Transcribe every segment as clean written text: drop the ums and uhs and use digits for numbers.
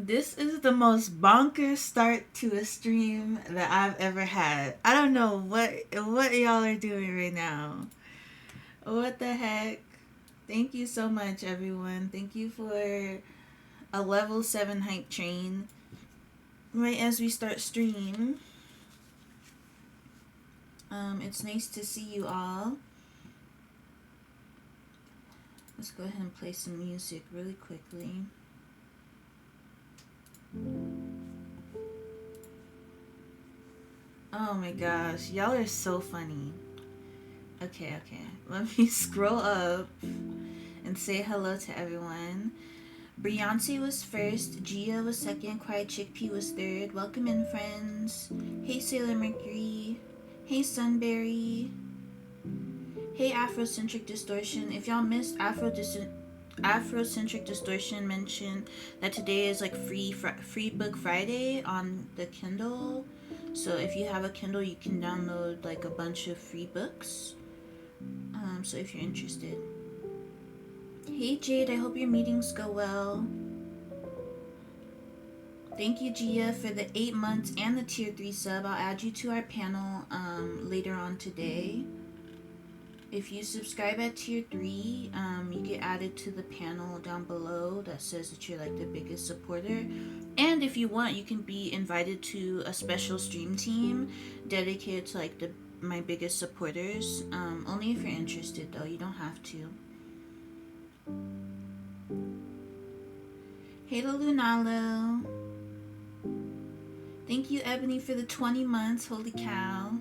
This is the most bonkers start to a stream that I've ever had. I don't know what y'all are doing right now. What the heck? Thank you so much, everyone. Thank you for a level 7 hype train. Right as we start stream. It's nice to see you all. Let's go ahead and play some music really quickly. Oh my gosh, y'all are so funny. Okay. Let me scroll up and say hello to everyone. Beyonce was first, Gia was second, Quiet Chickpea was third. Welcome in, friends. Hey, Sailor Mercury. Hey, Sunberry. Hey, Afrocentric Distortion. If y'all missed Afrocentric Distortion mentioned that today is like free book Friday on the Kindle. So if you have a Kindle, you can download like a bunch of free books. So if you're interested. Hey Jade, I hope your meetings go well. Thank you, Gia, for the 8 months and the tier 3 sub. I'll add you to our panel later on today. If you subscribe at tier 3, you get added to the panel down below that says that you're like the biggest supporter. And if you want, you can be invited to a special stream team dedicated to like my biggest supporters. Only if you're interested though, you don't have to. Hey to Lunalo. Thank you, Ebony, for the 20 months. Holy cow.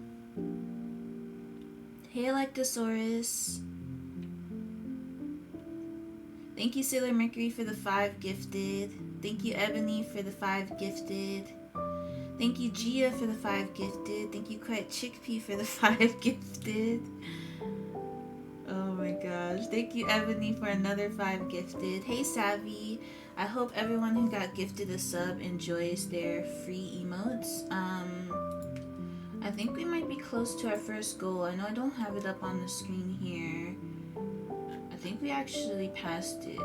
Hey, Electosaurus. Thank you, Sailor Mercury, for the 5 gifted. Thank you, Ebony, for the 5 gifted. Thank you, Gia, for the 5 gifted. Thank you, Quiet Chickpea, for the 5 gifted. Oh my gosh. Thank you, Ebony, for another 5 gifted. Hey, Savvy. I hope everyone who got gifted a sub enjoys their free emotes. I think we might be close to our first goal. I know I don't have it up on the screen here. I think we actually passed it.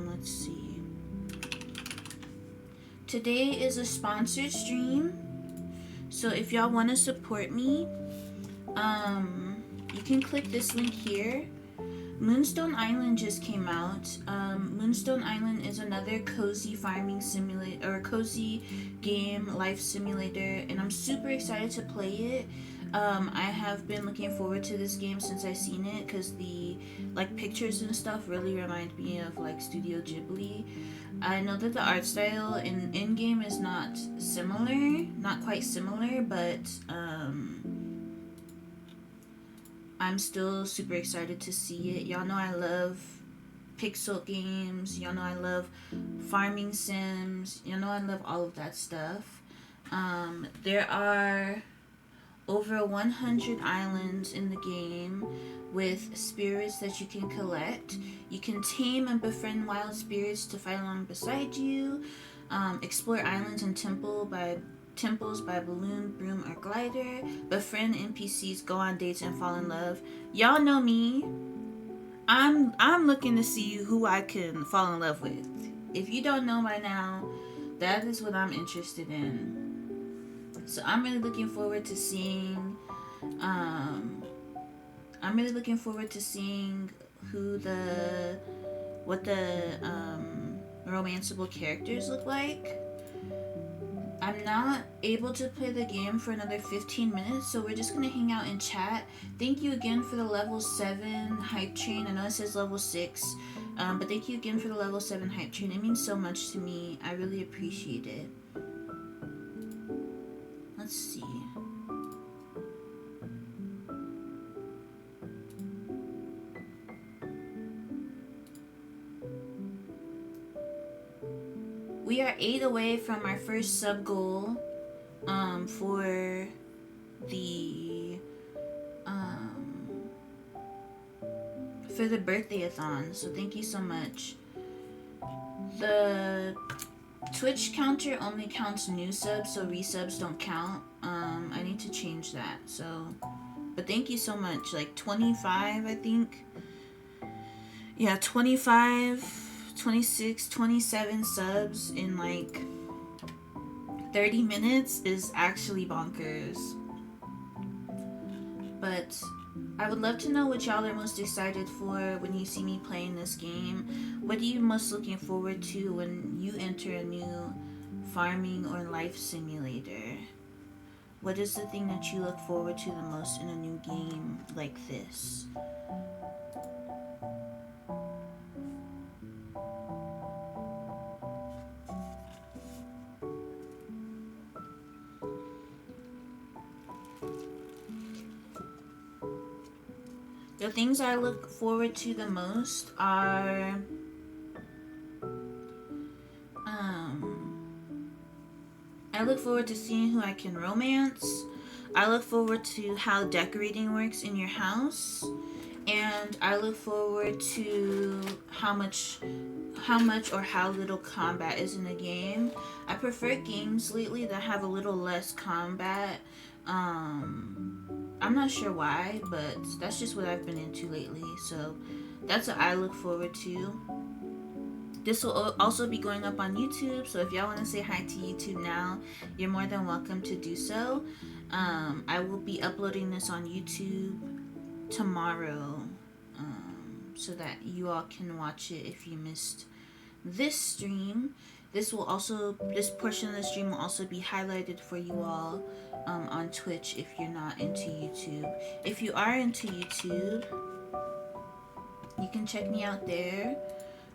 Let's see. Today is a sponsored stream. So if y'all want to support me, you can click this link here. Moonstone Island just came out. Moonstone Island is another cozy farming simulator, or cozy game life simulator, and I'm super excited to play it. I have been looking forward to this game since I seen it, because the pictures and stuff really remind me of Studio Ghibli. I know that the art style in game is not quite similar, but I'm still super excited to see it. Y'all know I love pixel games. Y'all know I love farming sims. Y'all know I love all of that stuff. There are over 100 islands in the game with spirits that you can collect. You can tame and befriend wild spirits to fight along beside you. Explore islands and temples by balloon, broom, or glider. Befriend NPCs, go on dates, and fall in love. Y'all know me. I'm looking to see who I can fall in love with. If you don't know by now, that is what I'm interested in. So I'm really looking forward to seeing what the romanceable characters look like. I'm not able to play the game for another 15 minutes, so we're just gonna hang out and chat. Thank you again for the level 7 hype train. I know it says level 6, but thank you again for the level 7 hype train. It means so much to me. I really appreciate it. Let's see. We are 8 away from our first sub goal for the birthday-a-thon. So thank you so much. The Twitch counter only counts new subs, so resubs don't count. I need to change that. So, but thank you so much. 25, I think. Yeah, 25, 26, 27 subs in 30 minutes is actually bonkers. But I would love to know what y'all are most excited for when you see me playing this game. What are you most looking forward to when you enter a new farming or life simulator? What is the thing that you look forward to the most in a new game like this? The things I look forward to the most are I look forward to seeing who I can romance. I look forward to how decorating works in your house. And I look forward to how much or how little combat is in the game. I prefer games lately that have a little less combat. I'm not sure why, but that's just what I've been into lately. So that's what I look forward to. This will also be going up on YouTube, so if y'all want to say hi to YouTube now, you're more than welcome to do so. I will be uploading this on YouTube tomorrow, so that you all can watch it if you missed this stream. This portion of the stream will also be highlighted for you all on Twitch if you're not into YouTube. If you are into YouTube, you can check me out there.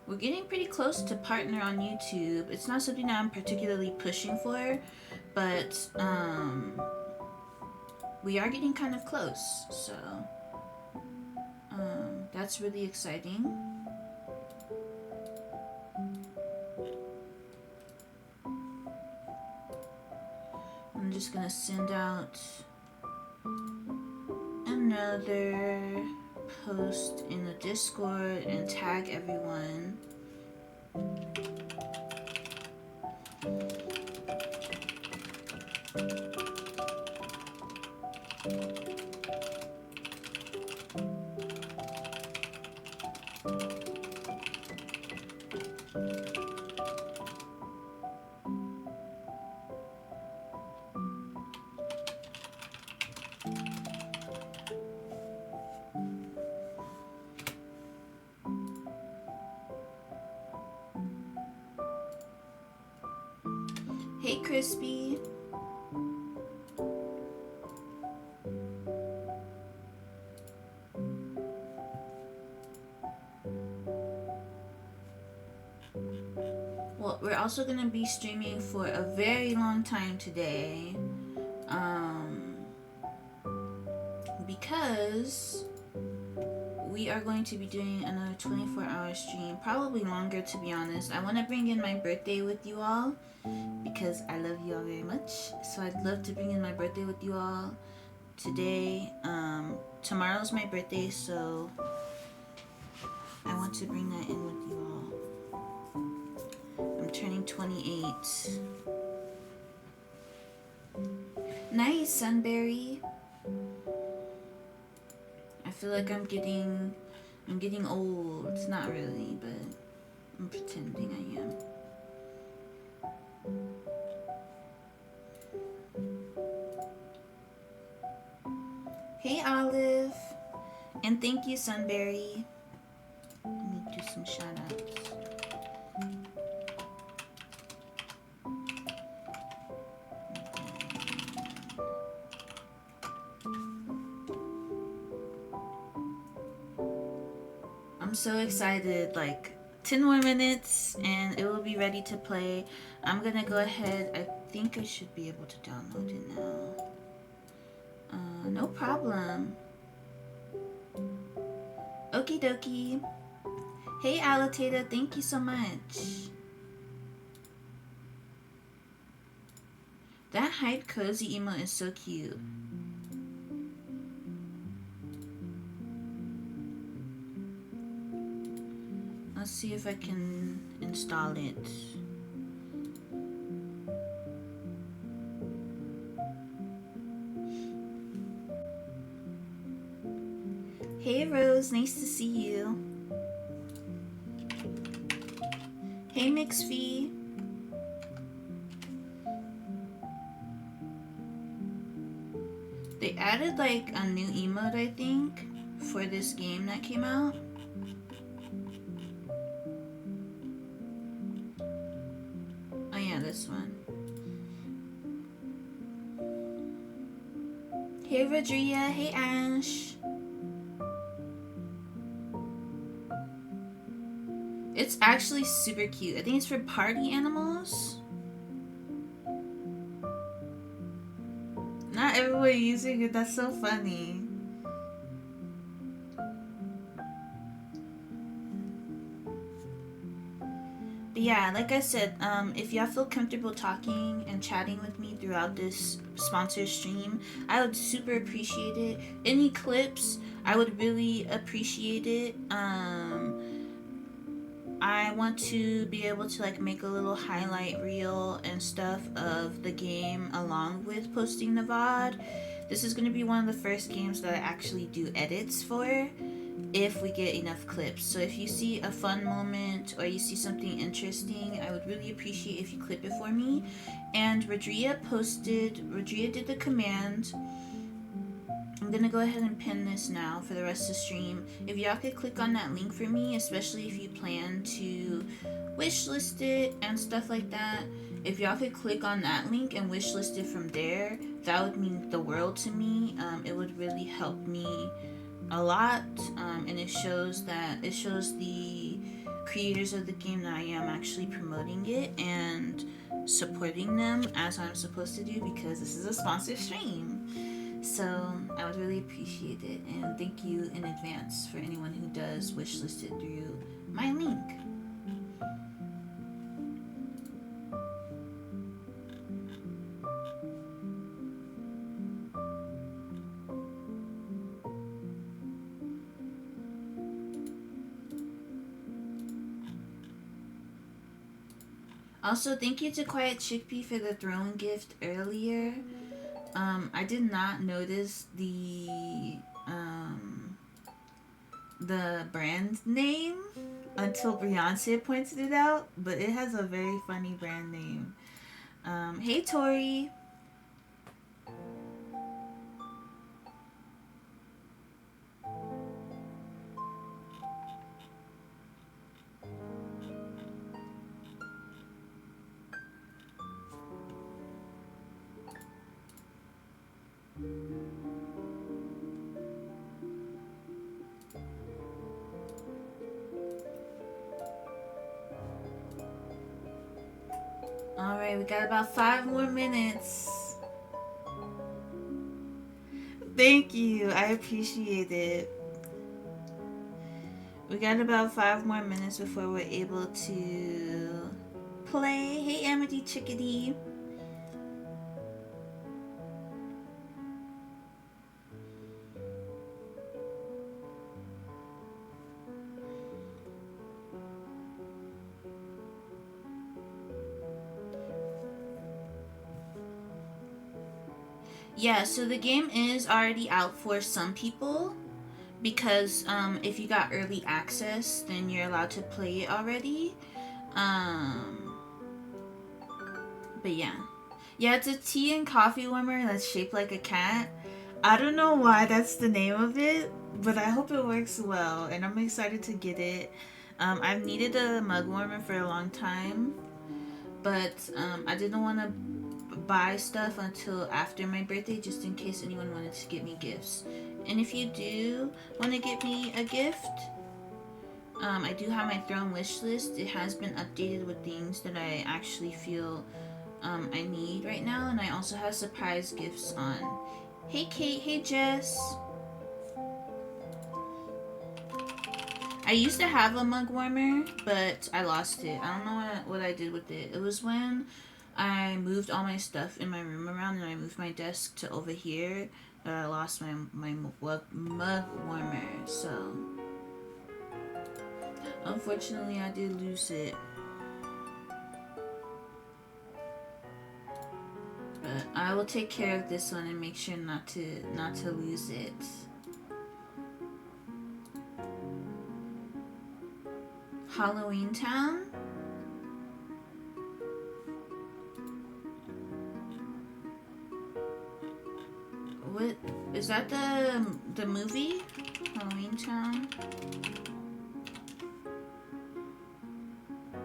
We're getting pretty close to partner on YouTube. It's not something that I'm particularly pushing for, but we are getting kind of close. So That's really exciting. I'm just gonna send out another post in the Discord and tag everyone. Hey, Crispy. Well, we're also going to be streaming for a very long time today. Because we are going to be doing another 24-hour stream. Probably longer, to be honest. I want to bring in my birthday with you all, because I love you all very much. So I'd love to bring in my birthday with you all today. Tomorrow's my birthday, so I want to bring that in with you all. I'm turning 28. Nice, Sunberry. I feel like I'm getting old. It's not really, but I'm pretending I am. Hey, Olive. And thank you, Sunberry. Let me do some shout-outs. I'm so excited. Like 10 more minutes and it will be ready to play. I'm gonna go ahead. I think I should be able to download it now. No problem. Okie dokie. Hey, Alitator, thank you so much. That Hide Cozy emote is so cute. Let's see if I can install it. Hey Rose, nice to see you. Hey MixFee. They added like a new emote, I think, for this game that came out. Oh yeah, this one. Hey Rodria, hey Ash. It's actually super cute. I think it's for party animals. Not everyone using it. That's so funny. But yeah, like I said, if y'all feel comfortable talking and chatting with me throughout this sponsored stream, I would super appreciate it. Any clips, I would really appreciate it. I want to be able to like make a little highlight reel and stuff of the game along with posting the VOD. This is going to be one of the first games that I actually do edits for, if we get enough clips. So if you see a fun moment or you see something interesting, I would really appreciate if you clip it for me. And Rodria did the command. I'm gonna go ahead and pin this now for the rest of the stream. If y'all could click on that link for me, especially if you plan to wishlist it and stuff like that. If y'all could click on that link and wishlist it from there, that would mean the world to me. It would really help me a lot, and it shows the creators of the game that I am actually promoting it and supporting them as I'm supposed to do, because this is a sponsored stream. So I would really appreciate it, and thank you in advance for anyone who does wishlist it through my link. Also, thank you to Quiet Chickpea for the throne gift earlier. I did not notice the brand name until Beyonce pointed it out, but it has a very funny brand name. Hey Tori. Alright, we got about 5 more minutes. Thank you, I appreciate it. We got about 5 more minutes before we're able to play. Hey Amity Chickadee. Yeah, so the game is already out for some people because if you got early access, then you're allowed to play it already. But yeah. Yeah, it's a tea and coffee warmer that's shaped like a cat. I don't know why that's the name of it, but I hope it works well, and I'm excited to get it. I've needed a mug warmer for a long time, but I didn't want to buy stuff until after my birthday just in case anyone wanted to get me gifts. And if you do want to get me a gift, I do have my throne wish list. It has been updated with things that I actually feel I need right now, and I also have surprise gifts on. Hey Kate, hey Jess. I used to have a mug warmer, but I lost it. I don't know what I did with it. It was when I moved all my stuff in my room around and I moved my desk to over here that I lost my mug warmer. So, unfortunately, I did lose it. But I will take care of this one and make sure not to lose it. Halloween Town? What is that the movie? Halloween Town?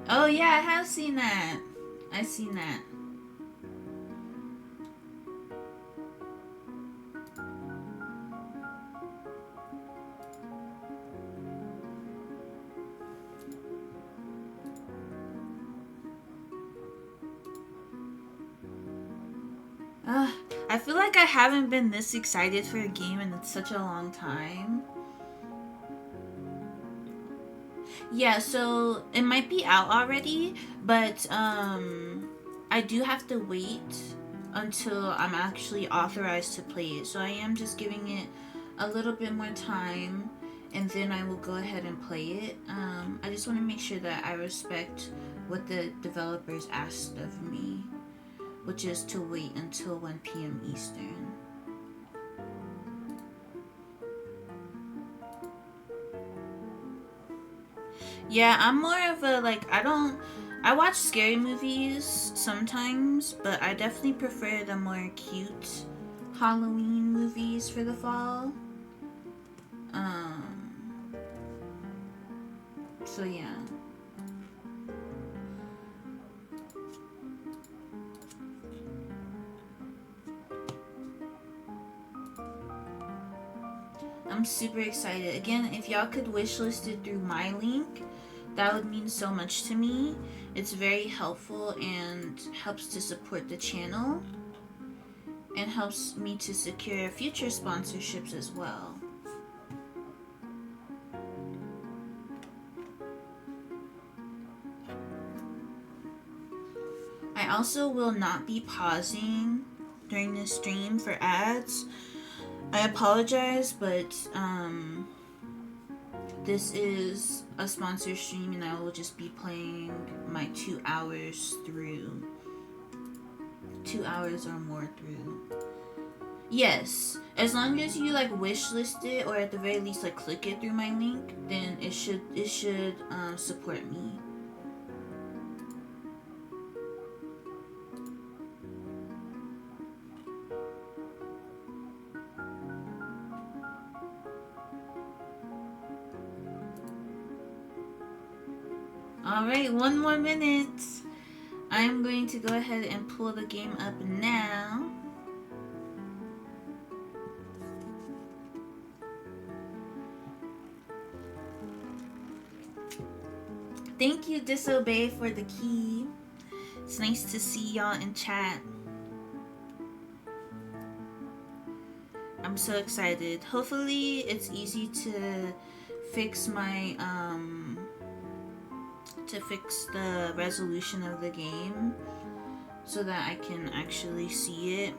Oh yeah, I have seen that. I've seen that. I feel like I haven't been this excited for a game in such a long time. Yeah, so it might be out already, but I do have to wait until I'm actually authorized to play it. So I am just giving it a little bit more time, and then I will go ahead and play it. I just want to make sure that I respect what the developers asked of me, which is to wait until 1 p.m. Eastern. Yeah, I'm more of a, like, I watch scary movies sometimes, but I definitely prefer the more cute Halloween movies for the fall. So yeah. I'm super excited. Again, if y'all could wishlist it through my link, that would mean so much to me. It's very helpful and helps to support the channel. and helps me to secure future sponsorships as well. I also will not be pausing during this stream for ads. I apologize, but this is a sponsor stream and I will just be playing my 2 hours through. 2 hours or more through. Yes, as long as you like wishlist it or at the very least like click it through my link, then it should support me. Alright, 1 more minute. I'm going to go ahead and pull the game up now. Thank you, Disobey, for the key. It's nice to see y'all in chat. I'm so excited. Hopefully it's easy to fix my to fix the resolution of the game so that I can actually see it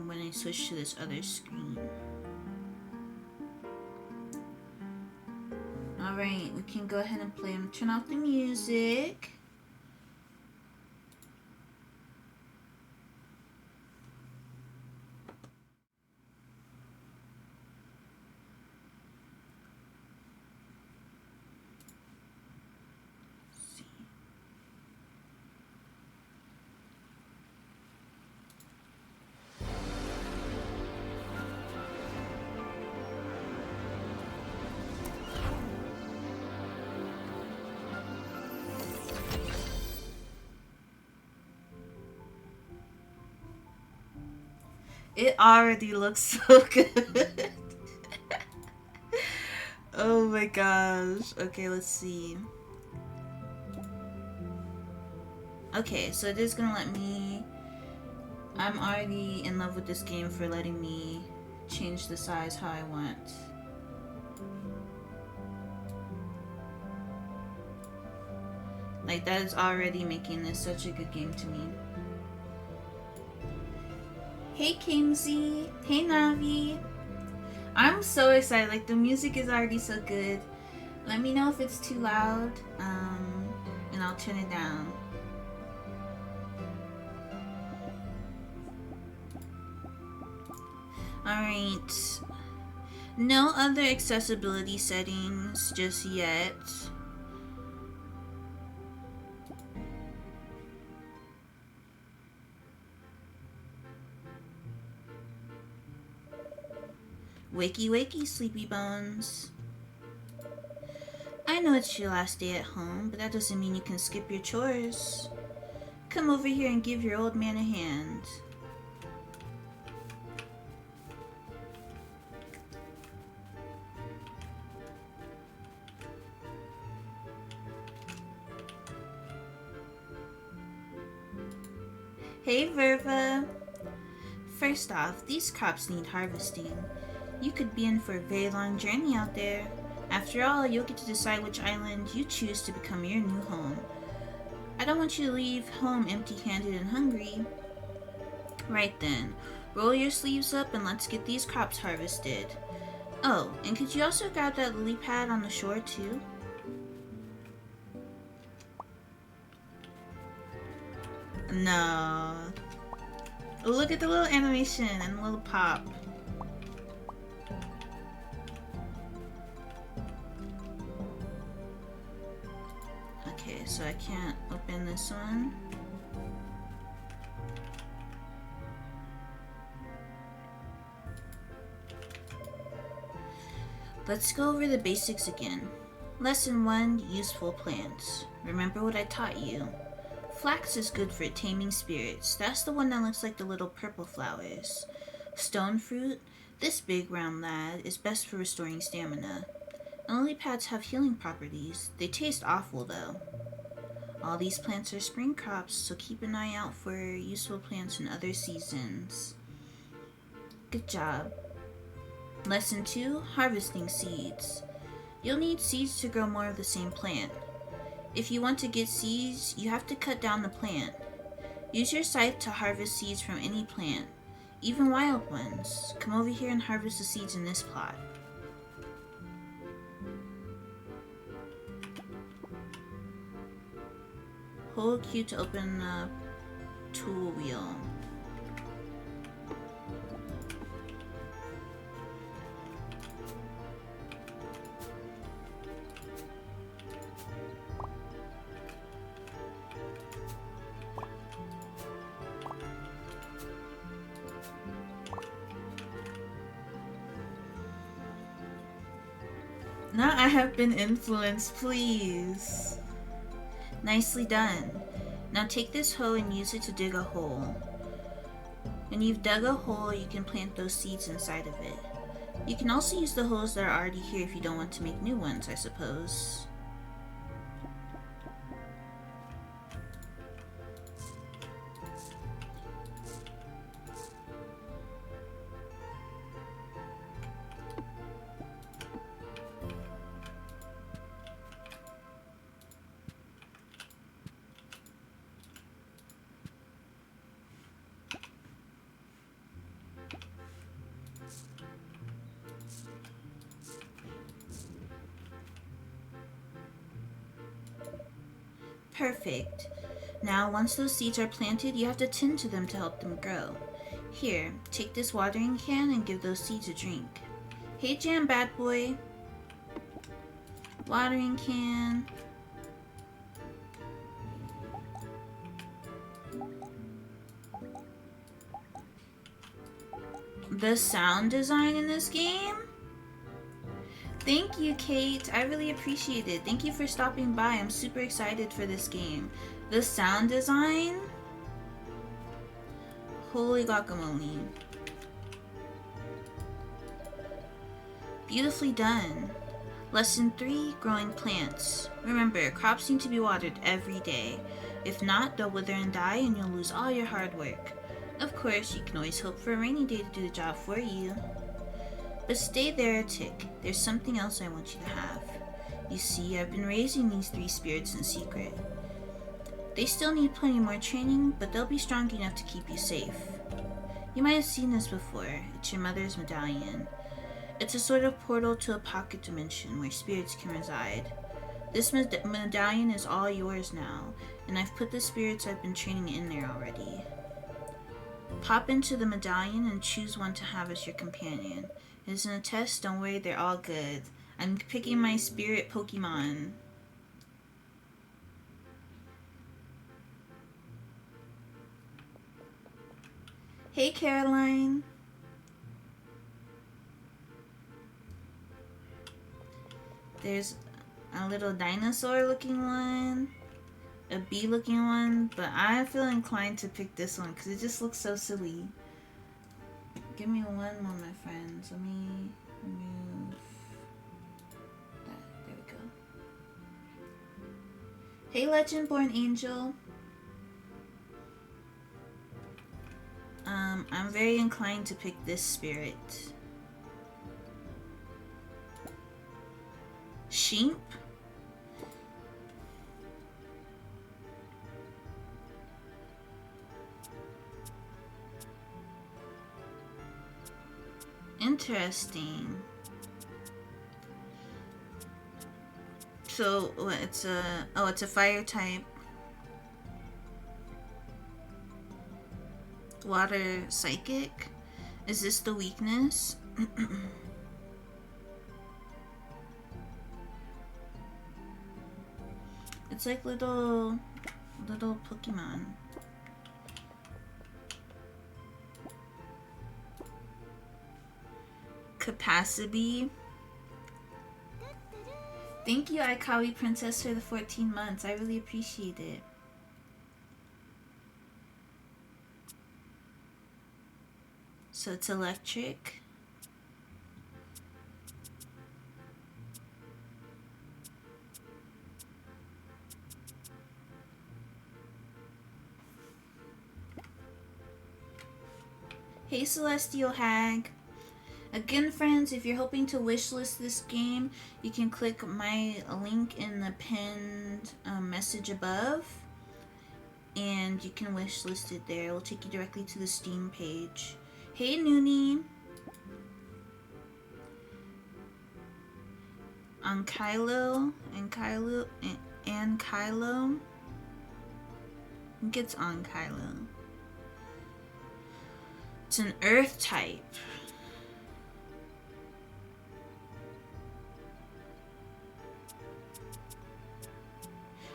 when I switch to this other screen. Alright, we can go ahead and play and turn off the music. It already looks so good. Oh my gosh. Okay, let's see. Okay, so it is gonna let me... I'm already in love with this game for letting me change the size how I want. Like, that is already making this such a good game to me. Hey Kimsey, hey Navi. I'm so excited, like the music is already so good. Let me know if it's too loud, and I'll turn it down. Alright. No other accessibility settings just yet. Wakey wakey, sleepy bones. I know it's your last day at home, but that doesn't mean you can skip your chores. Come over here and give your old man a hand. Hey Verva. First off, these crops need harvesting. You could be in for a very long journey out there. After all, you'll get to decide which island you choose to become your new home. I don't want you to leave home empty-handed and hungry. Right then, roll your sleeves up and let's get these crops harvested. Oh, and could you also grab that lily pad on the shore too? No. Look at the little animation and the little pop. Okay, so I can't open this one. Let's go over the basics again. Lesson 1, useful plants. Remember what I taught you. Flax is good for taming spirits. That's the one that looks like the little purple flowers. Stone fruit, this big round lad, is best for restoring stamina. And lily pads have healing properties. They taste awful though. All these plants are spring crops, so keep an eye out for useful plants in other seasons. Good job. Lesson 2, harvesting seeds. You'll need seeds to grow more of the same plant. If you want to get seeds, you have to cut down the plant. Use your scythe to harvest seeds from any plant, even wild ones. Come over here and harvest the seeds in this plot. Hold Q to open the tool wheel. Now I have been influenced, please. Nicely done. Now take this hoe and use it to dig a hole. When you've dug a hole, you can plant those seeds inside of it. You can also use the holes that are already here if you don't want to make new ones, I suppose. Perfect. Now, once those seeds are planted, you have to tend to them to help them grow. Here, take this watering can and give those seeds a drink. Hey, Jam Bad Boy. Watering can. The sound design in this game? Thank you, Kate. I really appreciate it. Thank you for stopping by. I'm super excited for this game. The sound design? Holy guacamole. Beautifully done. Lesson 3, growing plants. Remember, crops need to be watered every day. If not, they'll wither and die and you'll lose all your hard work. Of course, you can always hope for a rainy day to do the job for you. But stay there a tick. There's something else I want you to have. You see, I've been raising these 3 spirits in secret. They still need plenty more training, but they'll be strong enough to keep you safe. You might have seen this before. It's your mother's medallion. It's a sort of portal to a pocket dimension where spirits can reside. This medallion is all yours now, and I've put the spirits I've been training in there already. Pop into the medallion and choose one to have as your companion. It isn't a test, don't worry, they're all good. I'm picking my spirit Pokemon. Hey, Caroline. There's a little dinosaur looking one, a bee looking one, but I feel inclined to pick this one because it just looks so silly. Give me one moment, my friends. Let me remove that. There we go. Hey, Legend-born Angel. I'm very inclined to pick this spirit. Sheep? Interesting. So it's a fire type. Water psychic. Is this the weakness? It's like little Pokemon. Capacity. Thank you, Aikawi Princess, for the 14 months. I really appreciate it. So it's electric. Hey Celestial Hag. Again, friends, if you're hoping to wishlist this game, you can click my link in the pinned message above, and you can wishlist it there. It will take you directly to the Steam page. Hey Noonie. Kylo. I think it's on Kylo. It's an earth type.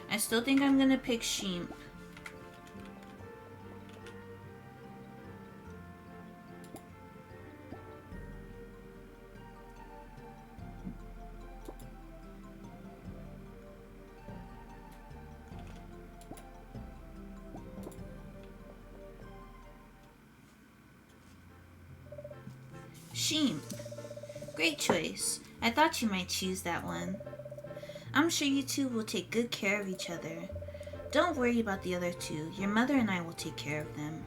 I still think I'm gonna pick sheep. Sheep. Great choice. I thought you might choose that one. I'm sure you two will take good care of each other. Don't worry about the other two. Your mother and I will take care of them.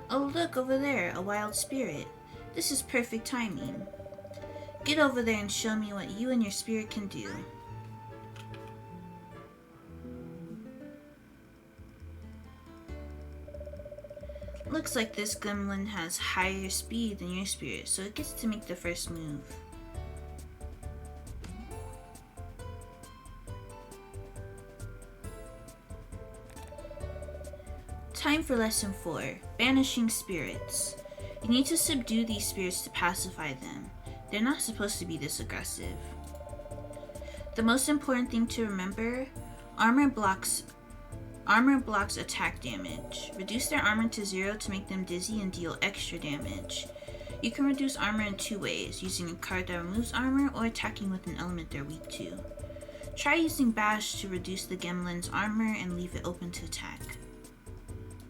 Oh, look over there, a wild spirit. This is perfect timing. Get over there and show me what you and your spirit can do. Looks like this gremlin has higher speed than your spirit, so it gets to make the first move. Time for lesson 4, banishing spirits. You need to subdue these spirits to pacify them. They're not supposed to be this aggressive. The most important thing to remember, armor blocks attack damage. Reduce their armor to 0 to make them dizzy and deal extra damage. You can reduce armor in 2 ways, using a card that removes armor or attacking with an element they're weak to. Try using Bash to reduce the gremlin's armor and leave it open to attack.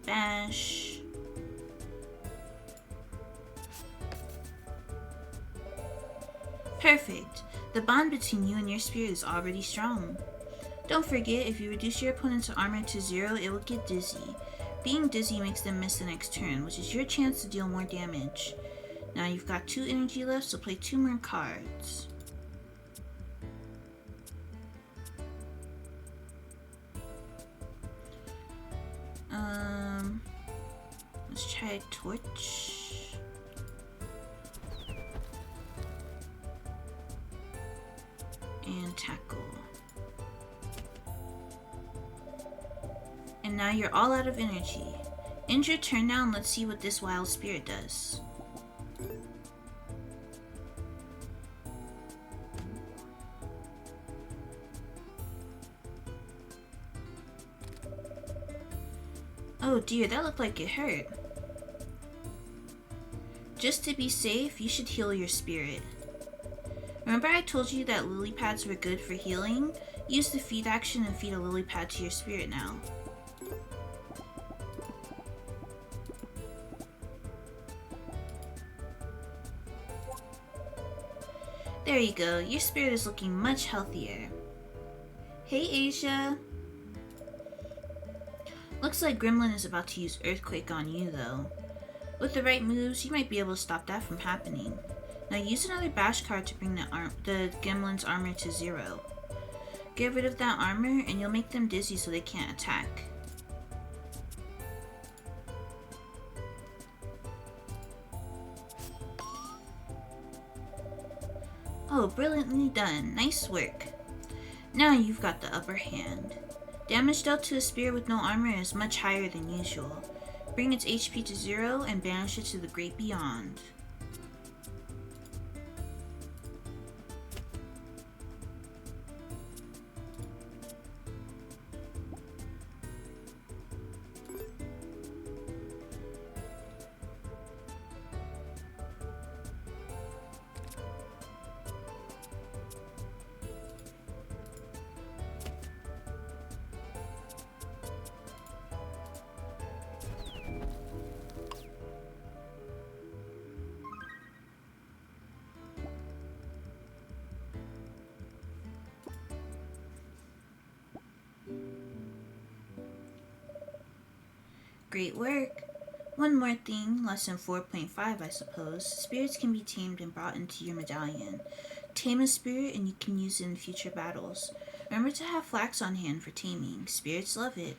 Bash. Perfect. The bond between you and your spirit is already strong. Don't forget, if you reduce your opponent's armor to 0, it will get dizzy. Being dizzy makes them miss the next turn, which is your chance to deal more damage. Now you've got 2 energy left, so play 2 more cards. Let's try a torch. And tackle. And now you're all out of energy. End your turn now and let's see what this wild spirit does. Oh dear, that looked like it hurt. Just to be safe, you should heal your spirit. Remember I told you that lily pads were good for healing? Use the feed action and feed a lily pad to your spirit now. There you go, your spirit is looking much healthier. Hey Asia! Looks like Gremlin is about to use Earthquake on you though. With the right moves, you might be able to stop that from happening. Now use another Bash card to bring the Gremlin's armor to 0. Get rid of that armor and you'll make them dizzy so they can't attack. Oh, brilliantly done. Nice work. Now you've got the upper hand. Damage dealt to a spirit with no armor is much higher than usual. Bring its HP to 0 and banish it to the great beyond. Great work. One more thing, lesson 4.5, I suppose. Spirits can be tamed and brought into your medallion. Tame a spirit and you can use it in future battles. Remember to have flax on hand for taming. Spirits love it.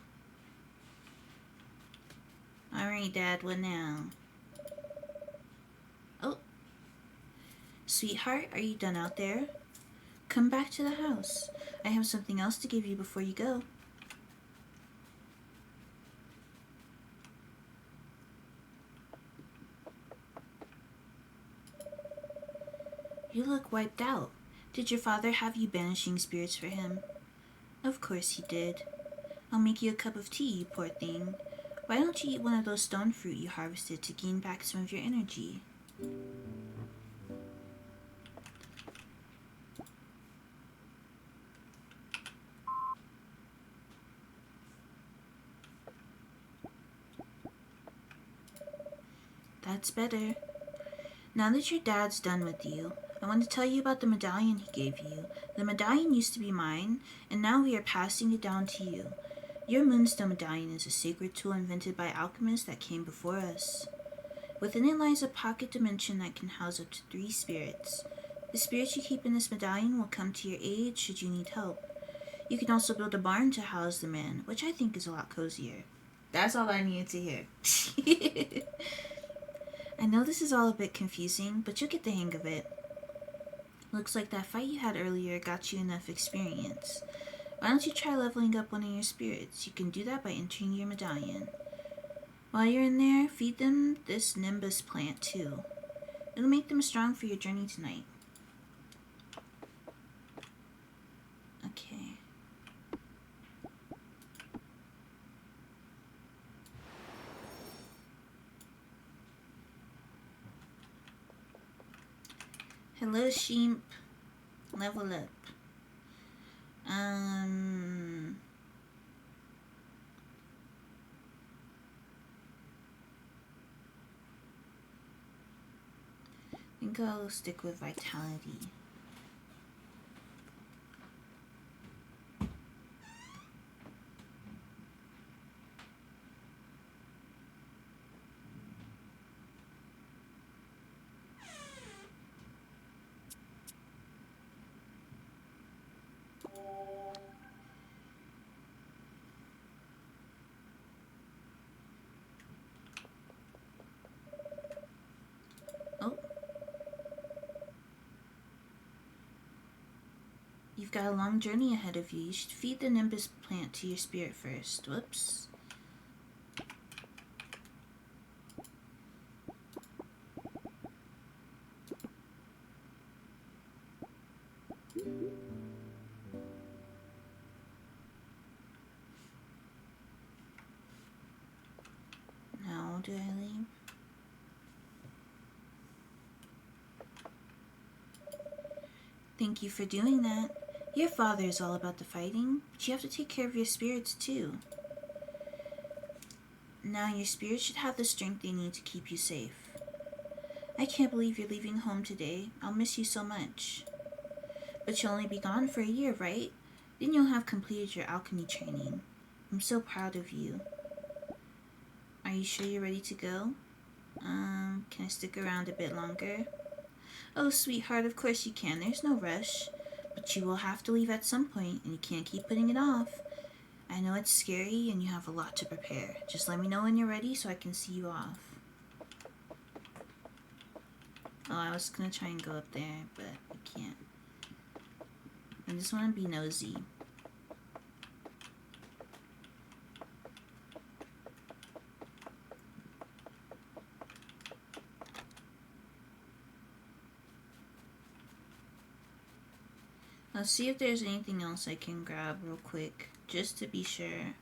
Alright, Dad, what now? Oh. Sweetheart, are you done out there? Come back to the house. I have something else to give you before you go. You look wiped out. Did your father have you banishing spirits for him? Of course he did. I'll make you a cup of tea, you poor thing. Why don't you eat one of those stone fruit you harvested to gain back some of your energy? That's better. Now that your dad's done with you, I want to tell you about the medallion he gave you. The medallion used to be mine, and now we are passing it down to you. Your Moonstone medallion is a sacred tool invented by alchemists that came before us. Within it lies a pocket dimension that can house up to 3 spirits. The spirits you keep in this medallion will come to your aid should you need help. You can also build a barn to house them in, which I think is a lot cozier. That's all I needed to hear. I know this is all a bit confusing, but you'll get the hang of it. Looks like that fight you had earlier got you enough experience. Why don't you try leveling up one of your spirits? You can do that by entering your medallion. While you're in there, feed them this nimbus plant too. It'll make them strong for your journey tonight. Okay. Hello, sheep. Level up. I think I'll stick with vitality. Oh. You've got a long journey ahead of you. You should feed the nimbus plant to your spirit first. Whoops. Now, do I leave? Thank you for doing that. Your father is all about the fighting, but you have to take care of your spirits too. Now your spirits should have the strength they need to keep you safe. I can't believe you're leaving home today. I'll miss you so much. But you'll only be gone for a year, right? Then you'll have completed your alchemy training. I'm so proud of you. Are you sure you're ready to go? Can I stick around a bit longer? Oh, sweetheart, of course you can. There's no rush. But you will have to leave at some point, and you can't keep putting it off. I know it's scary, and you have a lot to prepare. Just let me know when you're ready so I can see you off. Oh, I was gonna try and go up there, but I can't. I just want to be nosy. Let's see if there's anything else I can grab real quick, just to be sure.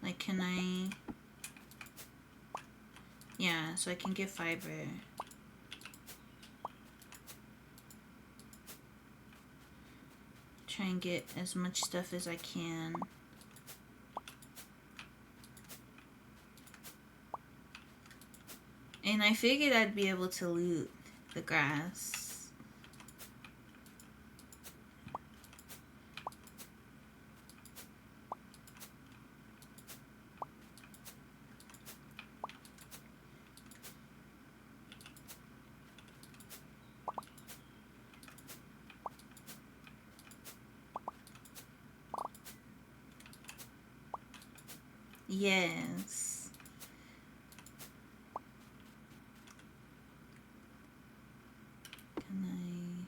Like, can I... Yeah, so I can get fiber. Try and get as much stuff as I can. And I figured I'd be able to loot the grass. Yes. Can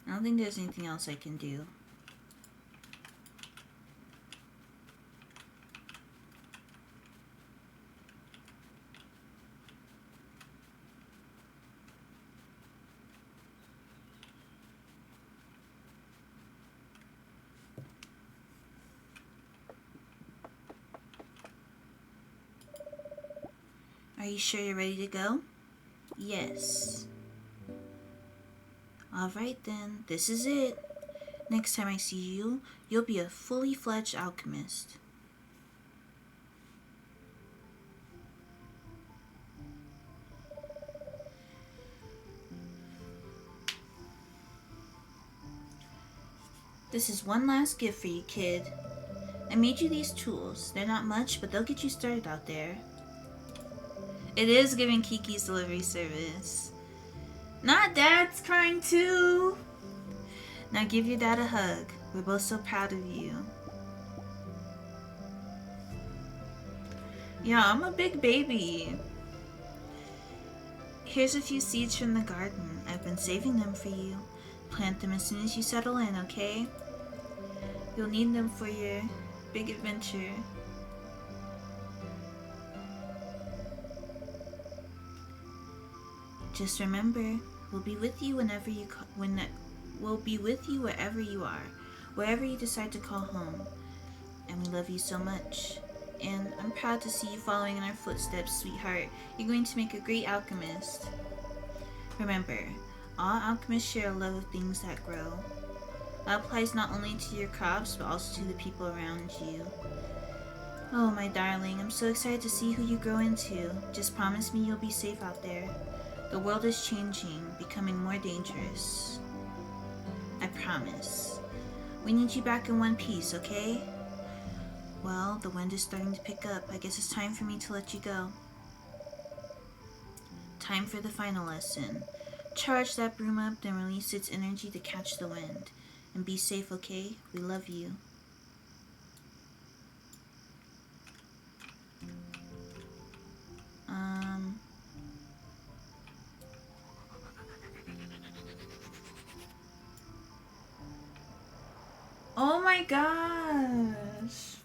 I don't think there's anything else I can do. Are you sure you're ready to go? Yes. Alright then, this is it. Next time I see you, you'll be a fully fledged alchemist. This is one last gift for you, kid. I made you these tools. They're not much, but they'll get you started out there. It is giving Kiki's delivery service. Not Dad's crying too. Now give your dad a hug. We're both so proud of you. Yeah, I'm a big baby. Here's a few seeds from the garden. I've been saving them for you. Plant them as soon as you settle in, okay? You'll need them for your big adventure. Just remember, we'll be with you we'll be with you wherever you are, wherever you decide to call home. And we love you so much. And I'm proud to see you following in our footsteps, sweetheart. You're going to make a great alchemist. Remember, all alchemists share a love of things that grow. That applies not only to your crops, but also to the people around you. Oh, my darling, I'm so excited to see who you grow into. Just promise me you'll be safe out there. The world is changing, becoming more dangerous. I promise. We need you back in one piece, okay? Well, the wind is starting to pick up. I guess it's time for me to let you go. Time for the final lesson. Charge that broom up, then release its energy to catch the wind. And be safe, okay? We love you. Oh my gosh.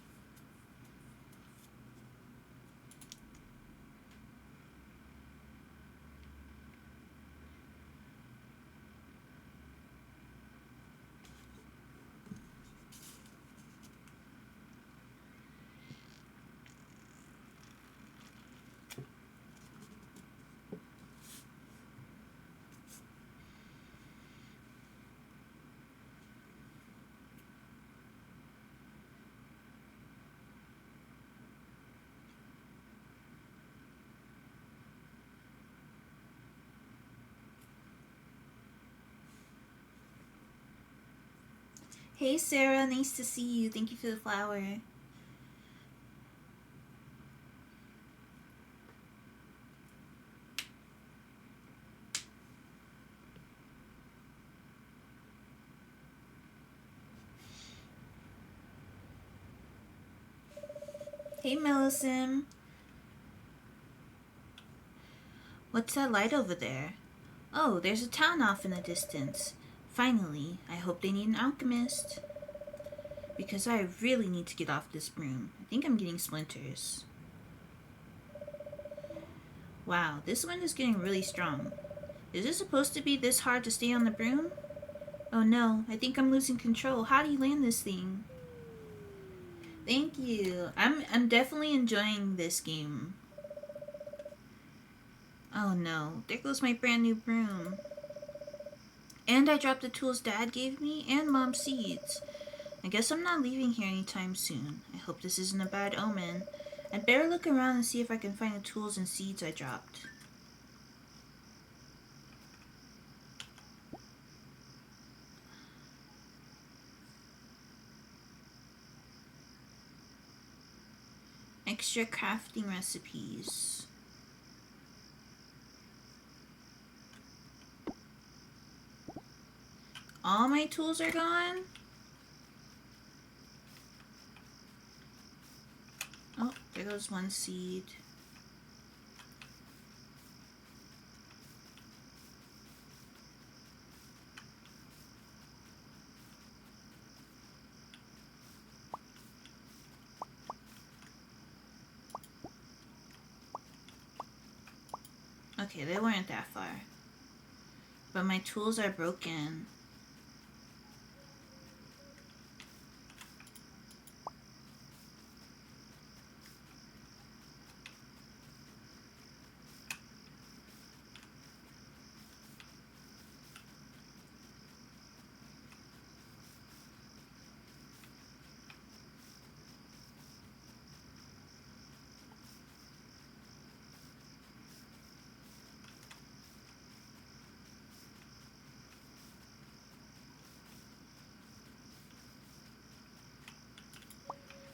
Hey Sarah, nice to see you. Thank you for the flower. Hey Millicent. What's that light over there? Oh, there's a town off in the distance. Finally, I hope they need an alchemist. Because I really need to get off this broom. I think I'm getting splinters. Wow, this wind is getting really strong. Is it supposed to be this hard to stay on the broom? Oh no, I think I'm losing control. How do you land this thing? Thank you. I'm definitely enjoying this game. Oh no, there goes my brand new broom. And I dropped the tools Dad gave me and Mom's seeds. I guess I'm not leaving here anytime soon. I hope this isn't a bad omen. I'd better look around and see if I can find the tools and seeds I dropped. Extra crafting recipes. All my tools are gone? goes one seed. Okay, they weren't that far. But my tools are broken.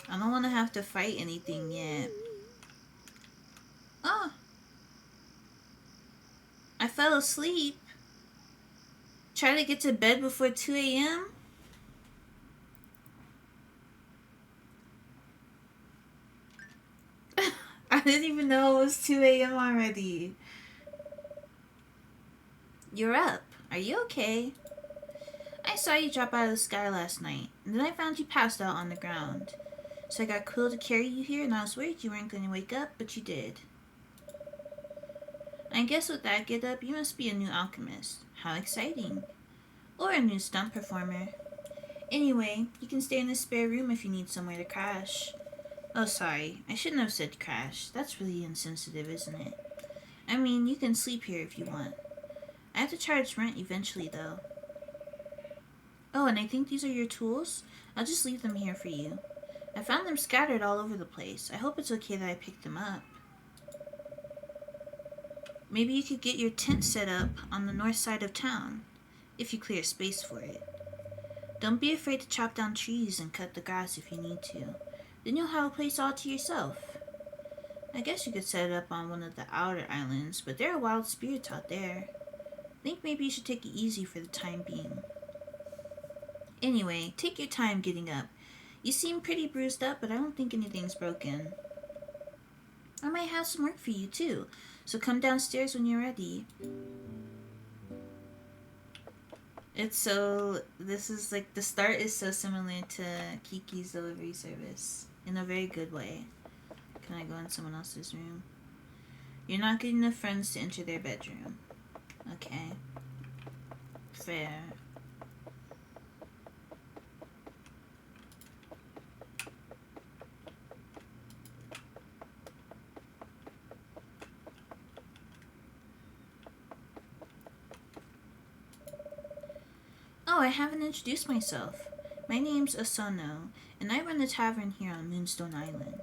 I don't want to have to fight anything yet. Oh. I fell asleep. Try to get to bed before 2 a.m.? I didn't even know it was 2 a.m. already. You're up. Are you okay? I saw you drop out of the sky last night, and then I found you passed out on the ground. So I got Quill to carry you here, and I was worried you weren't going to wake up, but you did. I guess with that get up, you must be a new alchemist. How exciting. Or a new stunt performer. Anyway, you can stay in the spare room if you need somewhere to crash. Oh, sorry. I shouldn't have said crash. That's really insensitive, isn't it? I mean, you can sleep here if you want. I have to charge rent eventually, though. Oh, and I think these are your tools? I'll just leave them here for you. I found them scattered all over the place. I hope it's okay that I picked them up. Maybe you could get your tent set up on the north side of town, if you clear space for it. Don't be afraid to chop down trees and cut the grass if you need to. Then you'll have a place all to yourself. I guess you could set it up on one of the outer islands, but there are wild spirits out there. I think maybe you should take it easy for the time being. Anyway, take your time getting up. You seem pretty bruised up, but I don't think anything's broken. I might have some work for you, too, so come downstairs when you're ready. This is like, the start is so similar to Kiki's delivery service, in a very good way. Can I go in someone else's room? You're not getting enough friends to enter their bedroom. Okay. Fair. Oh, I haven't introduced myself. My name's Osono, and I run the tavern here on Moonstone Island.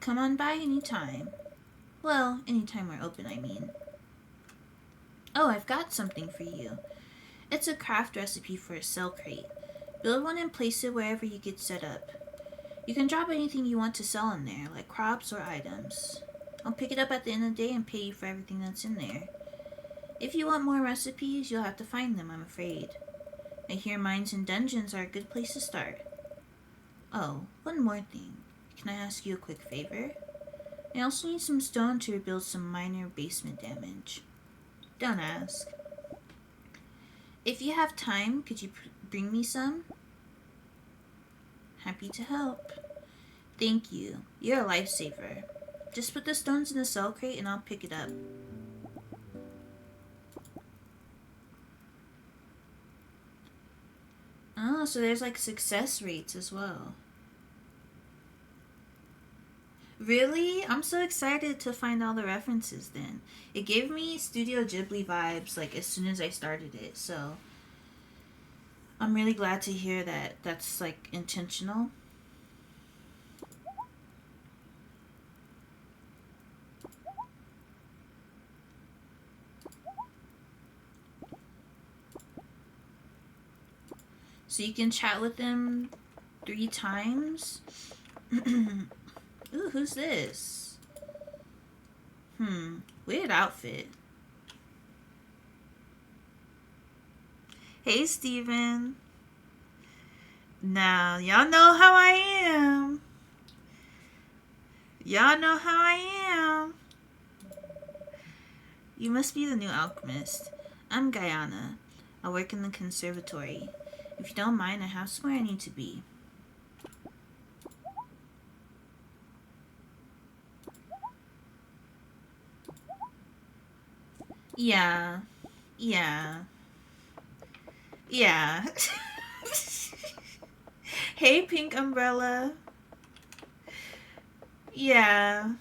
Come on by anytime. Well, anytime we're open, I mean. Oh, I've got something for you. It's a craft recipe for a cell crate. Build one and place it wherever you get set up. You can drop anything you want to sell in there, like crops or items. I'll pick it up at the end of the day and pay you for everything that's in there. If you want more recipes, you'll have to find them, I'm afraid. I hear mines and dungeons are a good place to start. Oh, one more thing. Can I ask you a quick favor? I also need some stone to rebuild some minor basement damage. Don't ask. If you have time, could you bring me some? Happy to help. Thank you. You're a lifesaver. Just put the stones in the cell crate and I'll pick it up. Oh, so there's like success rates as well. Really? I'm so excited to find all the references then. It gave me Studio Ghibli vibes like as soon as I started it, so I'm really glad to hear that that's like intentional. So you can chat with them 3 times. Ooh, who's this? Weird outfit. Hey, Steven. Now, y'all know how I am. Y'all know how I am. You must be the new alchemist. I'm Guyana. I work in the conservatory. If you don't mind, I have somewhere I need to be. Yeah. Yeah. Yeah. Hey, pink umbrella. Yeah.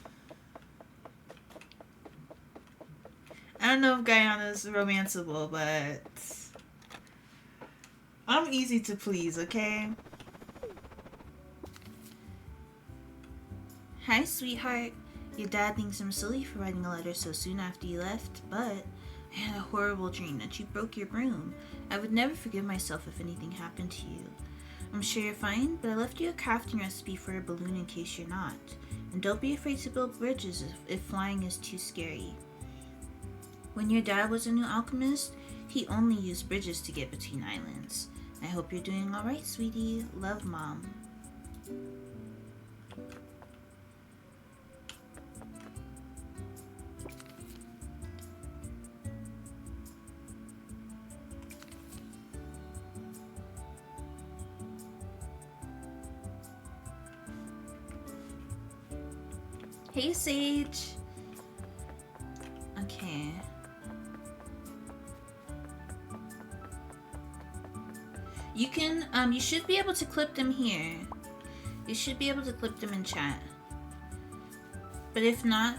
I don't know if Guyana's romanceable, but I'm easy to please, okay? Hi, sweetheart. Your dad thinks I'm silly for writing a letter so soon after you left, but I had a horrible dream that you broke your broom. I would never forgive myself if anything happened to you. I'm sure you're fine, but I left you a crafting recipe for a balloon in case you're not. And don't be afraid to build bridges if flying is too scary. When your dad was a new alchemist, he only used bridges to get between islands. I hope you're doing alright, sweetie. Love, Mom. Hey, Sage. Okay. You can, you should be able to clip them here. You should be able to clip them in chat. But if not,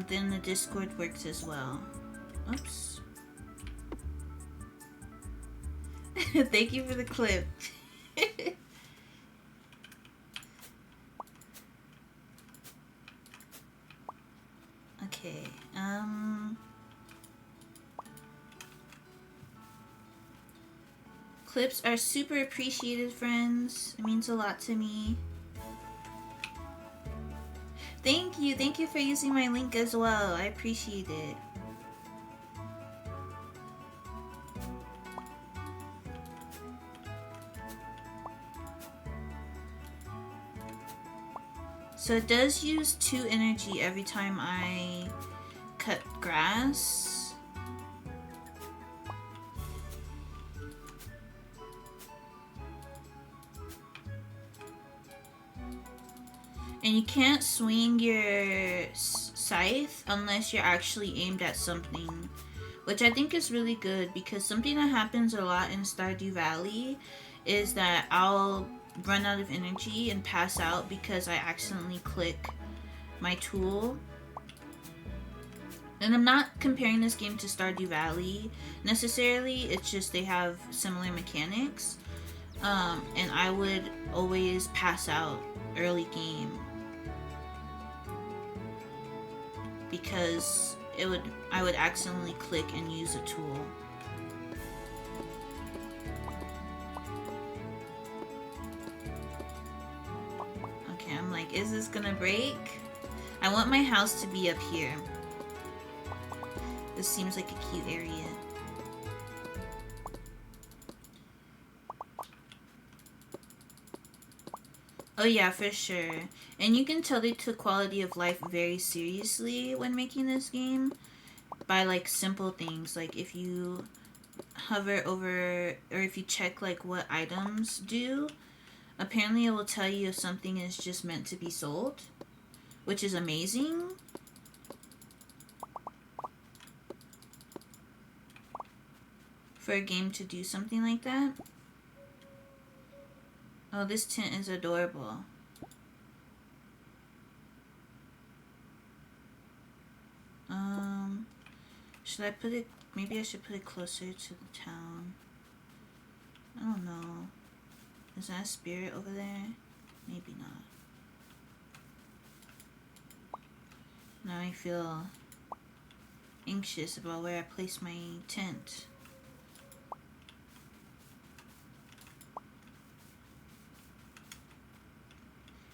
then the Discord works as well. Oops. Thank you for the clip. Okay, clips are super appreciated, friends. It means a lot to me. Thank you for using my link as well. I appreciate it. So it does use 2 energy every time I cut grass. And you can't swing your scythe unless you're actually aimed at something, which I think is really good, because something that happens a lot in Stardew Valley is that I'll run out of energy and pass out because I accidentally click my tool. And I'm not comparing this game to Stardew Valley necessarily, it's just they have similar mechanics. And I would always pass out early game because I would accidentally click and use a tool. Okay, I'm like, is this gonna break? I want my house to be up here. This seems like a cute area. Oh yeah, for sure. And you can tell they took quality of life very seriously when making this game by like simple things, like if you hover over or if you check like what items do, apparently it will tell you if something is just meant to be sold, which is amazing. For a game to do something like that. Oh, this tent is adorable. Should I put it, maybe I should put it closer to the town. I don't know. Is that a spirit over there? Maybe not. Now I feel anxious about where I place my tent.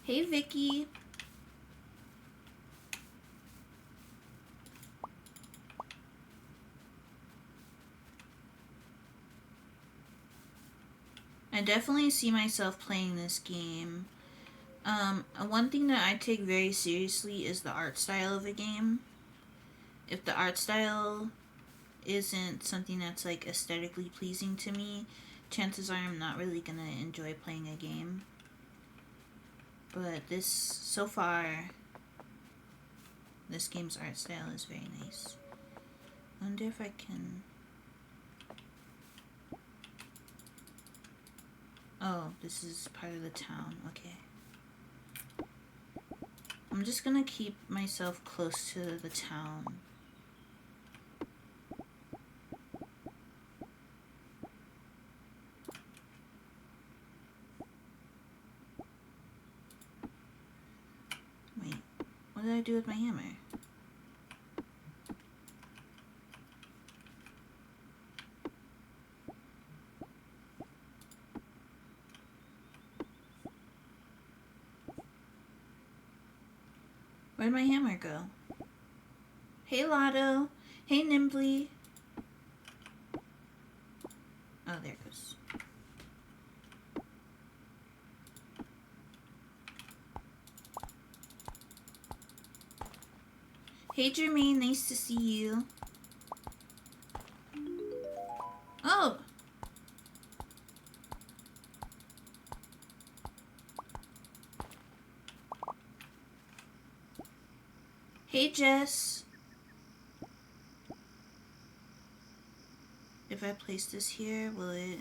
Hey, Vicky. I definitely see myself playing this game One thing that I take very seriously is the art style of a game. If the art style isn't something that's like aesthetically pleasing to me, chances are I'm not really gonna enjoy playing a game. But this, so far, this game's art style is very nice. I wonder if I can... Oh, this is part of the town. Okay. I'm just gonna keep myself close to the town. Wait, what did I do with my hammer? Where'd my hammer go? Hey, Lotto. Hey, Nimbly. Oh, there it goes. Hey, Jermaine. Nice to see you. Oh! Hey, Jess. If I place this here, will it...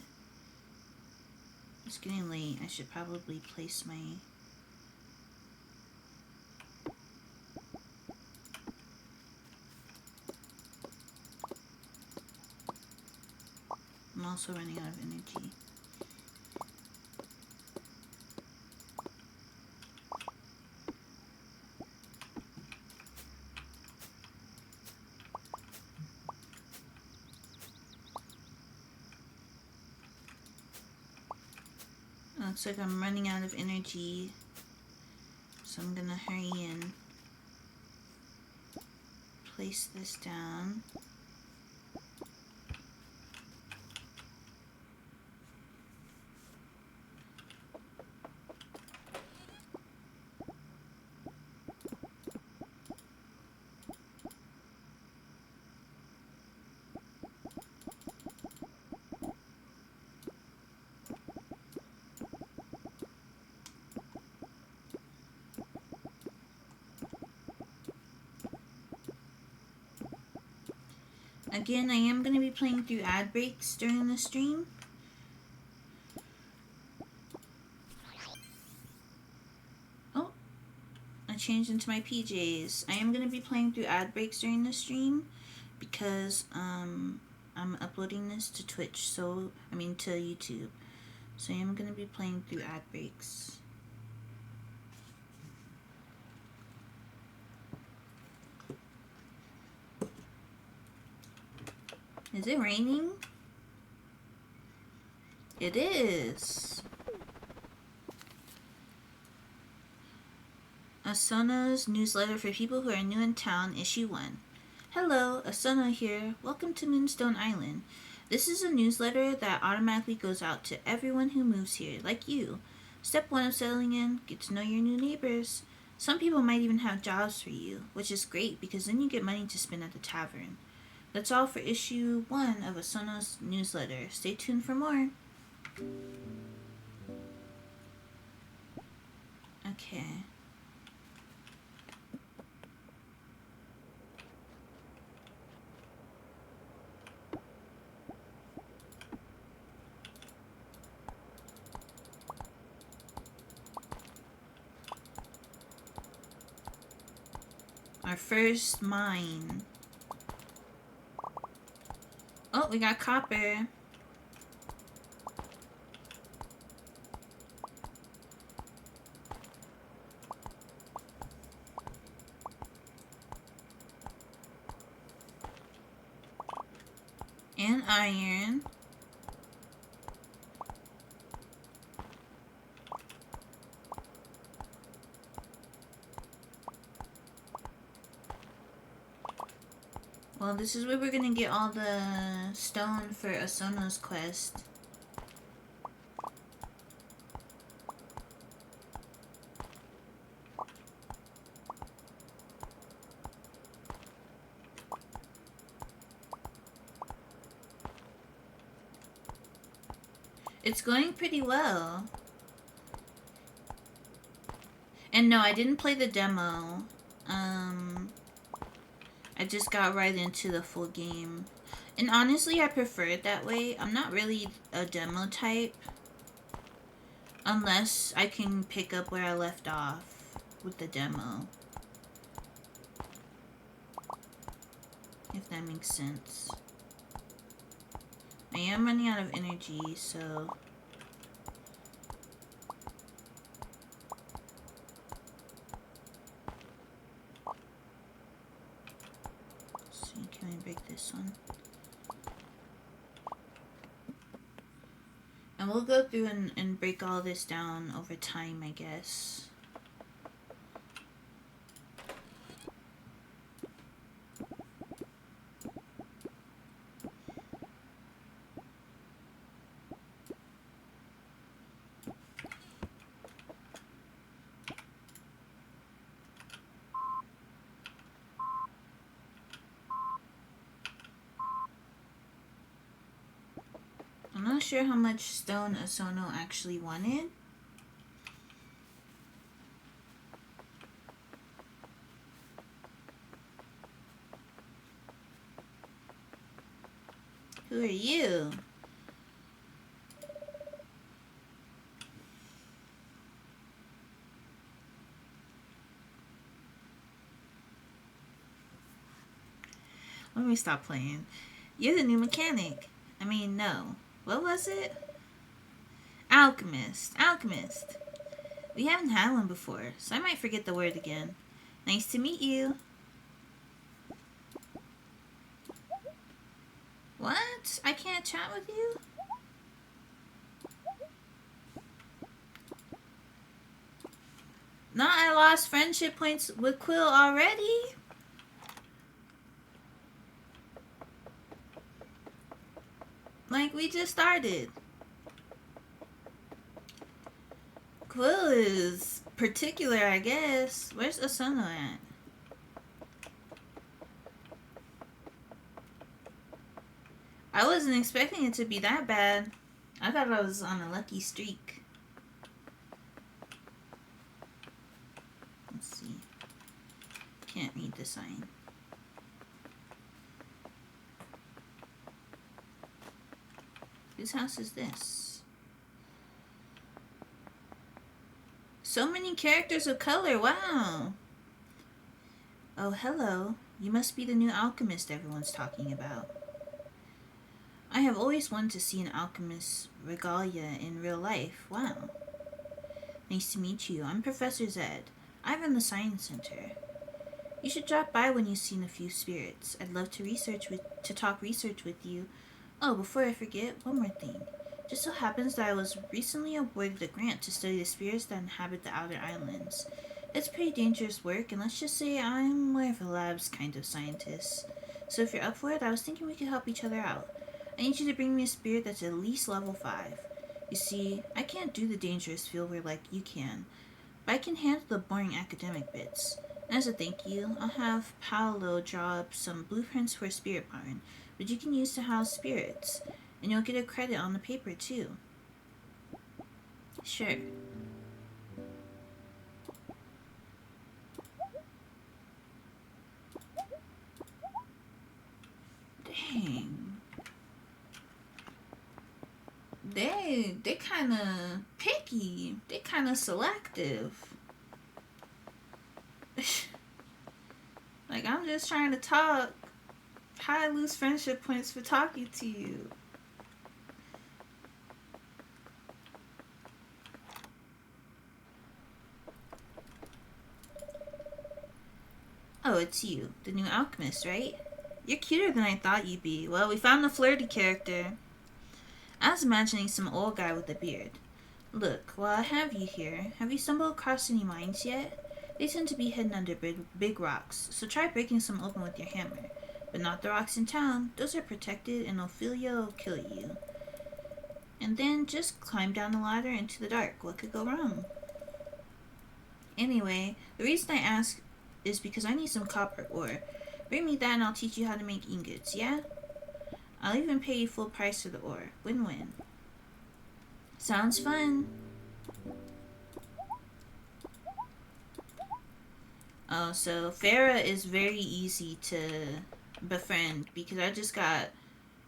It's getting late. I should probably place my... I'm also running out of energy. Looks like I'm running out of energy, so I'm gonna hurry and place this down. Again, I am going to be playing through ad breaks during the stream. Oh, I changed into my PJs. I am going to be playing through ad breaks during the stream because I'm uploading this to Twitch, to YouTube. So I am going to be playing through ad breaks. Is it raining? It is. Asona's newsletter for people who are new in town, issue 1. Hello, Asona here. Welcome to Moonstone Island. This is a newsletter that automatically goes out to everyone who moves here, like you. Step 1 of settling in, get to know your new neighbors. Some people might even have jobs for you, which is great because then you get money to spend at the tavern. That's all for issue 1 of Asona's newsletter. Stay tuned for more. Okay. Our first mine. Oh, we got copper. And iron. Well, this is where we're gonna get all the stone for Asono's quest. It's going pretty well. And no, I didn't play the demo. I just got right into the full game. And honestly, I prefer it that way. I'm not really a demo type. Unless I can pick up where I left off with the demo. If that makes sense. I am running out of energy, so... Let's see, can we break this one? And we'll go through and break all this down over time, I guess. I'm not sure how much stone Osono actually wanted. Who are you? Let me stop playing. You're the new mechanic. I mean, no. What was it? Alchemist. Alchemist. We haven't had one before, so I might forget the word again. Nice to meet you. What? I can't chat with you? Not I lost friendship points with Quill already? Like, we just started. Quill is particular, I guess. Where's Osono at? I wasn't expecting it to be that bad. I thought I was on a lucky streak. Let's see. Can't read the sign. Whose house is this? So many characters of color, wow! Oh, hello. You must be the new alchemist everyone's talking about. I have always wanted to see an alchemist's regalia in real life. Wow. Nice to meet you. I'm Professor Zed. I run the Science Center. You should drop by when you've seen a few spirits. I'd love to talk research with you. Oh, before I forget, one more thing. Just so happens that I was recently awarded a grant to study the spirits that inhabit the outer islands. It's pretty dangerous work, and let's just say I'm more of a labs kind of scientist. So if you're up for it, I was thinking we could help each other out. I need you to bring me a spirit that's at least level 5. You see, I can't do the dangerous field work like you can, but I can handle the boring academic bits. And as a thank you, I'll have Paolo draw up some blueprints for a spirit barn, which you can use to house spirits, and you'll get a credit on the paper too. Sure. Dang. They kind of picky. They kind of selective. Like, I'm just trying to talk. How I lose friendship points for talking to you? Oh, it's you, the new alchemist, right? You're cuter than I thought you'd be. Well, we found the flirty character. I was imagining some old guy with a beard. Look, while I have you here, have you stumbled across any mines yet? They tend to be hidden under big rocks, so try breaking some open with your hammer. But not the rocks in town. Those are protected, and Ophelia will kill you. And then just climb down the ladder into the dark. What could go wrong? Anyway, the reason I ask is because I need some copper ore. Bring me that and I'll teach you how to make ingots, yeah? I'll even pay you full price for the ore. Win-win. Sounds fun. Oh, so Farah is very easy to befriend because I just got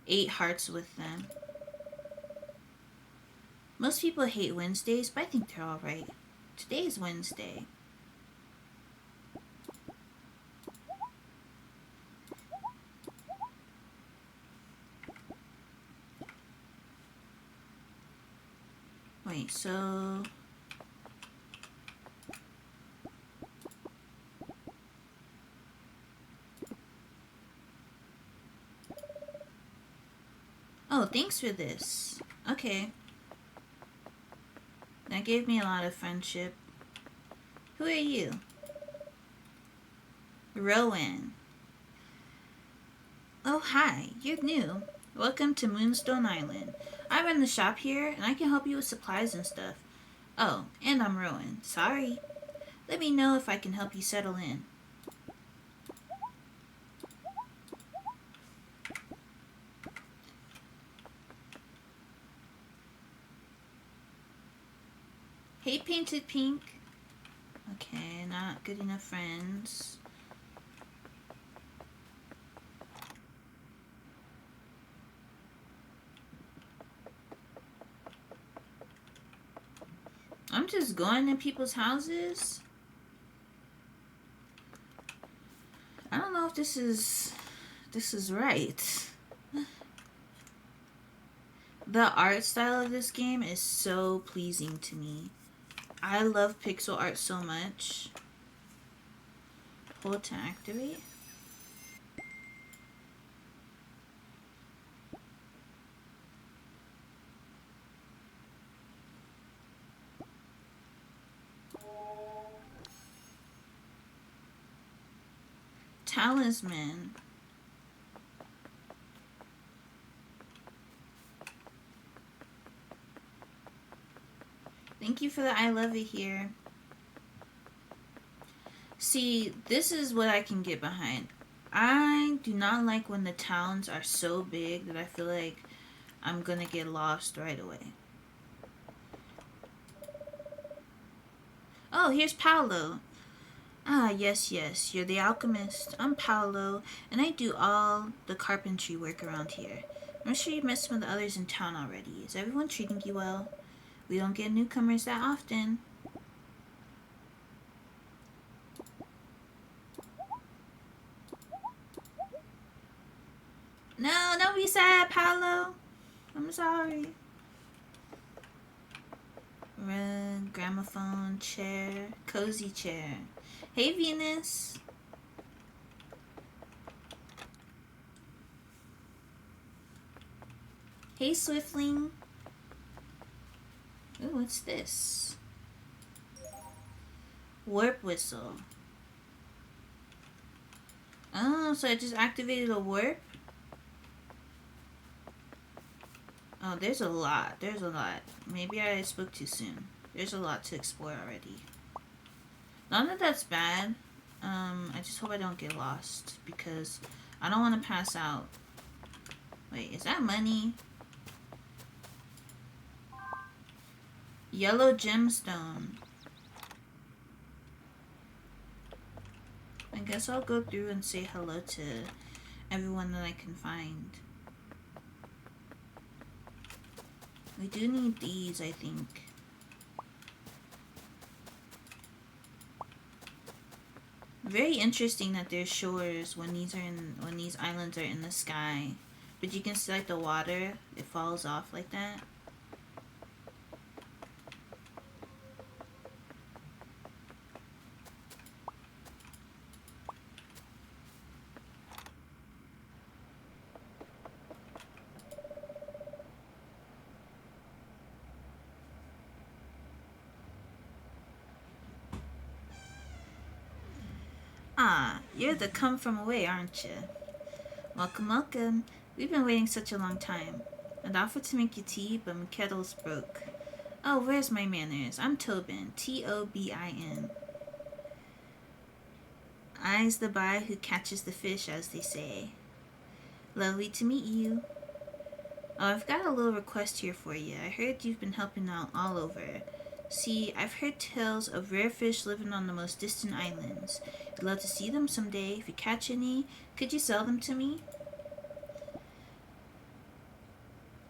8 hearts with them. Most people hate Wednesdays, but I think they're alright. Today is Wednesday. Wait, so... Oh, thanks for this. Okay. That gave me a lot of friendship. Who are you? Rowan. Oh, hi. You're new. Welcome to Moonstone Island. I run the shop here, and I can help you with supplies and stuff. Oh, and I'm Rowan. Sorry. Let me know if I can help you settle in. Hey, Painted Pink. Okay, not good enough friends. I'm just going to people's houses. I don't know if this is right. The art style of this game is so pleasing to me. I love pixel art so much. Hold to activate. Talisman. Thank you for the I love it here. See, this is what I can get behind. I do not like when the towns are so big that I feel like I'm gonna get lost right away. Oh, here's Paolo. Ah, yes, yes, you're the alchemist. I'm Paolo, and I do all the carpentry work around here. I'm sure you've met some of the others in town already. Is everyone treating you well? We don't get newcomers that often. No, don't be sad, Paolo. I'm sorry. Rug, gramophone, chair, cozy chair. Hey, Venus. Hey, Swiftling. Ooh, what's this? Warp whistle. Oh, so I just activated a warp? Oh, there's a lot. There's a lot. Maybe I spoke too soon. There's a lot to explore already. None of that's bad. I just hope I don't get lost because I don't want to pass out. Wait, is that money? Yellow gemstone. I guess I'll go through and say hello to everyone that I can find. We do need these, I think. Very interesting that there's shores when these islands are in the sky. But you can see like the water, it falls off like that. Ah, you're the come from away, aren't you? Welcome, welcome. We've been waiting such a long time. I'd offered to make you tea, but my kettle's broke. Oh, where's my manners? I'm Tobin. Tobin. I's the boy who catches the fish, as they say. Lovely to meet you. Oh, I've got a little request here for you. I heard you've been helping out all over. See, I've heard tales of rare fish living on the most distant islands. I'd love to see them someday. If you catch any, could you sell them to me?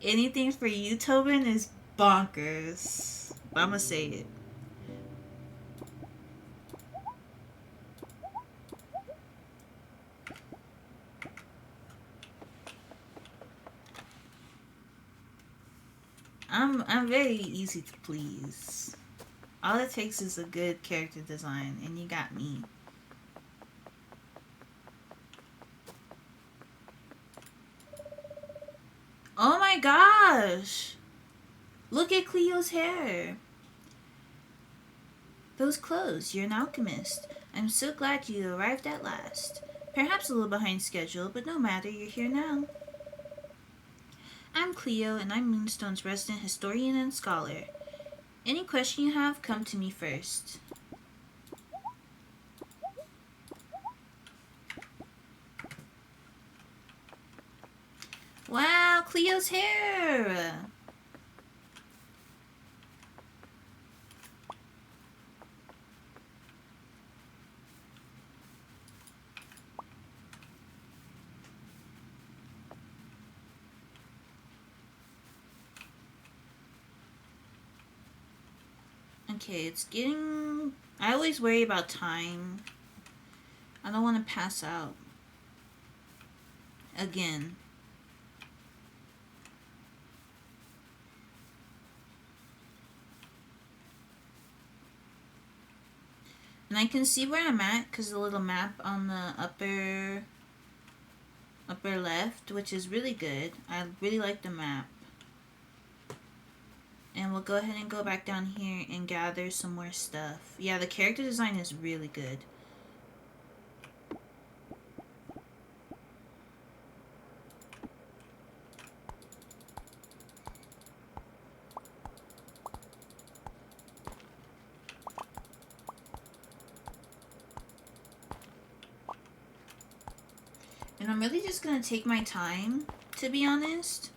Anything for you, Tobin, is bonkers. I'm gonna say it. I'm very easy to please. All it takes is a good character design, and you got me. Oh my gosh! Look at Cleo's hair. Those clothes. You're an alchemist. I'm so glad you arrived at last. Perhaps a little behind schedule, but no matter, you're here now. I'm Cleo, and I'm Moonstone's resident historian and scholar. Any question you have, come to me first. Wow, Cleo's hair! Okay, it's getting... I always worry about time. I don't want to pass out. Again. And I can see where I'm at because the little map on the upper left, which is really good. I really like the map. And we'll go ahead and go back down here and gather some more stuff. Yeah, the character design is really good. And I'm really just gonna take my time, to be honest.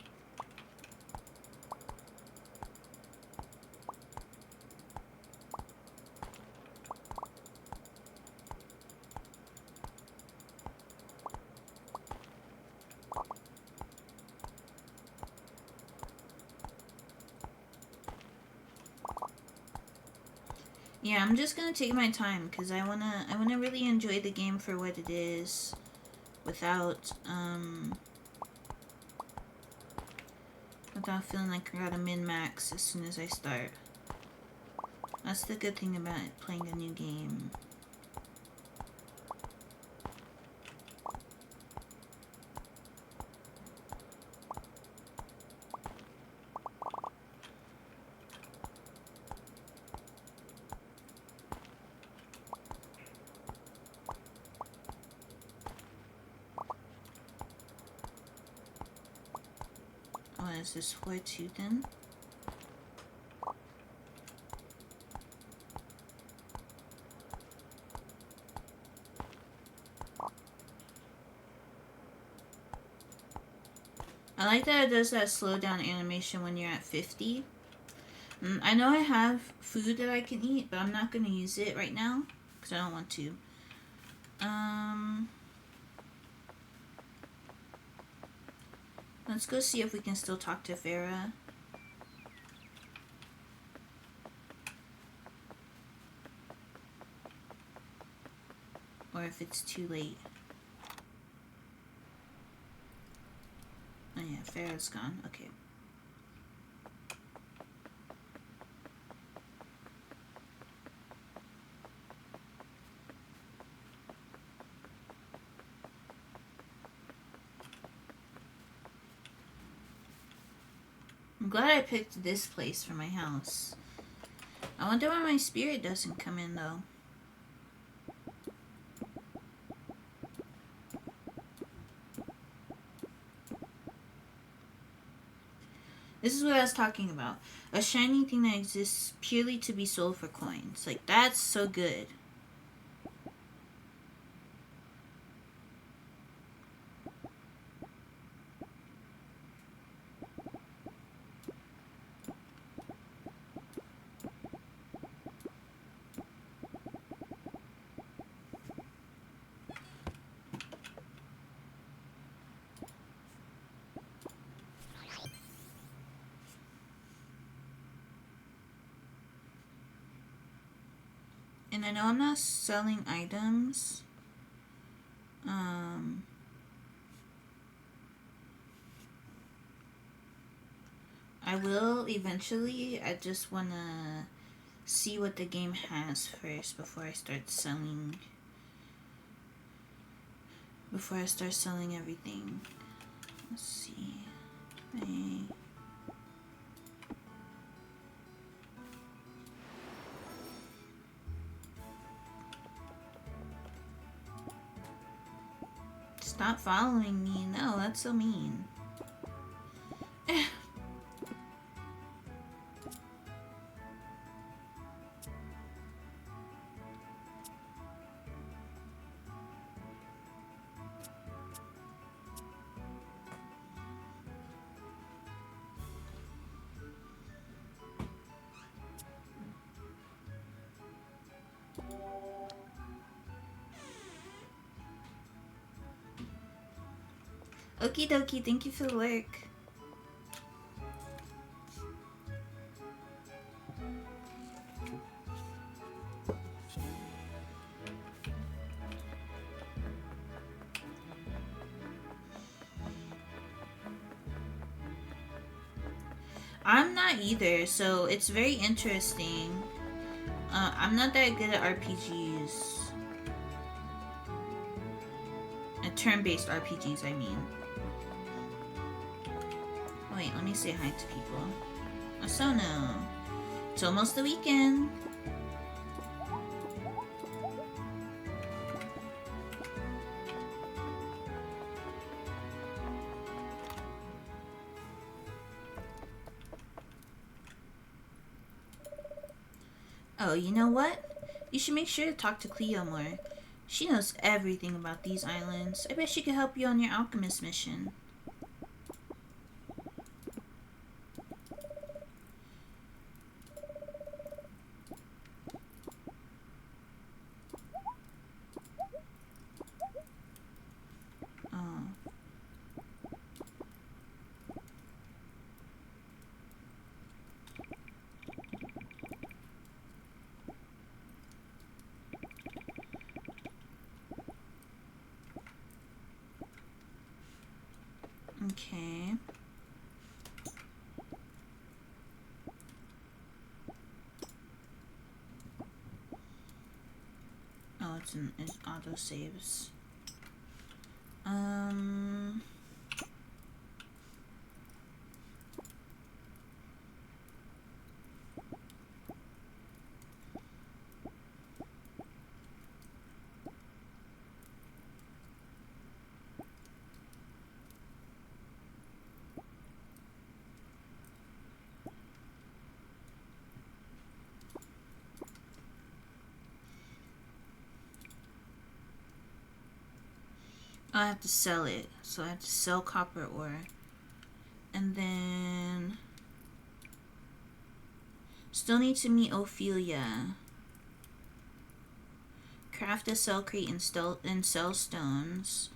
Yeah, I'm just gonna take my time because I wanna really enjoy the game for what it is, without without feeling like I gotta min-max as soon as I start. That's the good thing about playing a new game. Oh, is this for two then? I like that it does that slowdown animation when you're at 50. I know I have food that I can eat, but I'm not going to use it right now because I don't want to. Let's go see if we can still talk to Farah. Or if it's too late. Oh yeah, Farah's gone. Okay. I'm glad I picked this place for my house. I wonder why my spirit doesn't come in though. This is what I was talking about. A shiny thing that exists purely to be sold for coins. Like, that's so good. And I know I'm not selling items. I will eventually. I just want to see what the game has first before I start selling. Before I start selling everything. Let's see. Hey. Stop following me. No, that's so mean. Okie dokie, thank you for the work. I'm not either, so it's very interesting. I'm not that good at RPGs. Turn-based RPGs, I mean. Wait, let me say hi to people. Osono. It's almost the weekend. Oh, you know what? You should make sure to talk to Cleo more. She knows everything about these islands. I bet she could help you on your alchemist mission. Oh. Okay. Oh, it's auto saves. I have to sell it, so I have to sell copper ore. And then still need to meet Ophelia. Craft a cell crate and sell stones.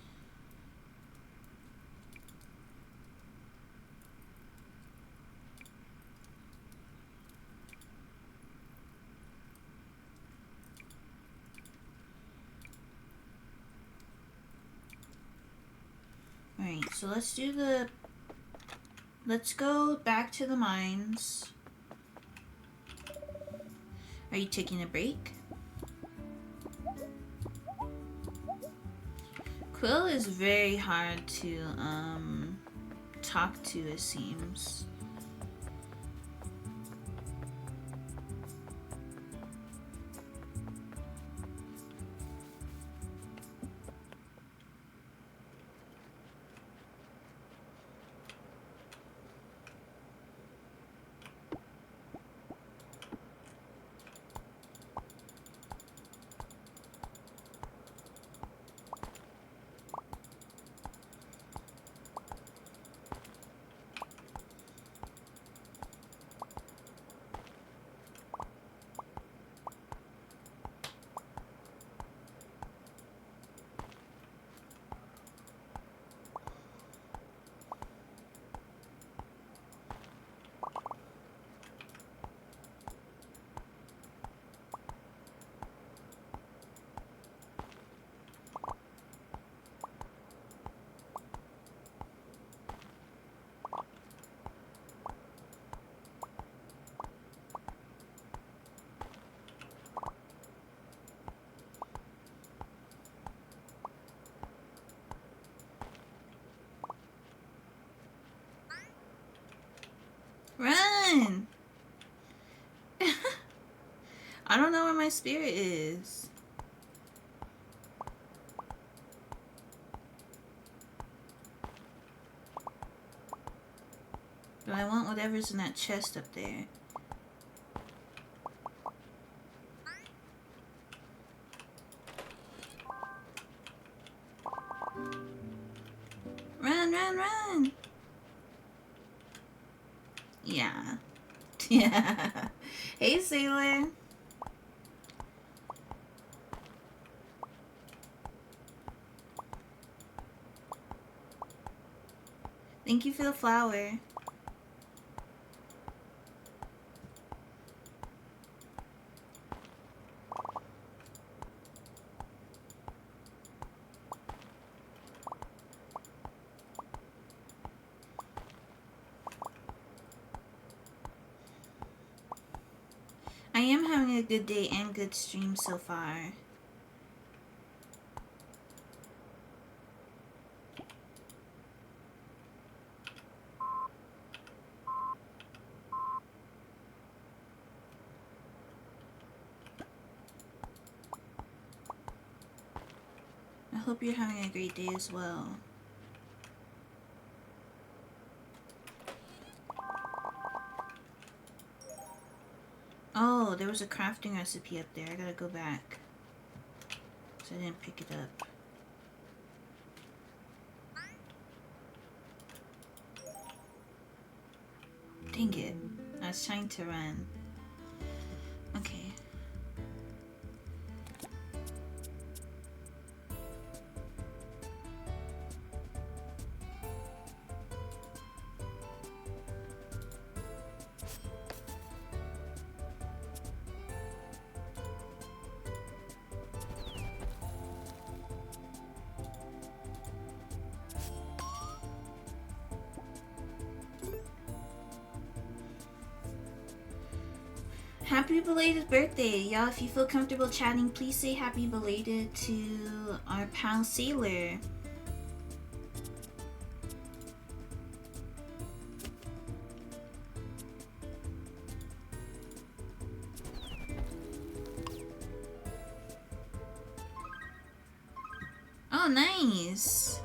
Alright, so let's go back to the mines. Are you taking a break? Quill is very hard to talk to, it seems. I don't know where my spirit is. But I want whatever's in that chest up there. Run, run, run! Yeah. Yeah. Hey, Sailor. Thank you for the flower. I am having a good day and good stream so far. I hope you're having a great day as well. Oh, there was a crafting recipe up there. I gotta go back. So I didn't pick it up. Dang it. I was trying to run. Okay. Happy belated birthday! Y'all, if you feel comfortable chatting, please say happy belated to our pal Sailor. Oh, nice!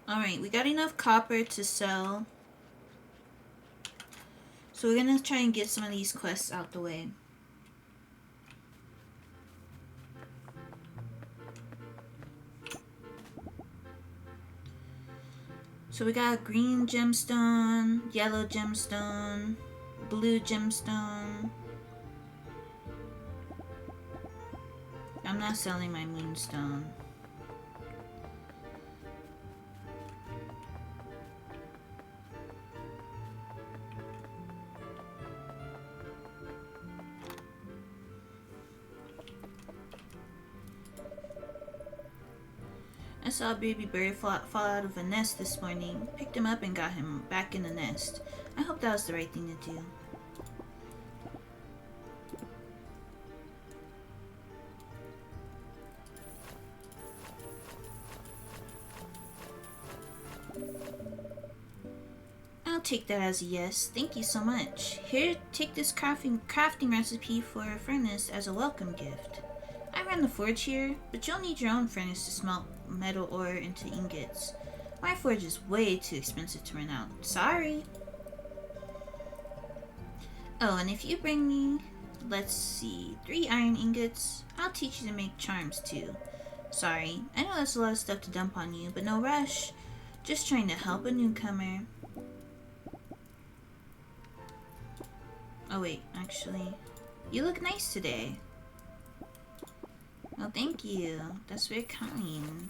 Alright, we got enough copper to sell. So we're gonna try and get some of these quests out the way. So we got green gemstone, yellow gemstone, blue gemstone. I'm not selling my moonstone. I saw a baby bird fall out of a nest this morning. Picked him up and got him back in the nest. I hope that was the right thing to do. I'll take that as a yes. Thank you so much. Here, take this crafting recipe for a furnace as a welcome gift. I ran the forge here, but you'll need your own furnace to smelt metal ore into ingots. My forge is way too expensive to rent out. Sorry. Oh, and if you bring me, let's see, 3 iron ingots, I'll teach you to make charms too. Sorry, I know that's a lot of stuff to dump on you, but no rush. Just trying to help a newcomer. Oh wait, actually, you look nice today. Well, thank you. That's very kind.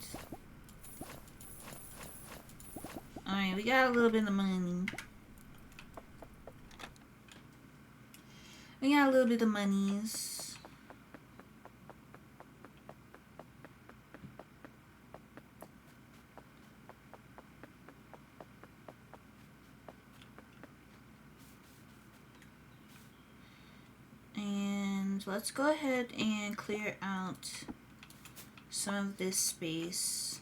Alright, we got a little bit of money. We got a little bit of monies. And let's go ahead and clear out some of this space.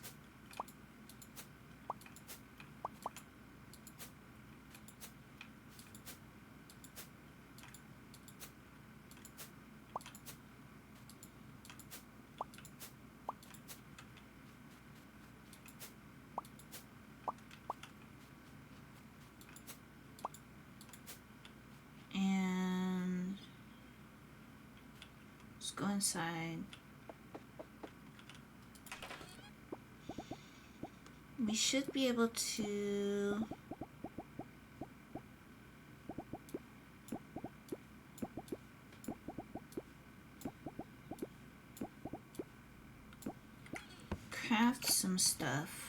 And let's go inside. We should be able to craft some stuff.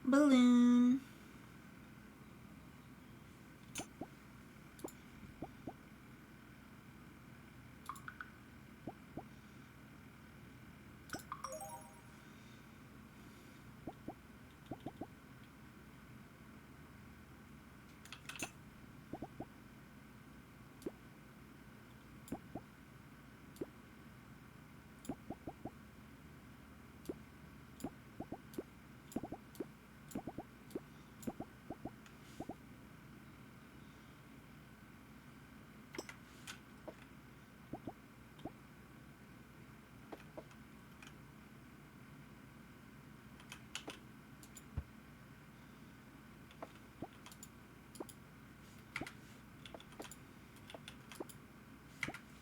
Balloon.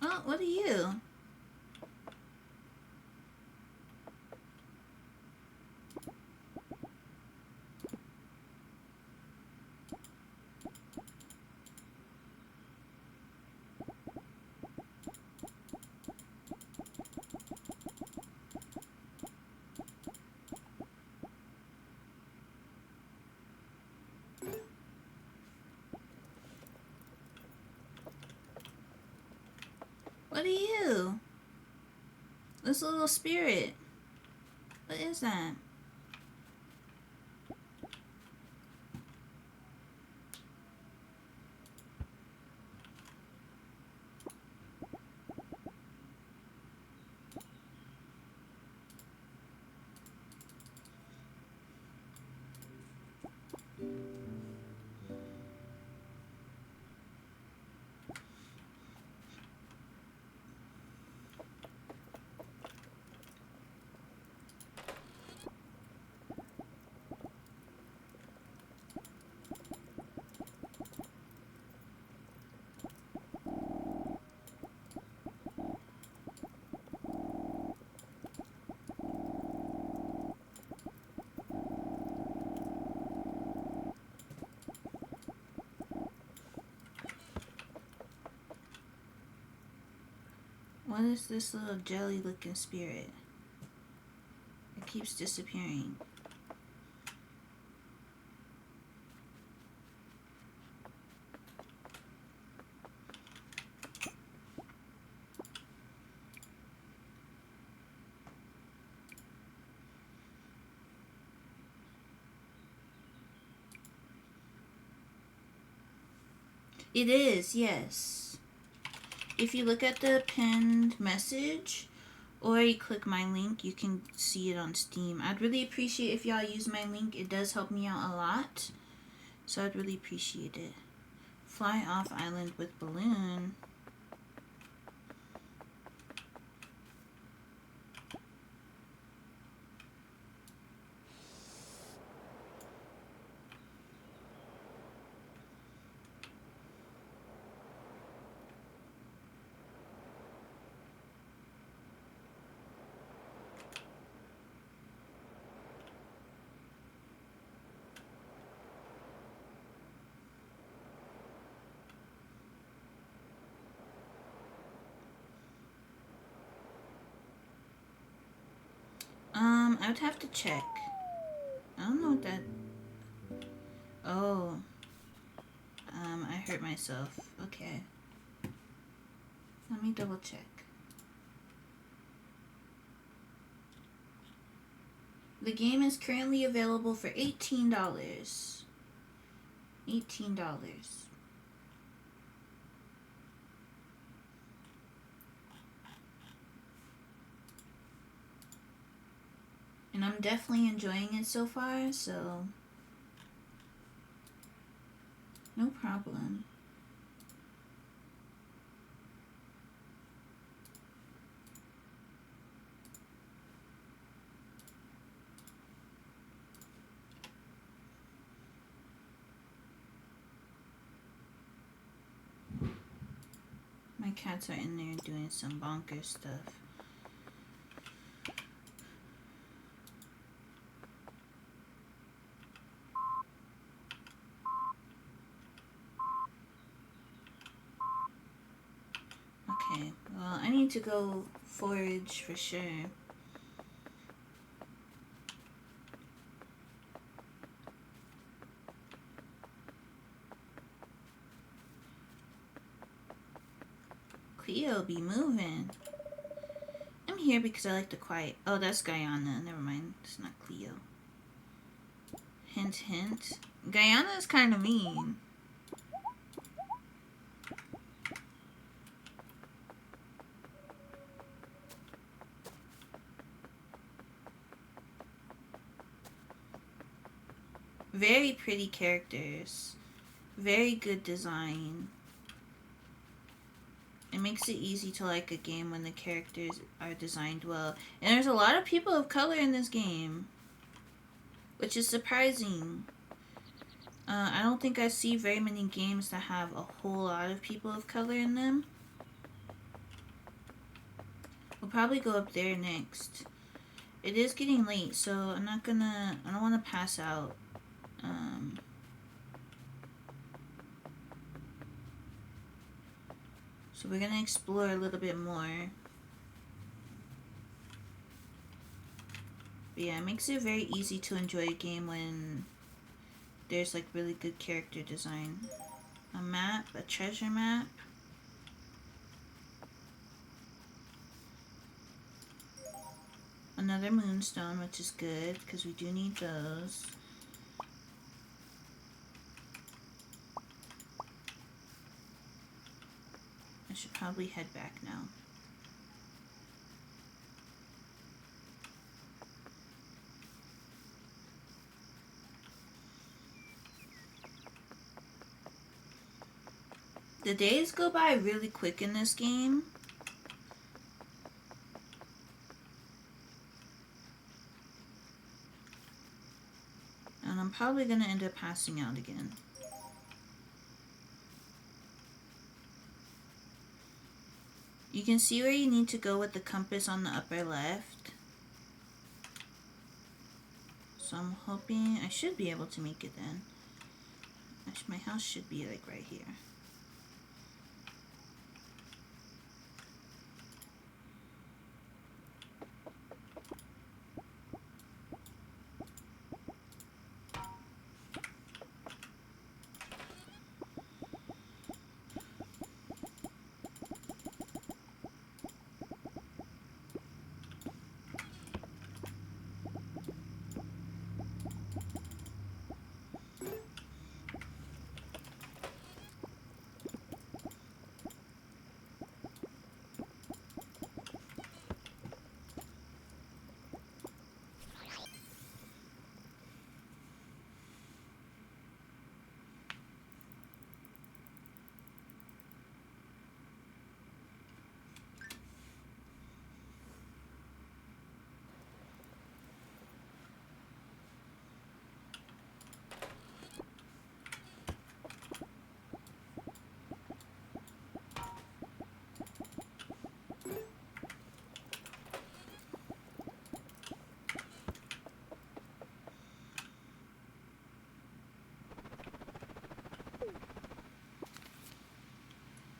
Oh, what are you? What are you? This little spirit. What is that? What is this little jelly looking spirit? It keeps disappearing. It is, yes. If you look at the pinned message or you click my link, you can see it on Steam. I'd really appreciate if y'all use my link. It does help me out a lot. So I'd really appreciate it. Fly off island with balloon. I would have to check. I don't know what that... Oh. I hurt myself. Okay. Let me double check. The game is currently available for $18. $18. And I'm definitely enjoying it so far, so no problem. My cats are in there doing some bonkers stuff. Okay, well, I need to go forage for sure. Cleo be moving. I'm here because I like the quiet. Oh, that's Guyana. Never mind. It's not Cleo. Hint, hint. Guyana is kind of mean. Very pretty characters. Very good design. It makes it easy to like a game when the characters are designed well. And there's a lot of people of color in this game, which is surprising. I don't think I see very many games that have a whole lot of people of color in them. We'll probably go up there next. It is getting late, so I don't want to pass out. So we're gonna explore a little bit more. But yeah, it makes it very easy to enjoy a game when there's like really good character design. A map, a treasure map. Another moonstone, which is good because we do need those. I should probably head back now. The days go by really quick in this game. And I'm probably going to end up passing out again. You can see where you need to go with the compass on the upper left. So I'm hoping I should be able to make it then. My house should be like right here.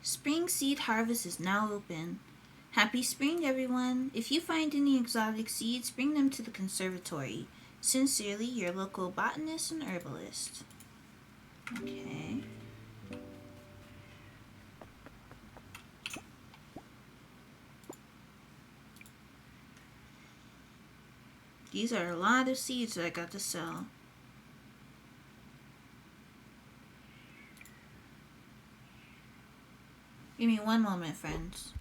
Spring seed harvest is now open. Happy spring, everyone! If you find any exotic seeds, bring them to the conservatory. Sincerely, your local botanist and herbalist. Okay. These are a lot of seeds that I got to sell. Give me one moment, friends.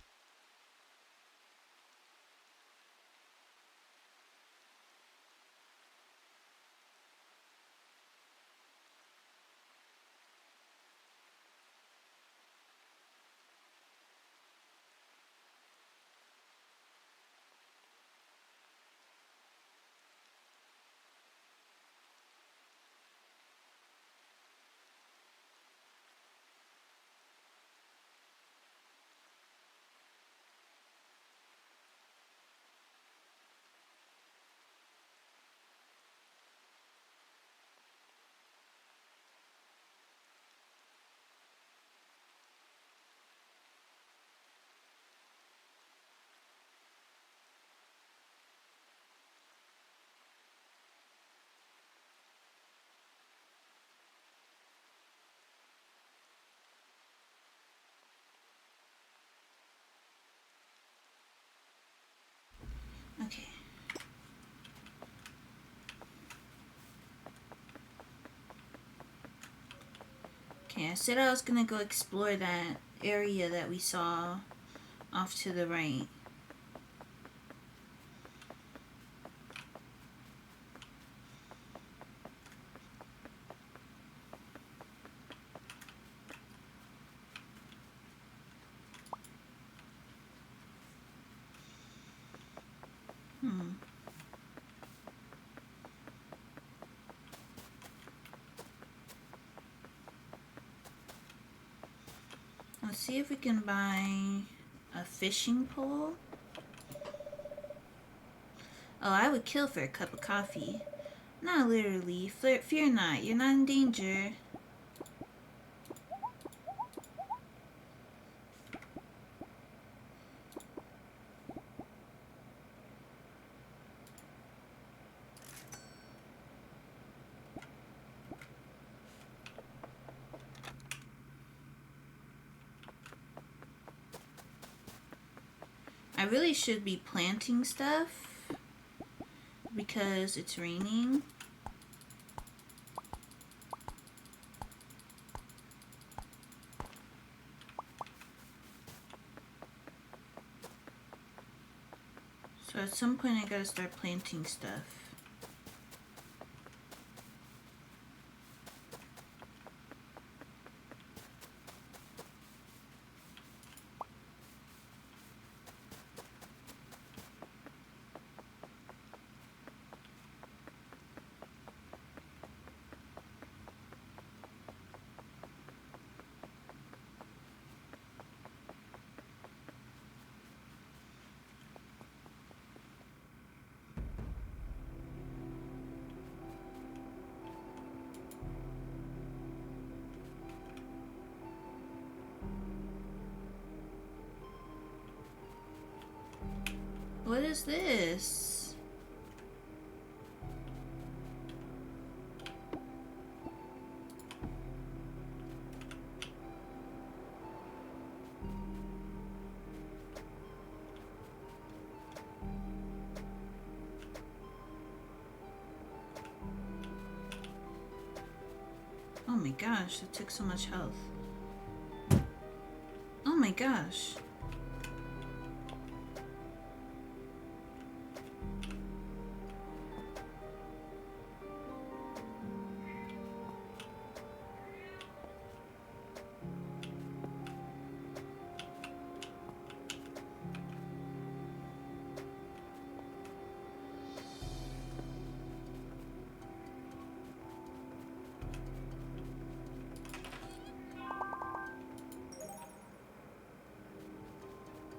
Okay. Okay, I said I was gonna go explore that area that we saw off to the right. Let's see if we can buy a fishing pole. Oh, I would kill for a cup of coffee. Not literally. Fear not. You're not in danger. I really should be planting stuff because it's raining. So at some point I gotta start planting stuff. What is this? Oh my gosh, that took so much health. Oh my gosh.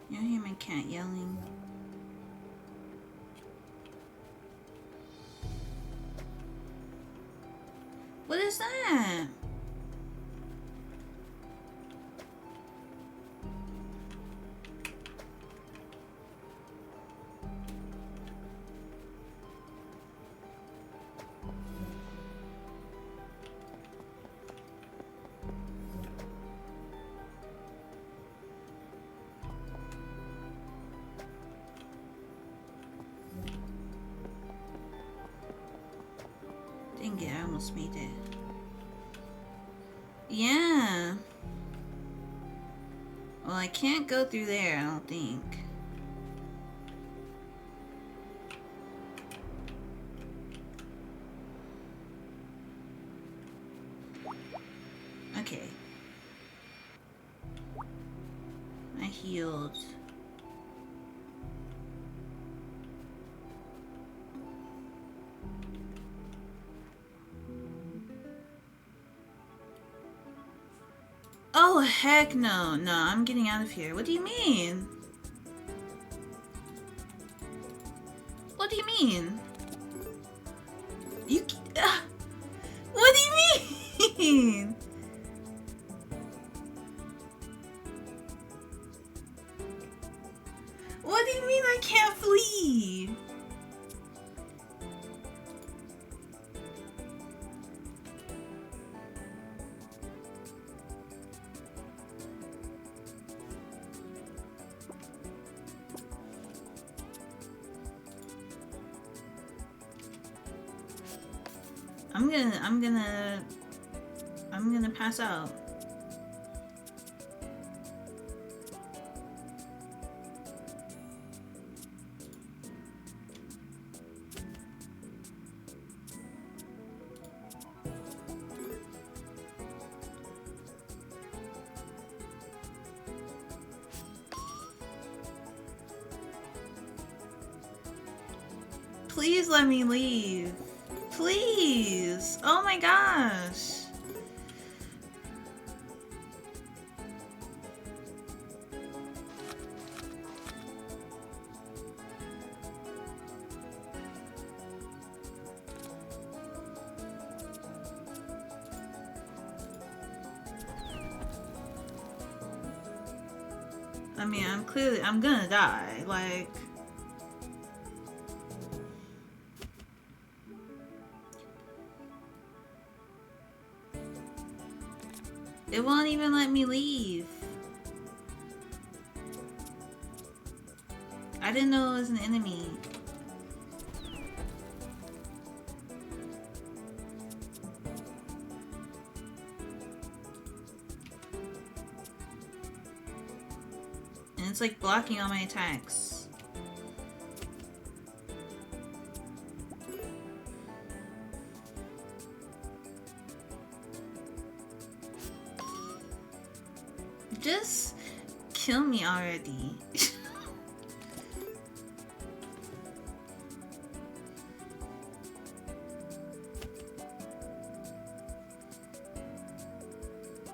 You hear my cat yelling? What is that? Dang it, I almost made it. Yeah. Well, I can't go through there, I don't think. Okay. I healed. Oh, heck no. No, I'm getting out of here. What do you mean? What do you mean? You... what do you mean? What do you mean I can't flee? I'm gonna pass out. Please let me leave. Please. Oh my gosh. I mean, I'm gonna die. Like, it won't even let me leave. I didn't know it was an enemy. And it's like blocking all my attacks. Just kill me already.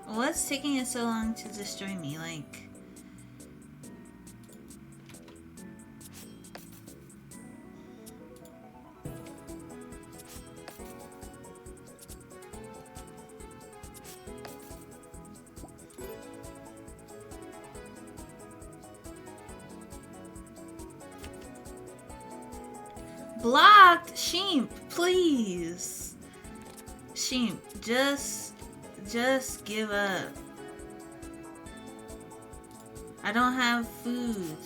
What's taking it so long to destroy me? Like, blocked! Sheep, please! Sheep, just give up. I don't have food.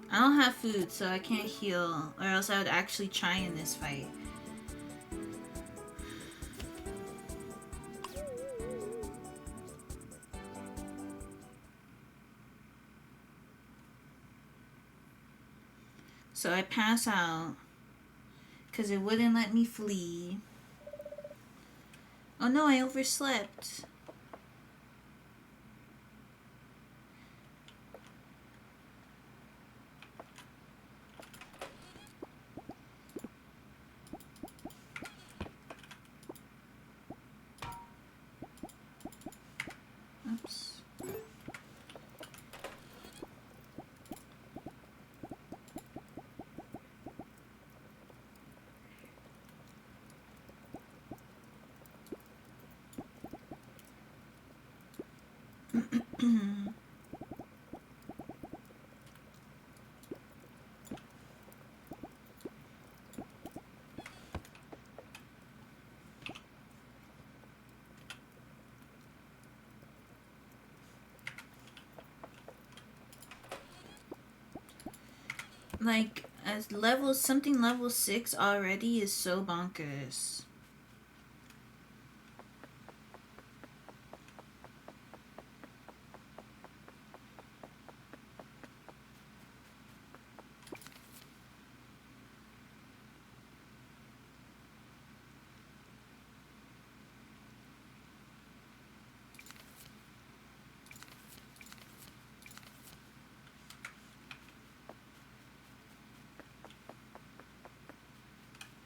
I don't have food, so I can't heal, or else I would actually try in this fight. So I pass out because it wouldn't let me flee. Oh no, I overslept. Oops. Like, as level, something level 6 already is so bonkers.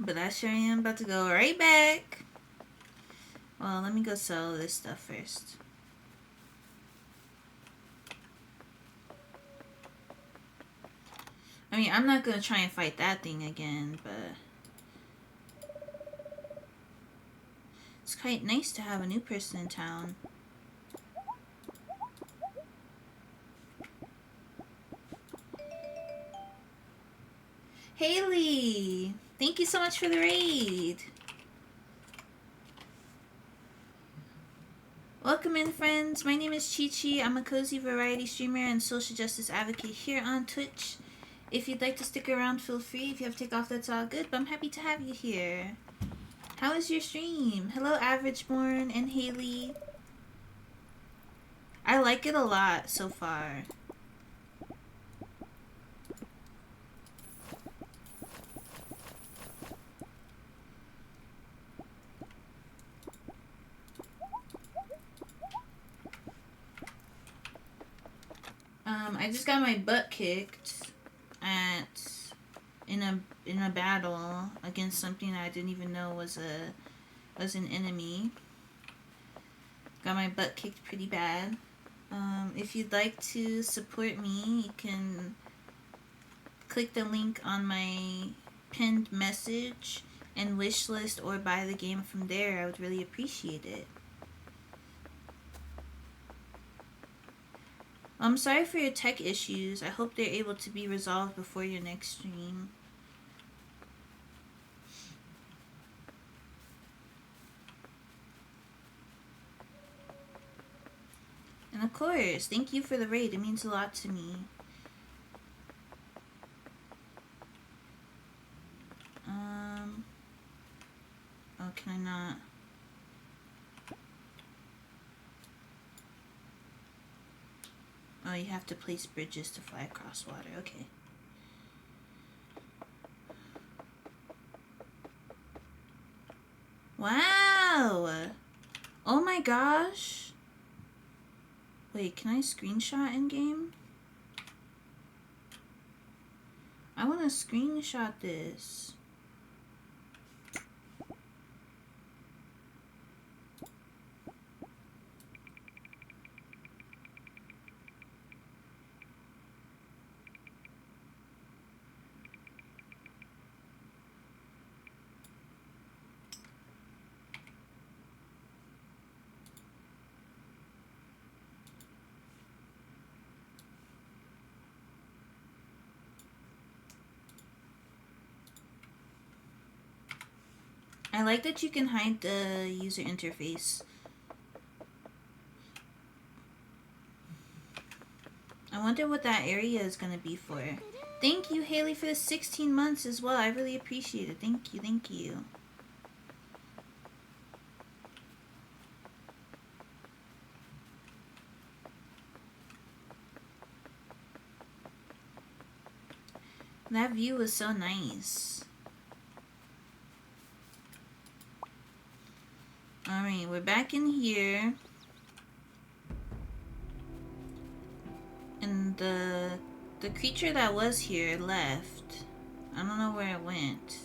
But I sure am about to go right back. Well, let me go sell this stuff first. I mean, I'm not gonna try and fight that thing again, but it's quite nice to have a new person in town. Haley! Thank you so much for the raid! Welcome in, friends. My name is Chi Chi. I'm a cozy variety streamer and social justice advocate here on Twitch. If you'd like to stick around, feel free. If you have to take off, that's all good, but I'm happy to have you here. How is your stream? Hello, Averageborn and Haley. I like it a lot so far. I just got my butt kicked in a battle against something I didn't even know was an enemy. Got my butt kicked pretty bad. If you'd like to support me, you can click the link on my pinned message and wish list or buy the game from there. I would really appreciate it. I'm sorry for your tech issues. I hope they're able to be resolved before your next stream. And of course, thank you for the raid. It means a lot to me. Oh, can I not? Oh, you have to place bridges to fly across water. Okay. Wow! Oh my gosh! Wait, can I screenshot in game? I want to screenshot this. I like that you can hide the user interface. I wonder what that area is going to be for. Thank you, Haley, for the 16 months as well. I really appreciate it. Thank you, thank you. That view was so nice. Alright, we're back in here. And the creature that was here left. I don't know where it went.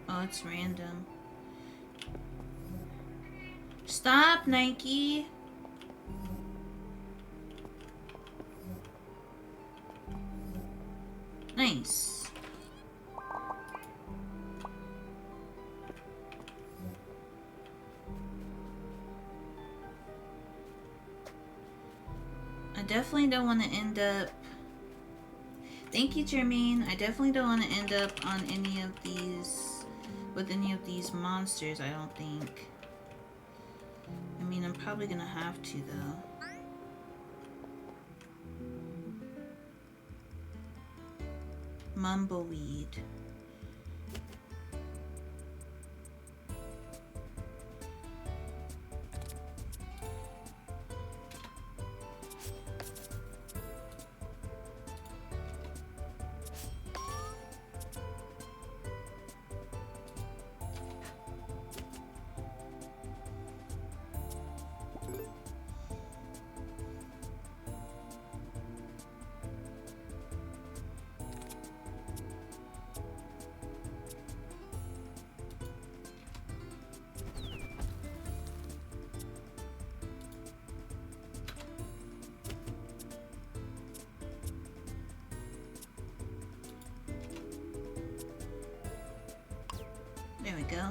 Oh, it's random. Stop, Nike! Nice. I definitely don't want to end up... Thank you, Jermaine. I definitely don't want to end up on any of these... with any of these monsters, I don't think. mean, I'm probably gonna have to, though. Mumbleweed. There we go.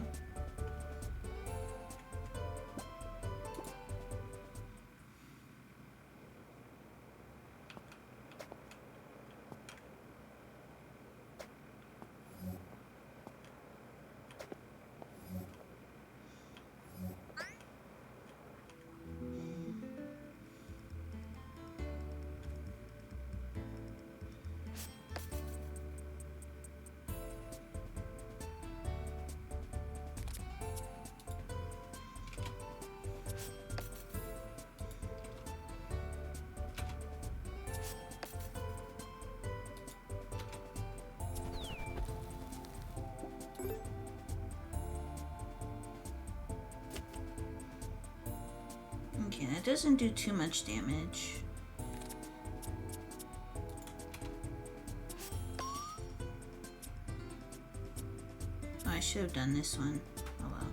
Okay, that doesn't do too much damage. Oh, I should have done this one. Oh well.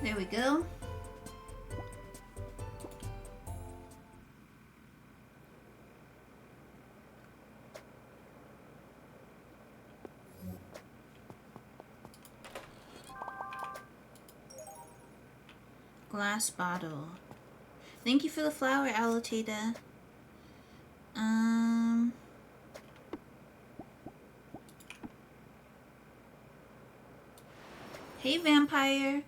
There we go. Glass bottle. Thank you for the flower, Allotator. Hey, vampire.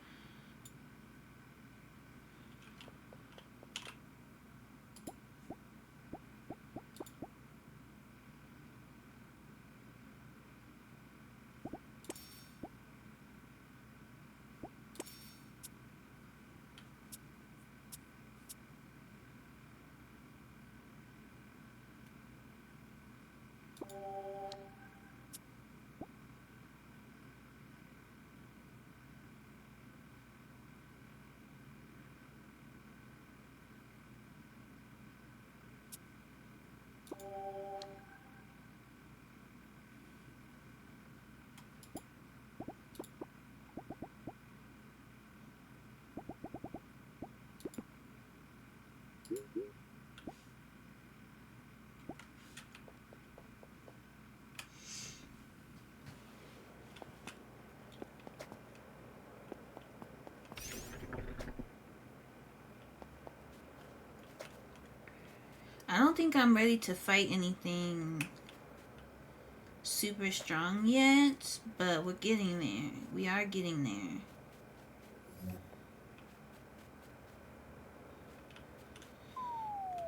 I don't think I'm ready to fight anything super strong yet, but we're getting there. We are getting there.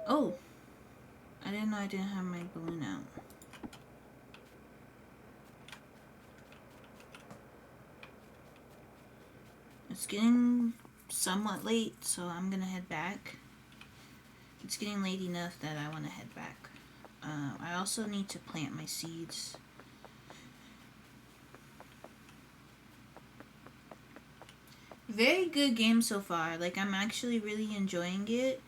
Oh, I didn't know I didn't have my balloon out. It's getting somewhat late, so I'm gonna head back. It's getting late enough that I want to head back. I also need to plant my seeds. Very good game so far. Like, I'm actually really enjoying it.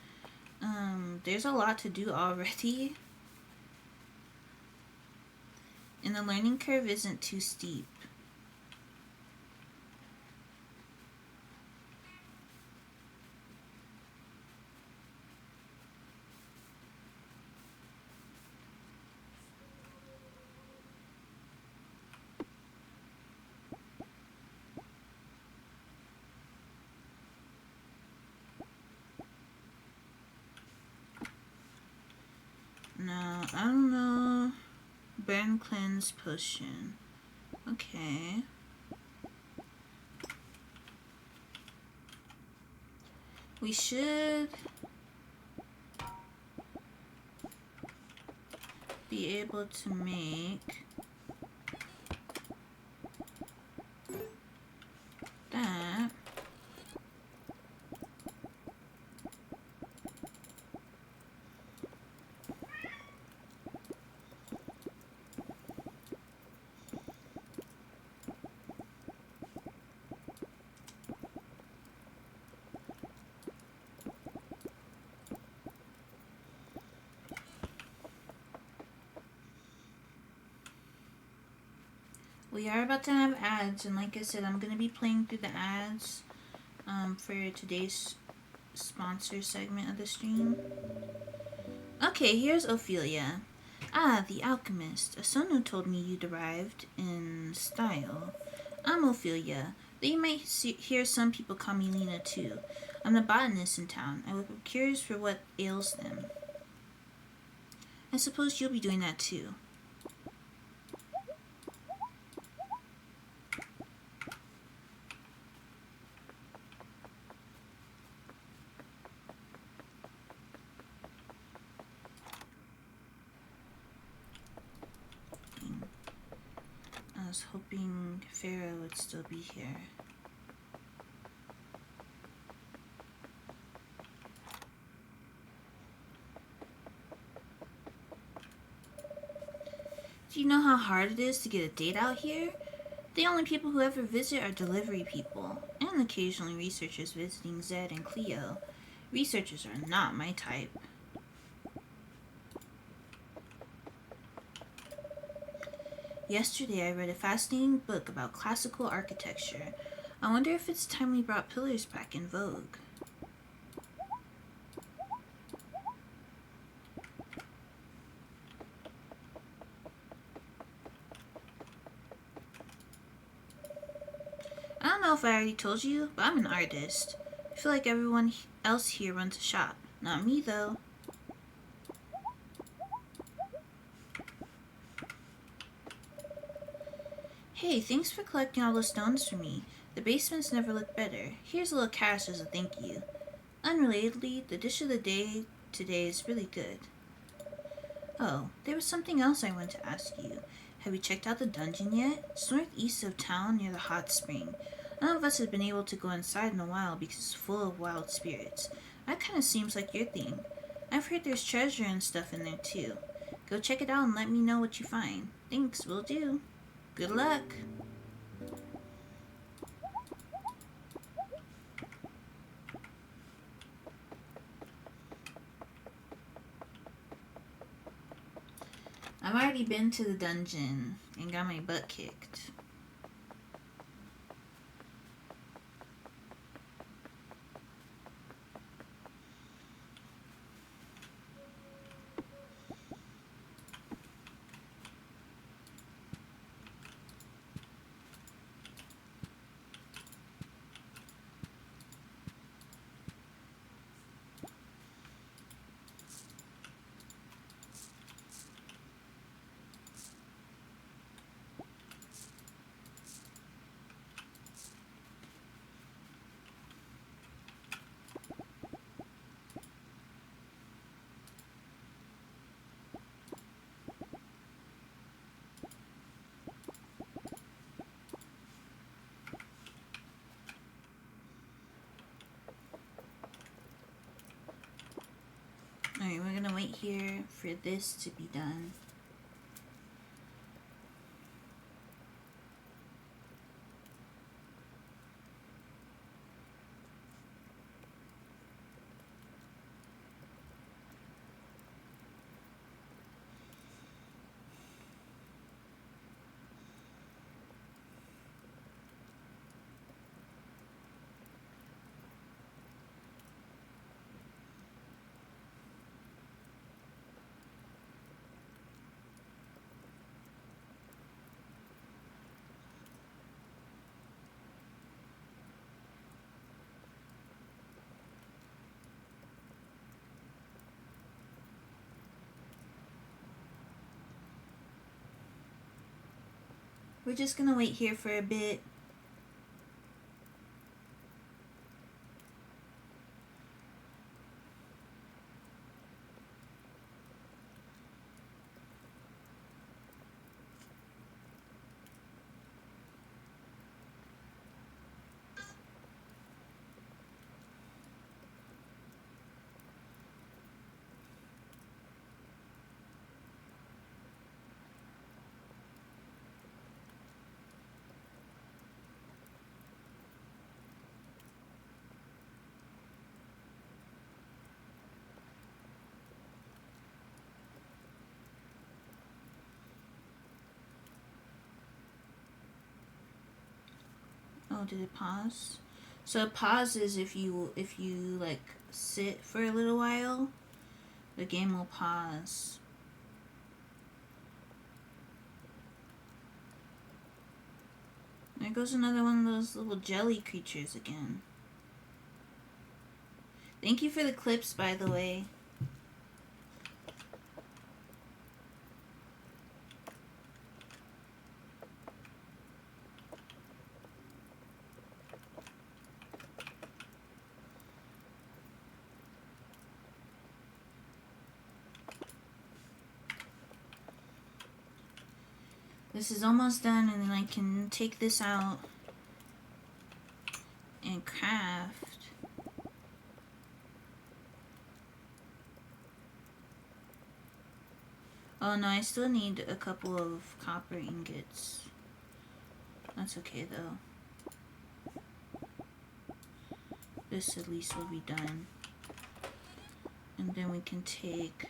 There's a lot to do already, and the learning curve isn't too steep. No, I don't know. Burn cleanse potion. Okay. We should be able to make that. We are about to have ads, and like I said, I'm going to be playing through the ads for today's sponsor segment of the stream. Okay, here's Ophelia. Ah, the alchemist. Asonu told me you'd arrived in style. I'm Ophelia, though you might hear some people call me Lena too. I'm the botanist in town. I was curious for what ails them. I suppose you'll be doing that too. I was hoping Farah would still be here. Do you know how hard it is to get a date out here? The only people who ever visit are delivery people, and occasionally researchers visiting Zed and Cleo. Researchers are not my type. Yesterday I read a fascinating book about classical architecture. I wonder if it's time we brought pillars back in vogue. I don't know if I already told you, but I'm an artist. I feel like everyone else here runs a shop. Not me, though. Hey, thanks for collecting all the stones for me. The basements never looked better. Here's a little cash as a thank you. Unrelatedly, the dish of the day today is really good. Oh, there was something else I wanted to ask you. Have you checked out the dungeon yet? It's northeast of town near the hot spring. None of us have been able to go inside in a while because it's full of wild spirits. That kind of seems like your thing. I've heard there's treasure and stuff in there too. Go check it out and let me know what you find. Thanks, will do. Good luck. I've already been to the dungeon and got my butt kicked. Alright, we're gonna wait here for this to be done. We're just gonna wait here for a bit. Oh, did it pause? So it pauses if you like sit for a little while, the game will pause. There goes another one of those little jelly creatures again. Thank you for the clips, by the way. This is almost done, and then I can take this out and craft. Oh no, I still need a couple of copper ingots. That's okay though. This at least will be done. And then we can take...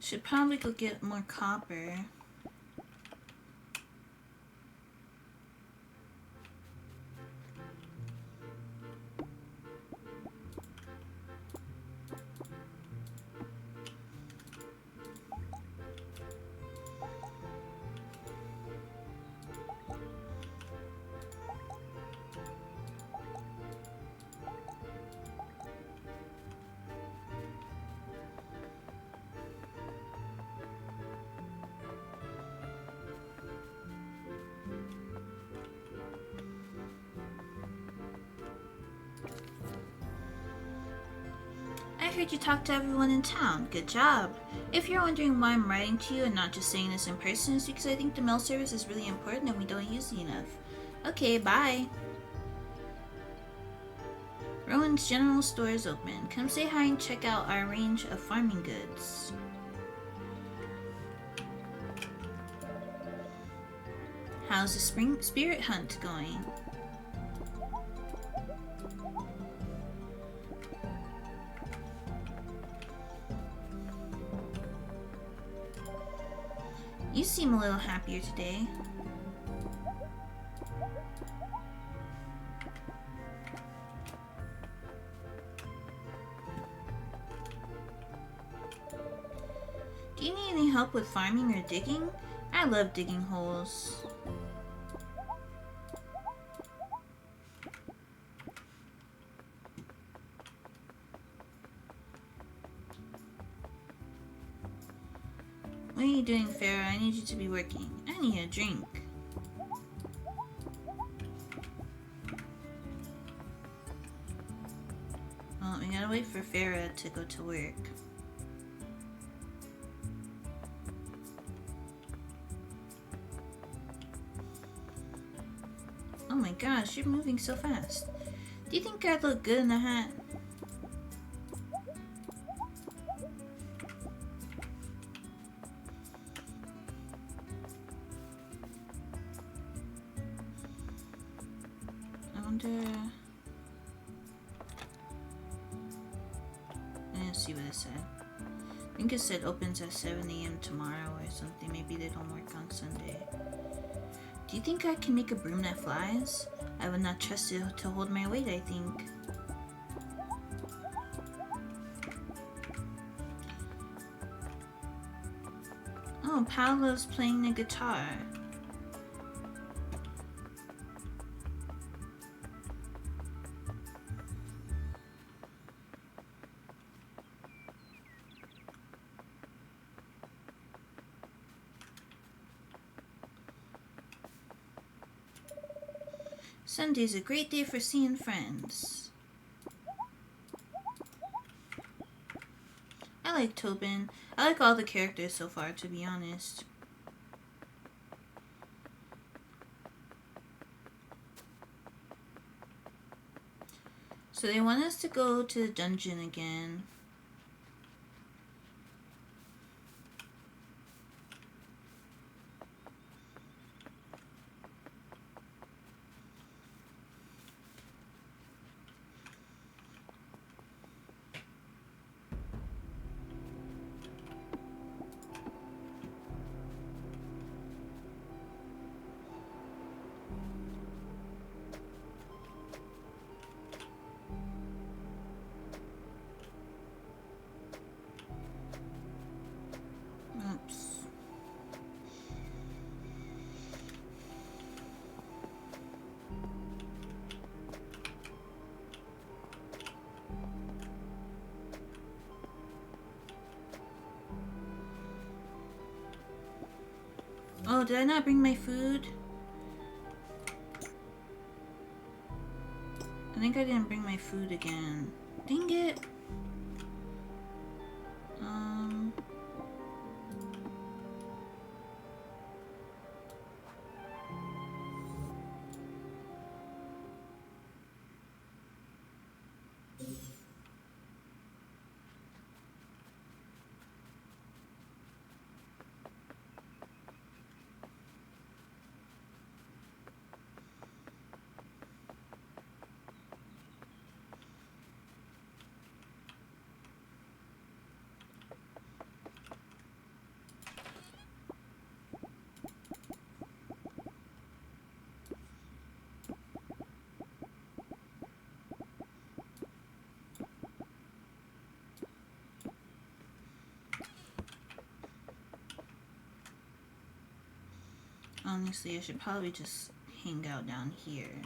Should probably go get more copper. I heard you talk to everyone in town. Good job. If you're wondering why I'm writing to you and not just saying this in person, it's because I think the mail service is really important and we don't use it enough. Okay, bye. Rowan's General Store is open. Come say hi and check out our range of farming goods. How's the spring spirit hunt going? You seem a little happier today. Do you need any help with farming or digging? I love digging holes. What are you doing, Farah? I need you to be working. I need a drink. Well, we gotta wait for Farah to go to work. Oh my gosh, you're moving so fast. Do you think I'd look good in a hat? I wonder... to see what it said. I think it said opens at 7 a.m. tomorrow or something. Maybe they don't work on Sunday. Do you think I can make a broom that flies? I would not trust it to hold my weight, I think. Oh, Paolo's playing the guitar. Sunday's a great day for seeing friends. I like Tobin. I like all the characters so far, to be honest. So they want us to go to the dungeon again. Oops. Oh, did I not bring my food? I think I didn't bring my food again. Dang it. Honestly, I should probably just hang out down here.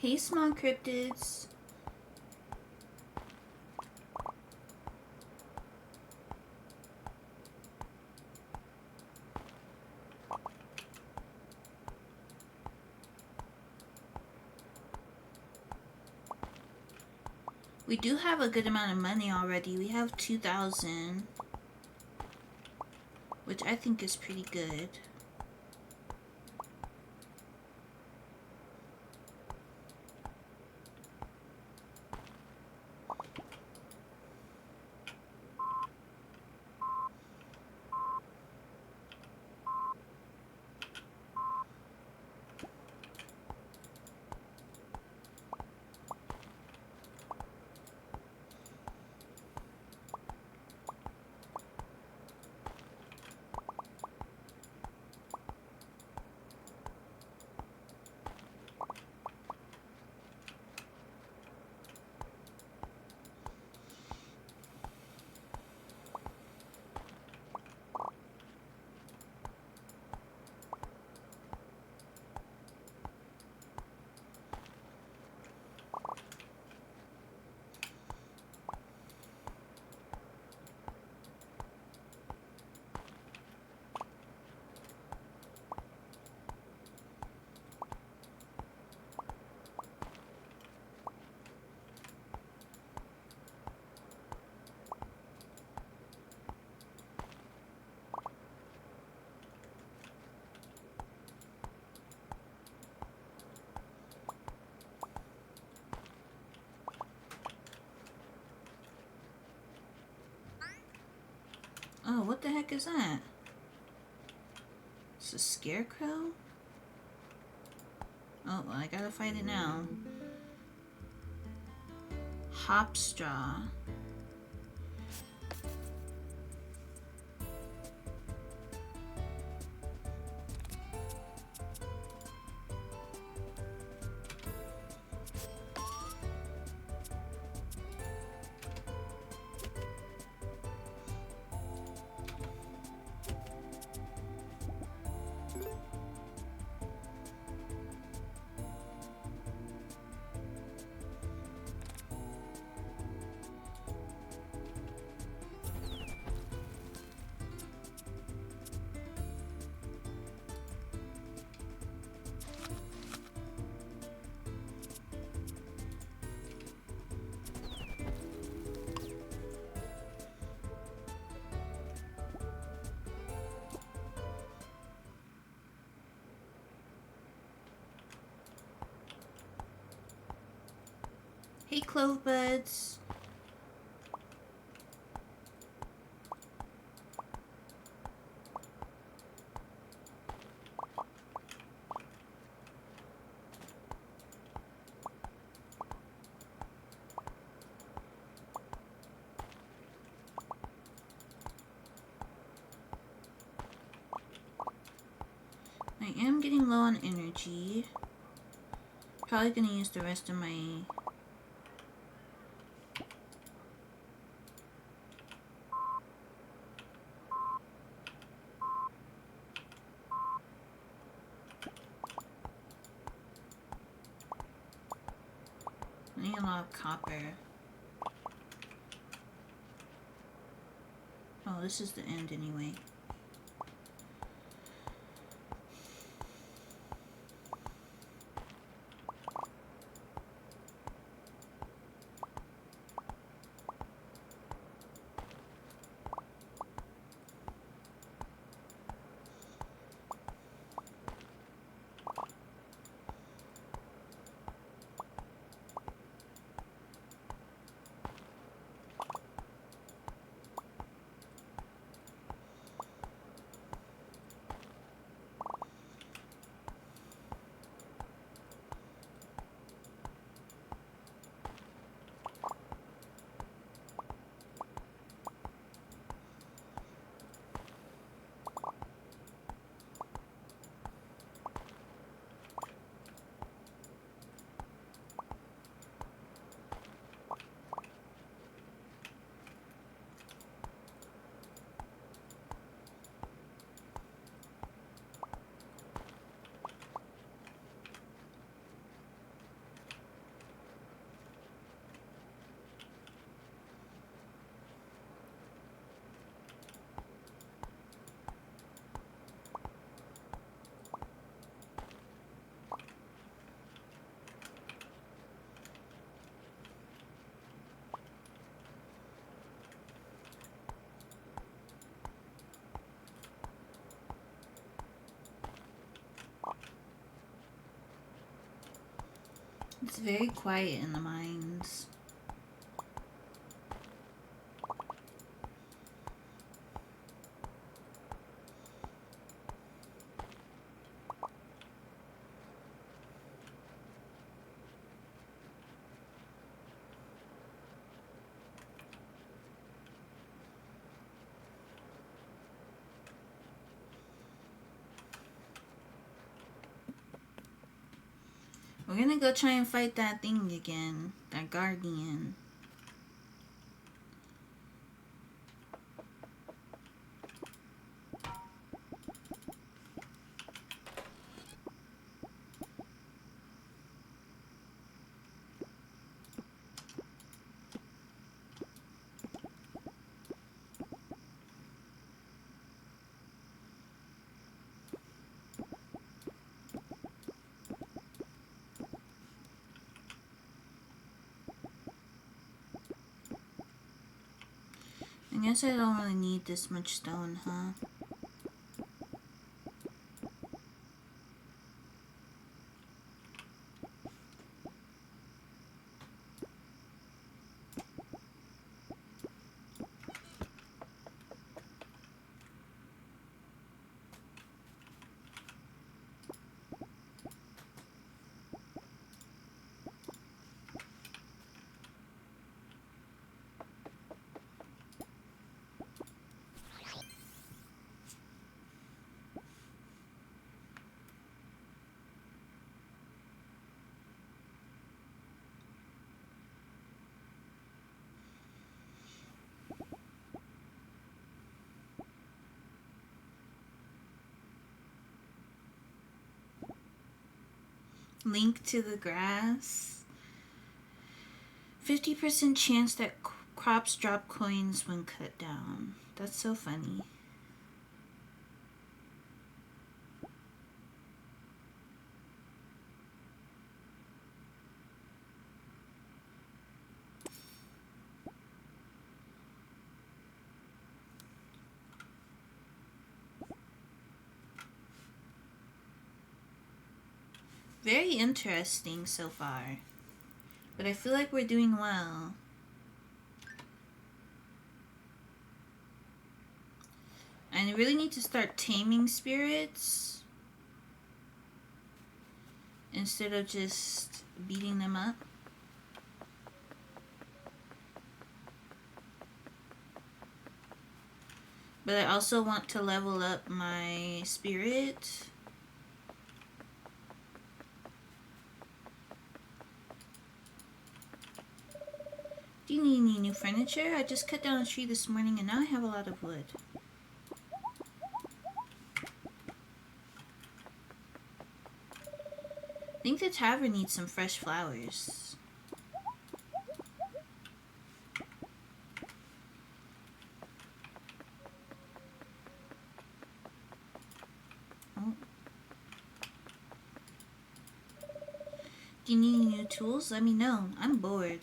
Hey, small cryptids. We do have a good amount of money already. We have 2,000, which I think is pretty good. Oh, what the heck is that? It's a scarecrow? Oh, well, I gotta fight it now. Hop straw. Hey, clove buds. I am getting low on energy. Probably gonna use the rest of my... I need a lot of copper. Oh, this is the end anyway. It's very quiet in the mines. We're gonna go try and fight that thing again. That guardian. I guess I don't really need this much stone, huh? Link to the grass. 50% chance that crops drop coins when cut down. That's so funny. Very interesting so far. But I feel like we're doing well. And I really need to start taming spirits instead of just beating them up. But I also want to level up my spirit. Do you need any new furniture? I just cut down a tree this morning and now I have a lot of wood. I think the tavern needs some fresh flowers. Oh. Do you need any new tools? Let me know. I'm bored.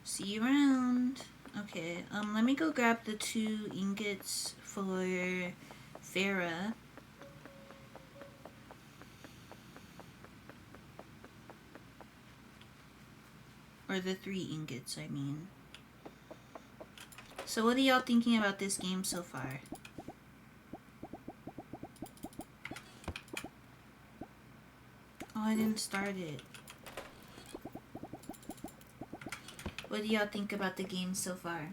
See you around. Okay, let me go grab the 2 ingots for Farah. Or the 3 ingots, I mean. So what are y'all thinking about this game so far? Oh, I didn't start it. What do y'all think about the game so far?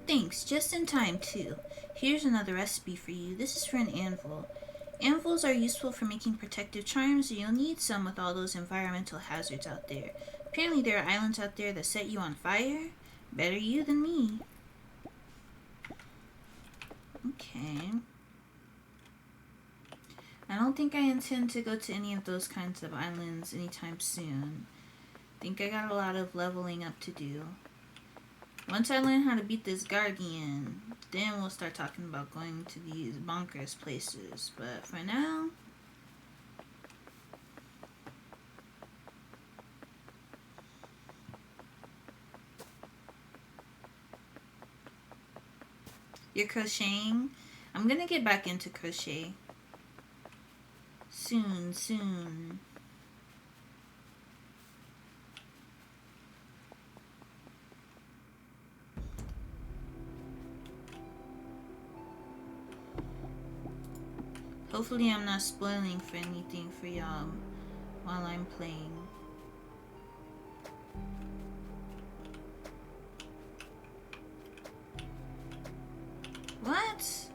Thanks, just in time too. Here's another recipe for you. This is for an anvil. Anvils are useful for making protective charms, and you'll need some with all those environmental hazards out there. Apparently there are islands out there that set you on fire. Better you than me. Okay. I don't think I intend to go to any of those kinds of islands anytime soon. I think I got a lot of leveling up to do. Once I learn how to beat this guardian, then we'll start talking about going to these bonkers places. But for now... You're crocheting? I'm gonna get back into crochet. Soon. Hopefully I'm not spoiling for anything for y'all while I'm playing. What?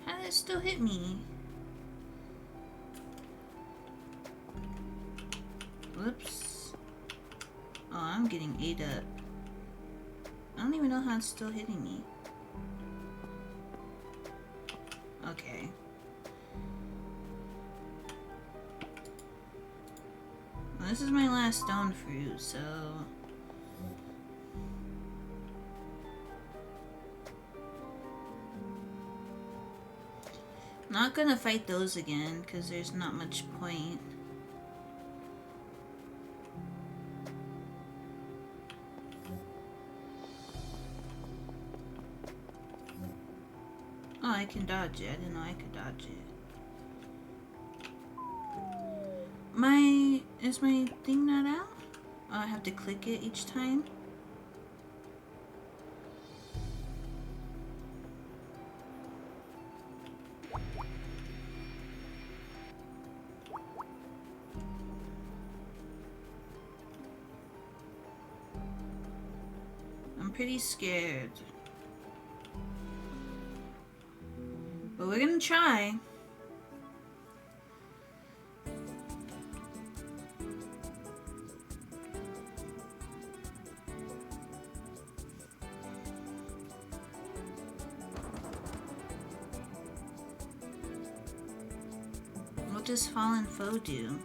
How did it still hit me? Whoops. Oh, I'm getting ate up. I don't even know how it's still hitting me. Okay. Well, this is my last stone fruit, so... Not gonna fight those again, because there's not much point. Oh, I can dodge it. I didn't know I could dodge it. Is my thing not out? Oh, I have to click it each time? pretty scared. But we're gonna try. What does Fallen Foe do?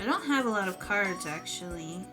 I don't have a lot of cards, actually.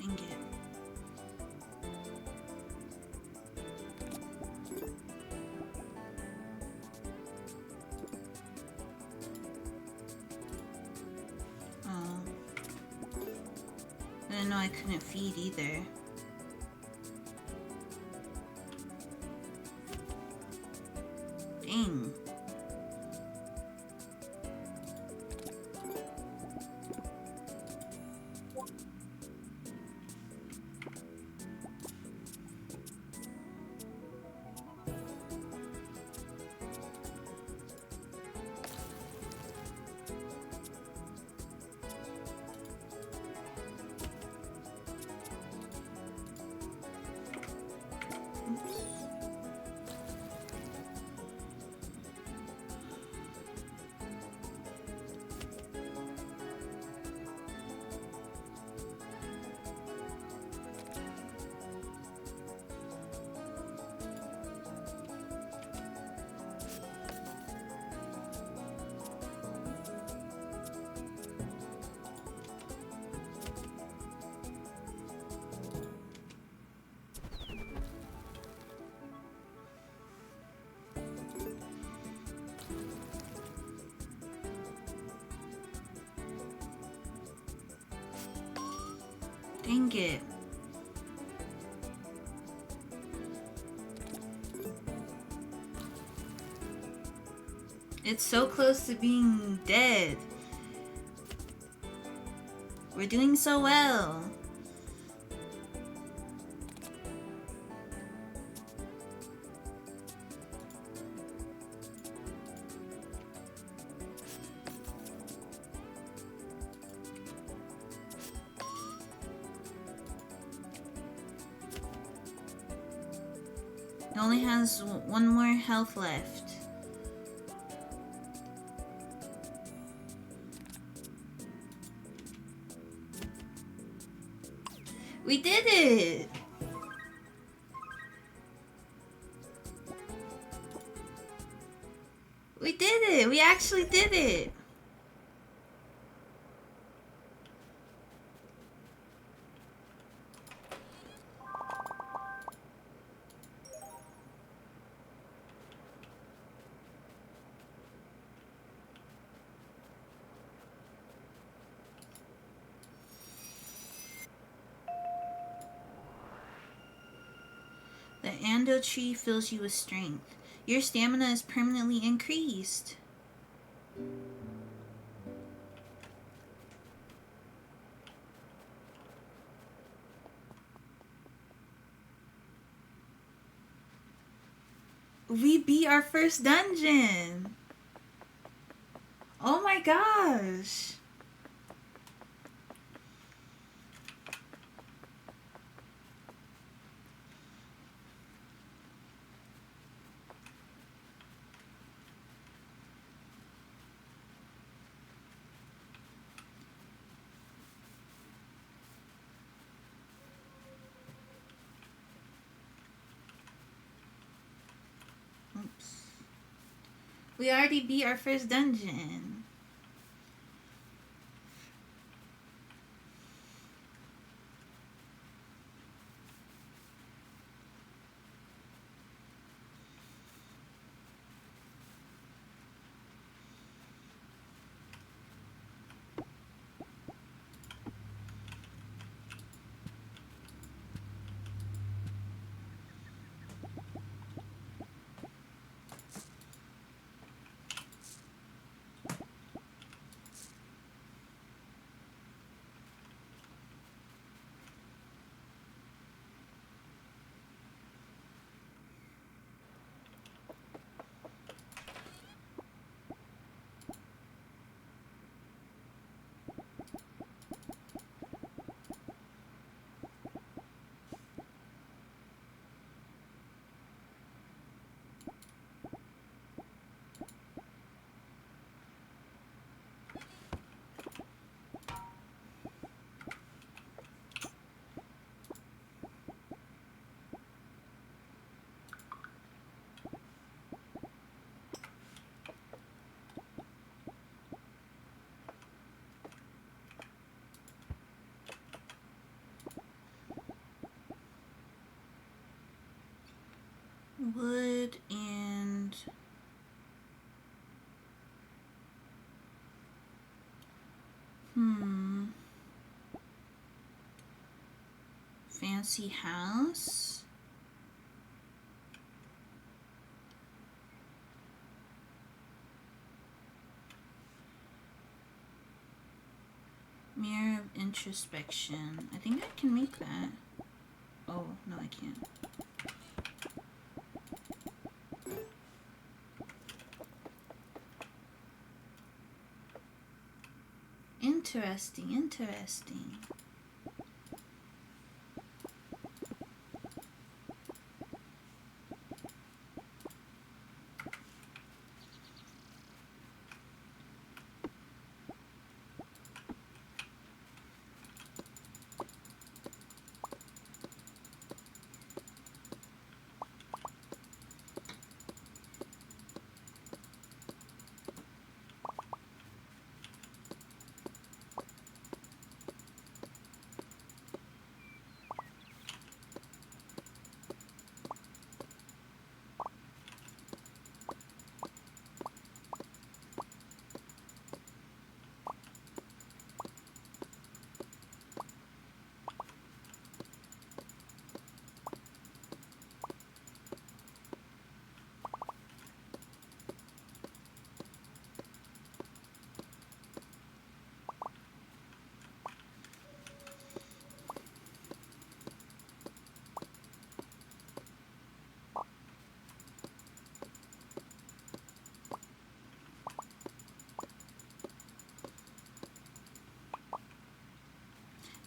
Dang it. Oh. I didn't know I couldn't feed either. Dang. Dang it. It's so close to being dead. We're doing so well. It only has one more health left. We did it! We did it! We actually did it! The Rando tree fills you with strength. Your stamina is permanently increased. We beat our first dungeon. Oh my gosh. Oops. We already beat our first dungeon. Wood and fancy house. Mirror of introspection. I think I can make that. Oh, no, I can't. Interesting, interesting.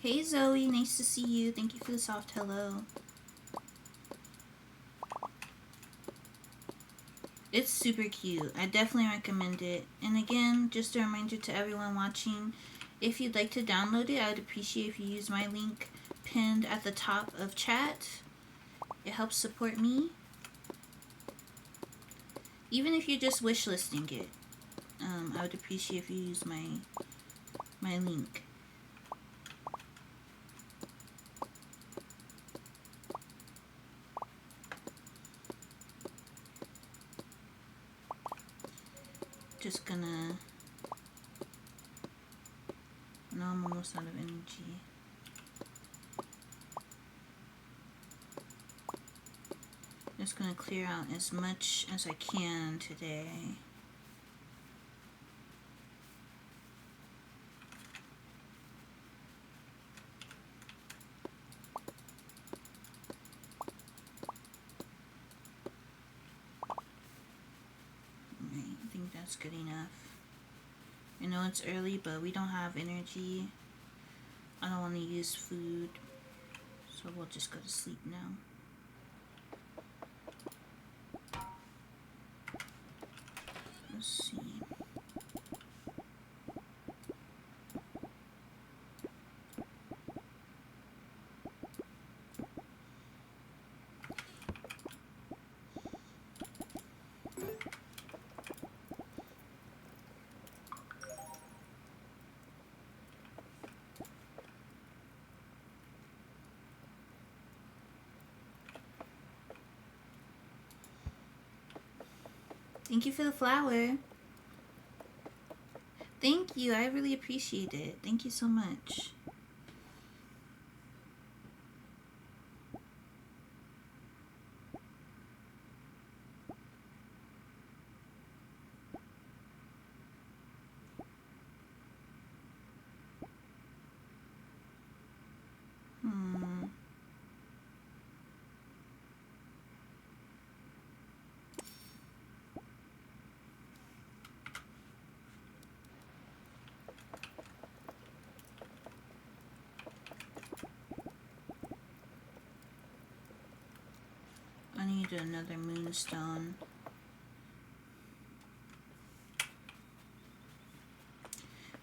Hey Zoe, nice to see you. Thank you for the soft hello. It's super cute. I definitely recommend it. And again, just a reminder to everyone watching, if you'd like to download it, I would appreciate if you use my link pinned at the top of chat. It helps support me. Even if you're just wishlisting it, I would appreciate if you use my link. Just gonna... No, I'm almost out of energy. Just gonna clear out as much as I can today. Alright, I think that's good enough. I know it's early, but we don't have energy. I don't want to use food, so we'll just go to sleep now. Let's see. Thank you for the flower. Thank you. I really appreciate it. Thank you so much. I need another Moonstone.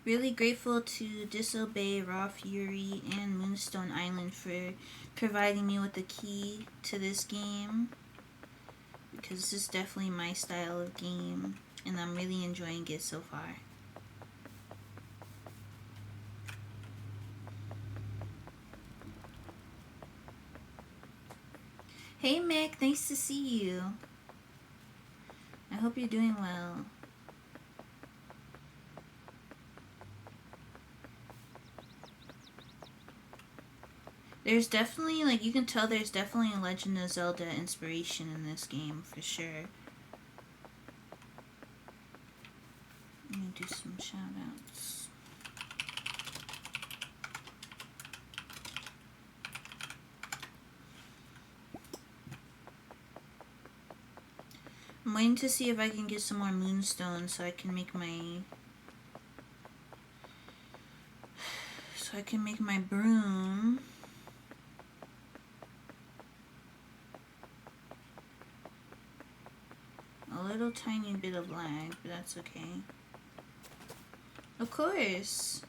Really grateful to Disobey, Raw Fury, and Moonstone Island for providing me with the key to this game, because this is definitely my style of game, and I'm really enjoying it so far. Hey Mick, nice to see you. I hope you're doing well. There's definitely, like, you can tell there's definitely a Legend of Zelda inspiration in this game, for sure. Let me do some shout-outs. I'm waiting to see if I can get some more Moonstone so I can make my... broom. A little tiny bit of lag, but that's okay. Of course.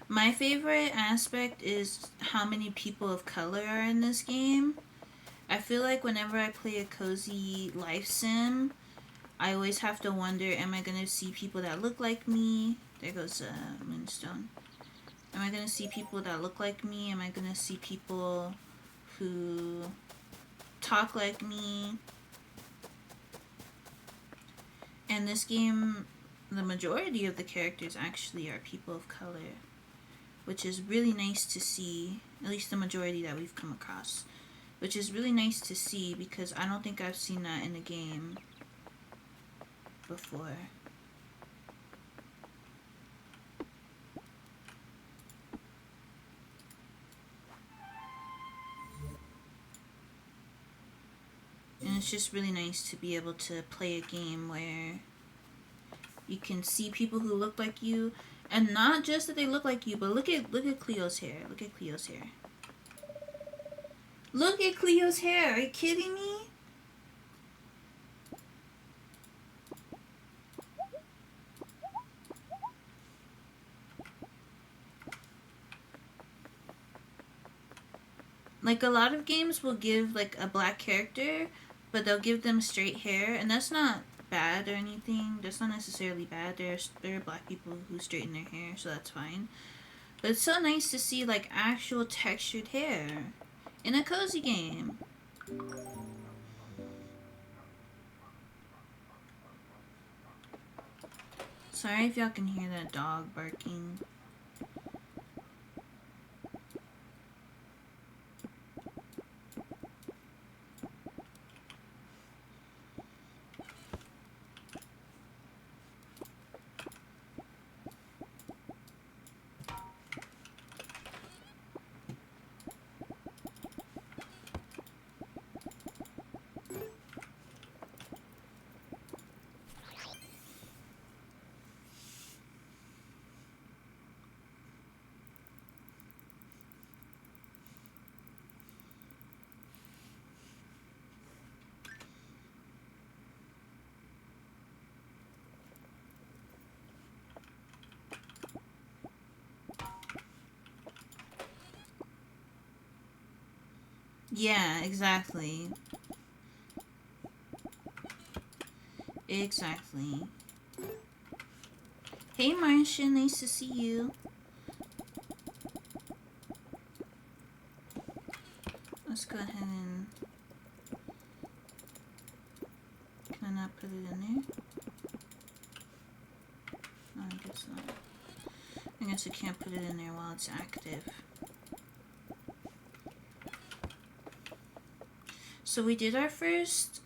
My favorite aspect is how many people of color are in this game. I feel like whenever I play a cozy life sim, I always have to wonder, am I going to see people that look like me? There goes Moonstone. Am I going to see people that look like me? Am I going to see people who talk like me? And this game, the majority of the characters actually are people of color, which is really nice to see, at least the majority that we've come across, which is really nice to see because I don't think I've seen that in a game before. And it's just really nice to be able to play a game where you can see people who look like you, and not just that they look like you, but look at Cleo's hair. Look at Cleo's hair. Look at Cleo's hair. Are you kidding me? Like, a lot of games will give, like, a black character, but they'll give them straight hair, and that's not bad or anything. That's not necessarily bad. There are black people who straighten their hair, so that's fine. But it's so nice to see, like, actual textured hair in a cozy game. Sorry if y'all can hear that dog barking. Yeah, exactly. Exactly. Hey, Marcia, nice to see you. Let's go ahead and... Can I not put it in there? No, I guess not. I guess I can't put it in there while it's active. So we did our first,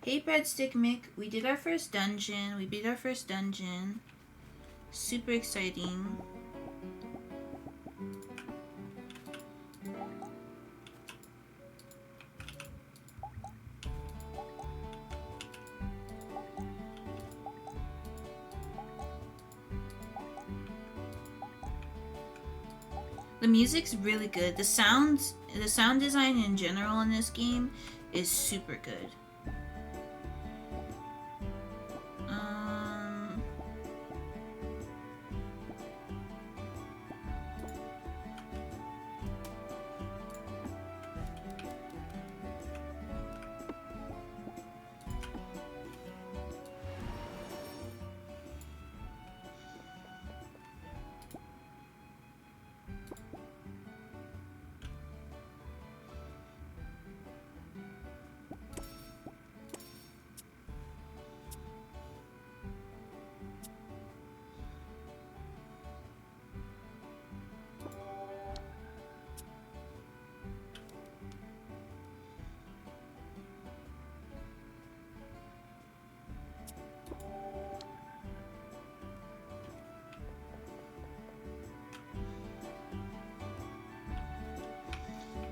Hey Breadstick Mick, we did our first dungeon. We beat our first dungeon. Super exciting. The music's really good. The sound design in general in this game is super good.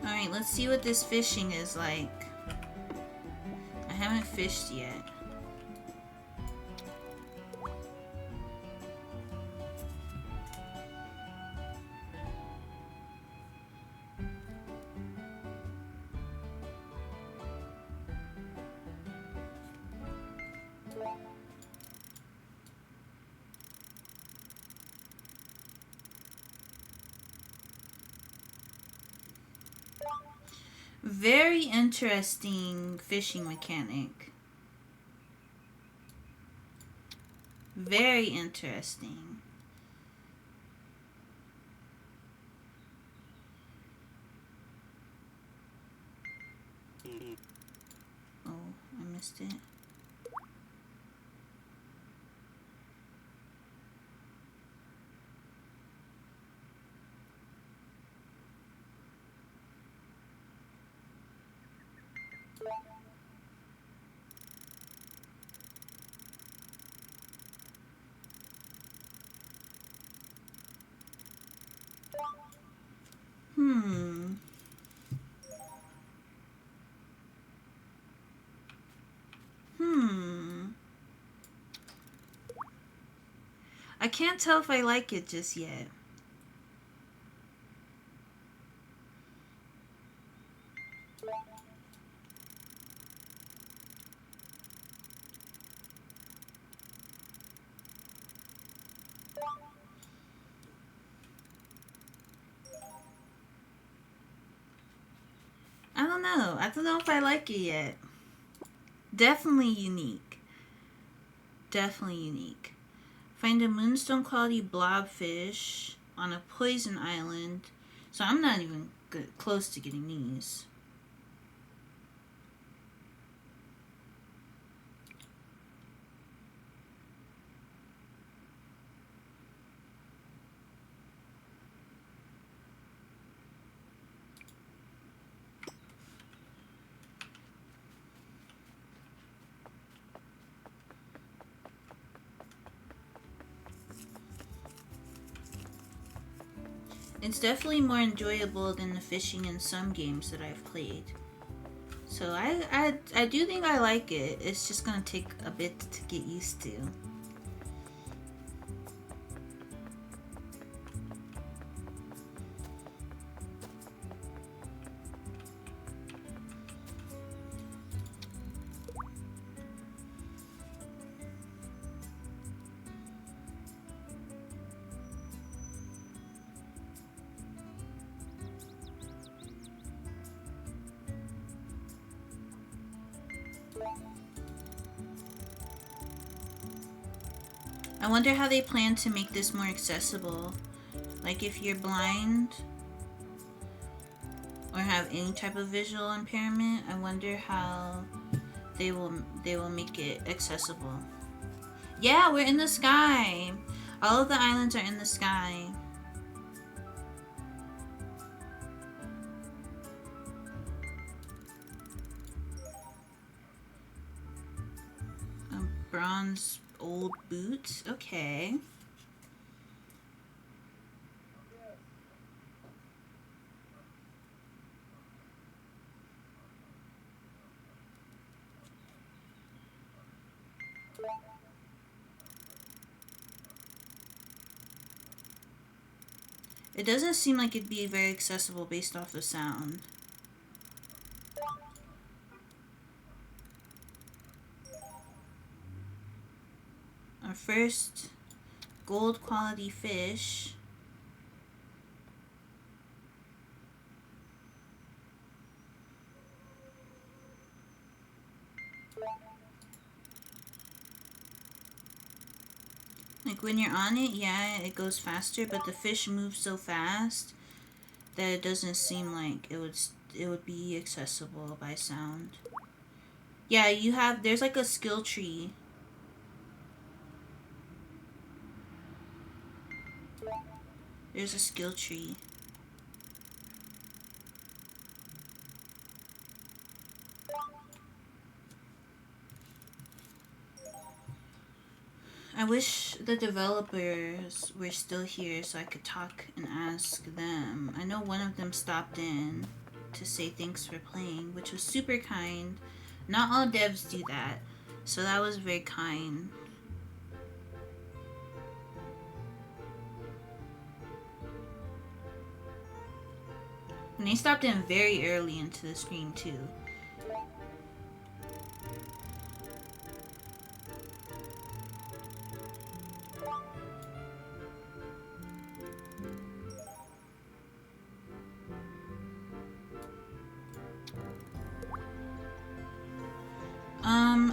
Alright, let's see what this fishing is like. I haven't fished yet. Very interesting fishing mechanic. Very interesting. Oh, I missed it. Hmm. I can't tell if I like it just yet. I don't know. I don't know if I like it yet. Definitely unique. Definitely unique. Find a moonstone quality blobfish on a poison island. So I'm not even close to getting these. It's definitely more enjoyable than the fishing in some games that I've played. So I do think I like it. It's just gonna take a bit to get used to. I wonder how they plan to make this more accessible. Like if you're blind or have any type of visual impairment, I wonder how they will make it accessible. Yeah, we're in the sky. All of the islands are in the sky. Bronze old boots. Okay. It doesn't seem like it'd be very accessible based off the sound. Our first gold quality fish. Like when you're on it, yeah, it goes faster, but the fish moves so fast that it doesn't seem like it would be accessible by sound. Yeah, there's like a skill tree. There's a skill tree. I wish the developers were still here so I could talk and ask them. I know one of them stopped in to say thanks for playing, which was super kind. Not all devs do that, so that was very kind. And they stopped in very early into the stream too.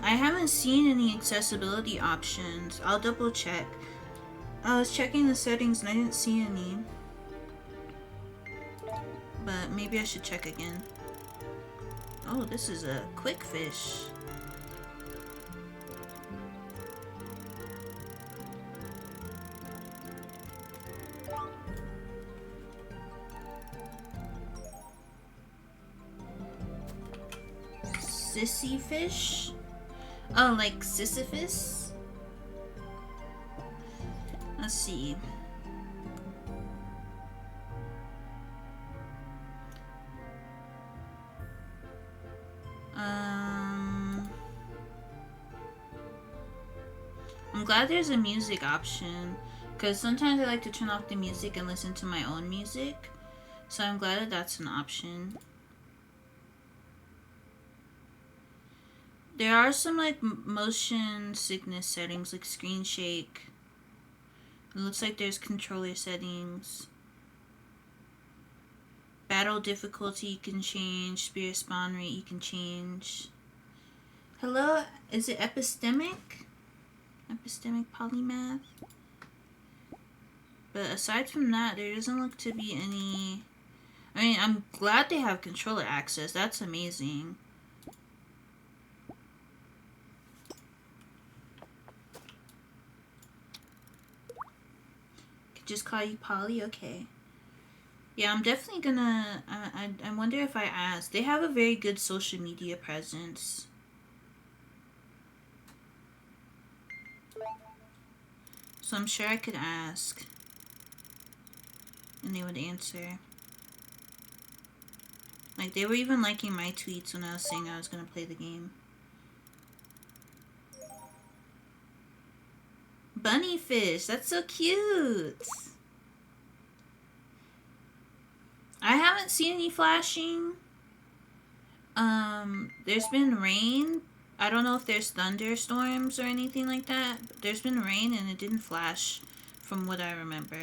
I haven't seen any accessibility options. I'll double check. I was checking the settings and I didn't see any. But maybe I should check again. Oh, this is a quick fish. Sissy fish? Oh, like Sisyphus? Let's see. I'm glad there's a music option, because sometimes I like to turn off the music and listen to my own music. So I'm glad that that's an option. There are some like motion sickness settings, like screen shake. It looks like there's controller settings. Battle difficulty you can change. Spirit spawn rate you can change. Hello, is it epistemic? Epistemic polymath? But aside from that, there doesn't look to be any... I mean, I'm glad they have controller access. That's amazing. Could just call you Polly? Okay. Yeah, I'm definitely gonna... I wonder if I ask. They have a very good social media presence. So I'm sure I could ask. And they would answer. Like, they were even liking my tweets when I was saying I was gonna play the game. Bunny fish, that's so cute! I haven't seen any flashing. There's been rain. I don't know if there's thunderstorms or anything like that. But there's been rain and it didn't flash from what I remember.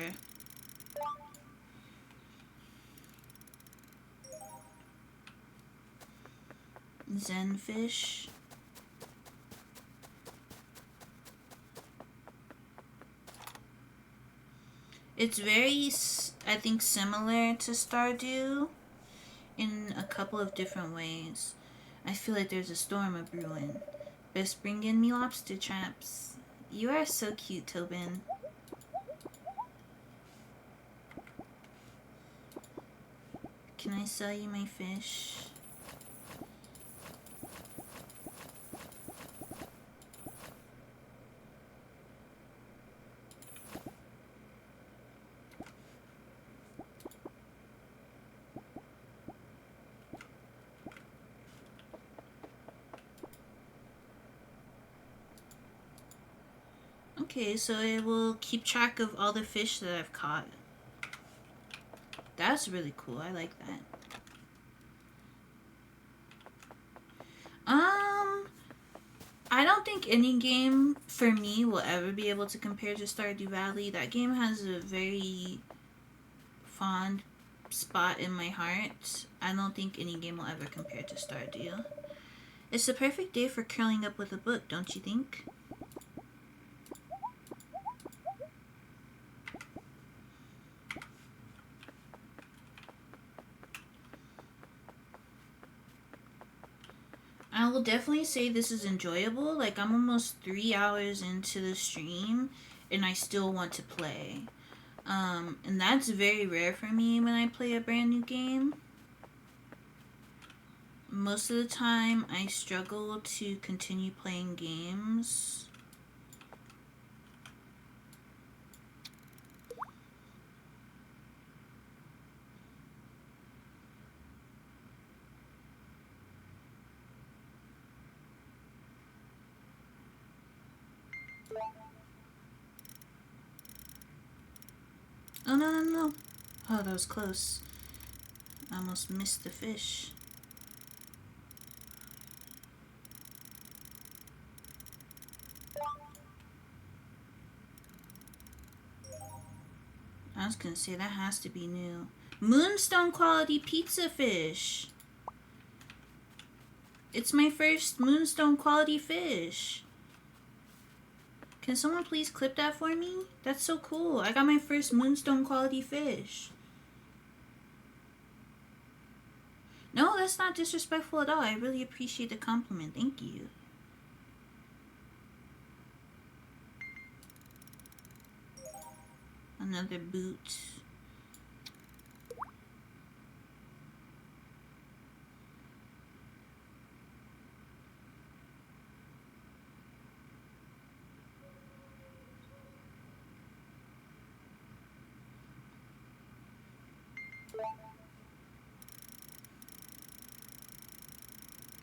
Zenfish. It's very, I think, similar to Stardew in a couple of different ways. I feel like there's a storm a brewing. Best bring in me lobster traps. You are so cute, Tobin. Can I sell you my fish? Okay, so it will keep track of all the fish that I've caught. That's really cool. I like that. I don't think any game for me will ever be able to compare to Stardew Valley. That game has a very fond spot in my heart. I don't think any game will ever compare to Stardew. It's the perfect day for curling up with a book, don't you think? I will definitely say this is enjoyable. Like, I'm almost 3 hours into the stream and I still want to play. And that's very rare for me when I play a brand new game. Most of the time, I struggle to continue playing games. Oh, no, no, no. Oh, that was close. I almost missed the fish. I was gonna say, that has to be new. Moonstone quality pizza fish. It's my first Moonstone quality fish. Can someone please clip that for me? That's so cool. I got my first Moonstone quality fish. No, that's not disrespectful at all. I really appreciate the compliment. Thank you. Another boot.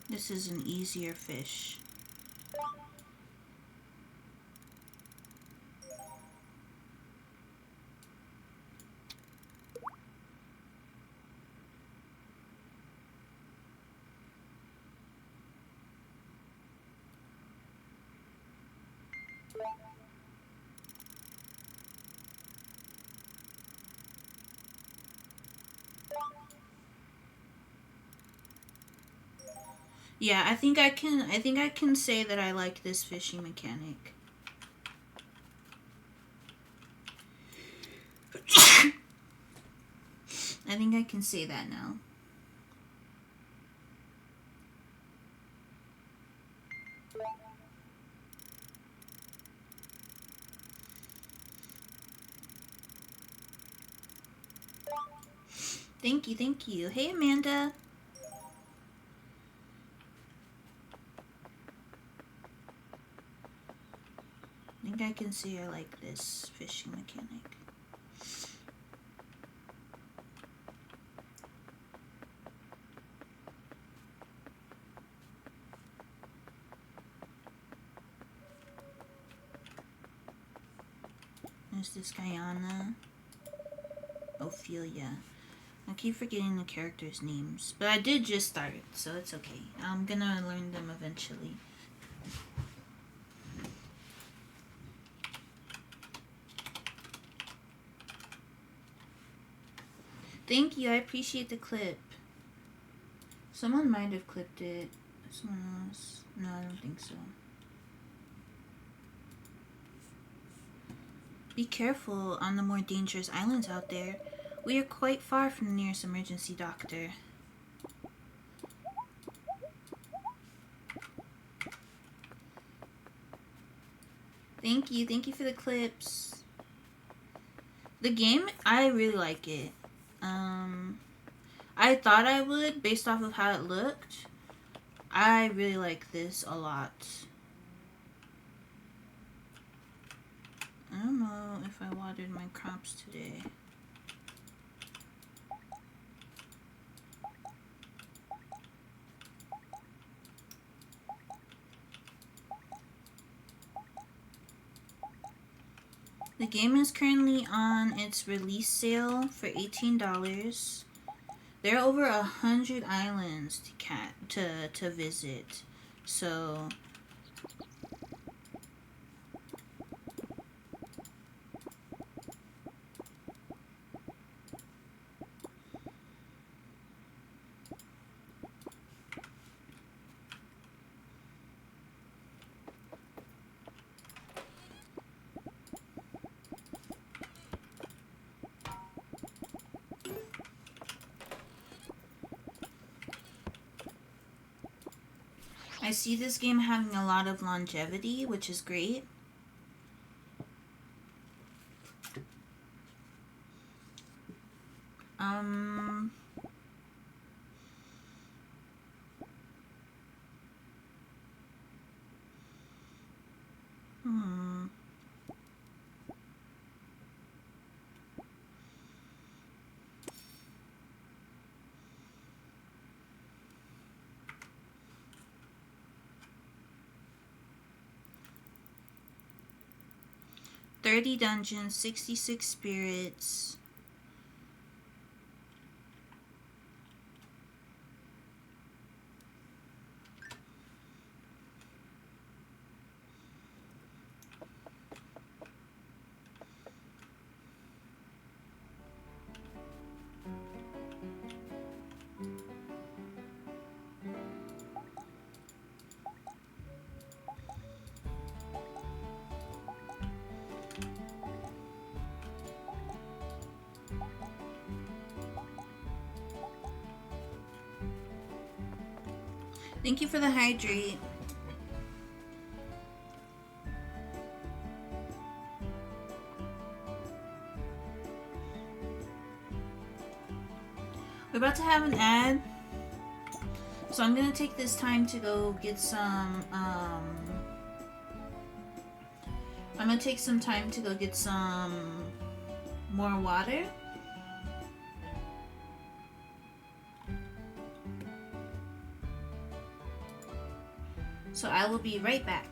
This is an easier fish. Yeah, I think I can say that I like this fishing mechanic. I think I can say that now. Thank you, thank you. Hey, Amanda. I think I can say I like this fishing mechanic. There's this Guyana. Ophelia. I keep forgetting the characters' names. But I did just start, so it's okay. I'm gonna learn them eventually. Thank you, I appreciate the clip. Someone might have clipped it. Someone else. No, I don't think so. Be careful on the more dangerous islands out there. We are quite far from the nearest emergency doctor. Thank you. Thank you for the clips. The game, I really like it. I thought I would based off of how it looked. I really like this a lot. I don't know if I watered my crops today. The game is currently on its release sale for $18. There are over 100 islands to visit, so I see this game having a lot of longevity, which is great. Hmm. $30 dungeons, 66 spirits. Thank you for the hydrate. We're about to have an ad, so I'm gonna take this time to go get some, I'm gonna take some time to go get some more water. So I will be right back.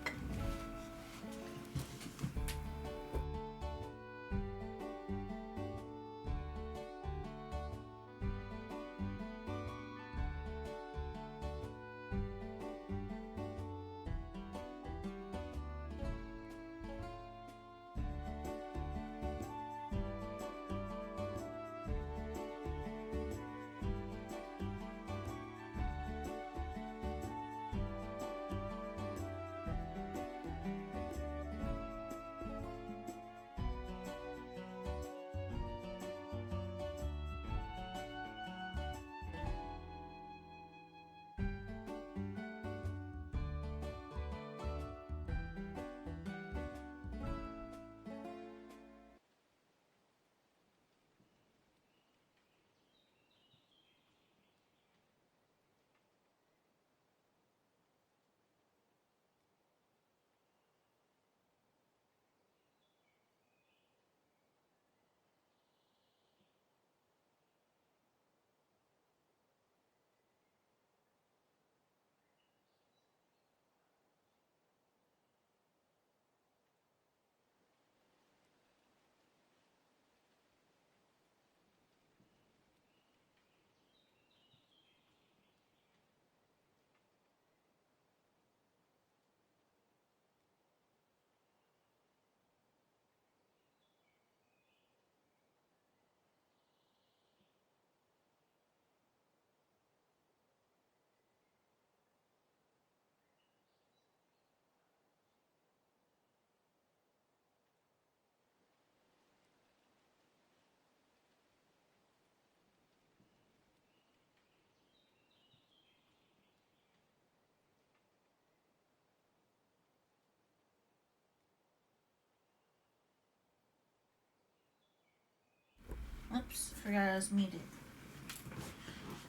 Oops, forgot I was muted.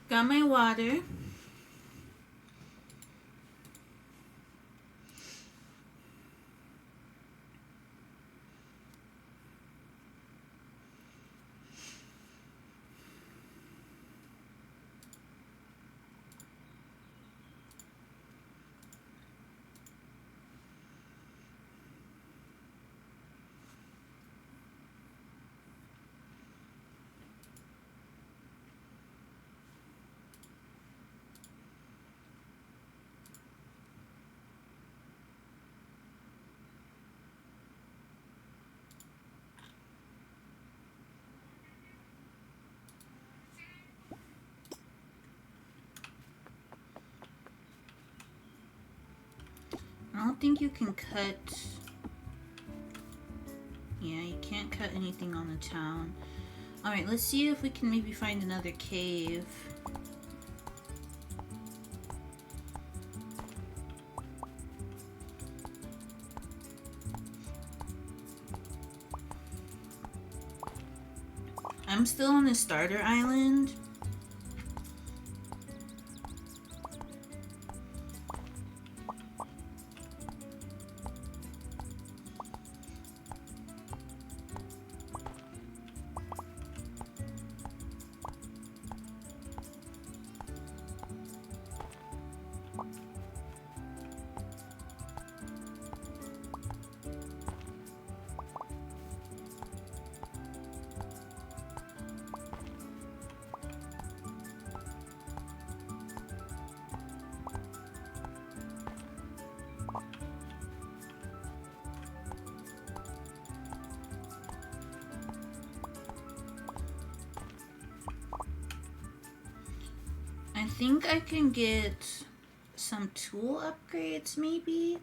Got my water. I don't think you can cut... Yeah, you can't cut anything on the town. Alright, let's see if we can maybe find another cave. I'm still on the starter island. I think I can get some tool upgrades, maybe?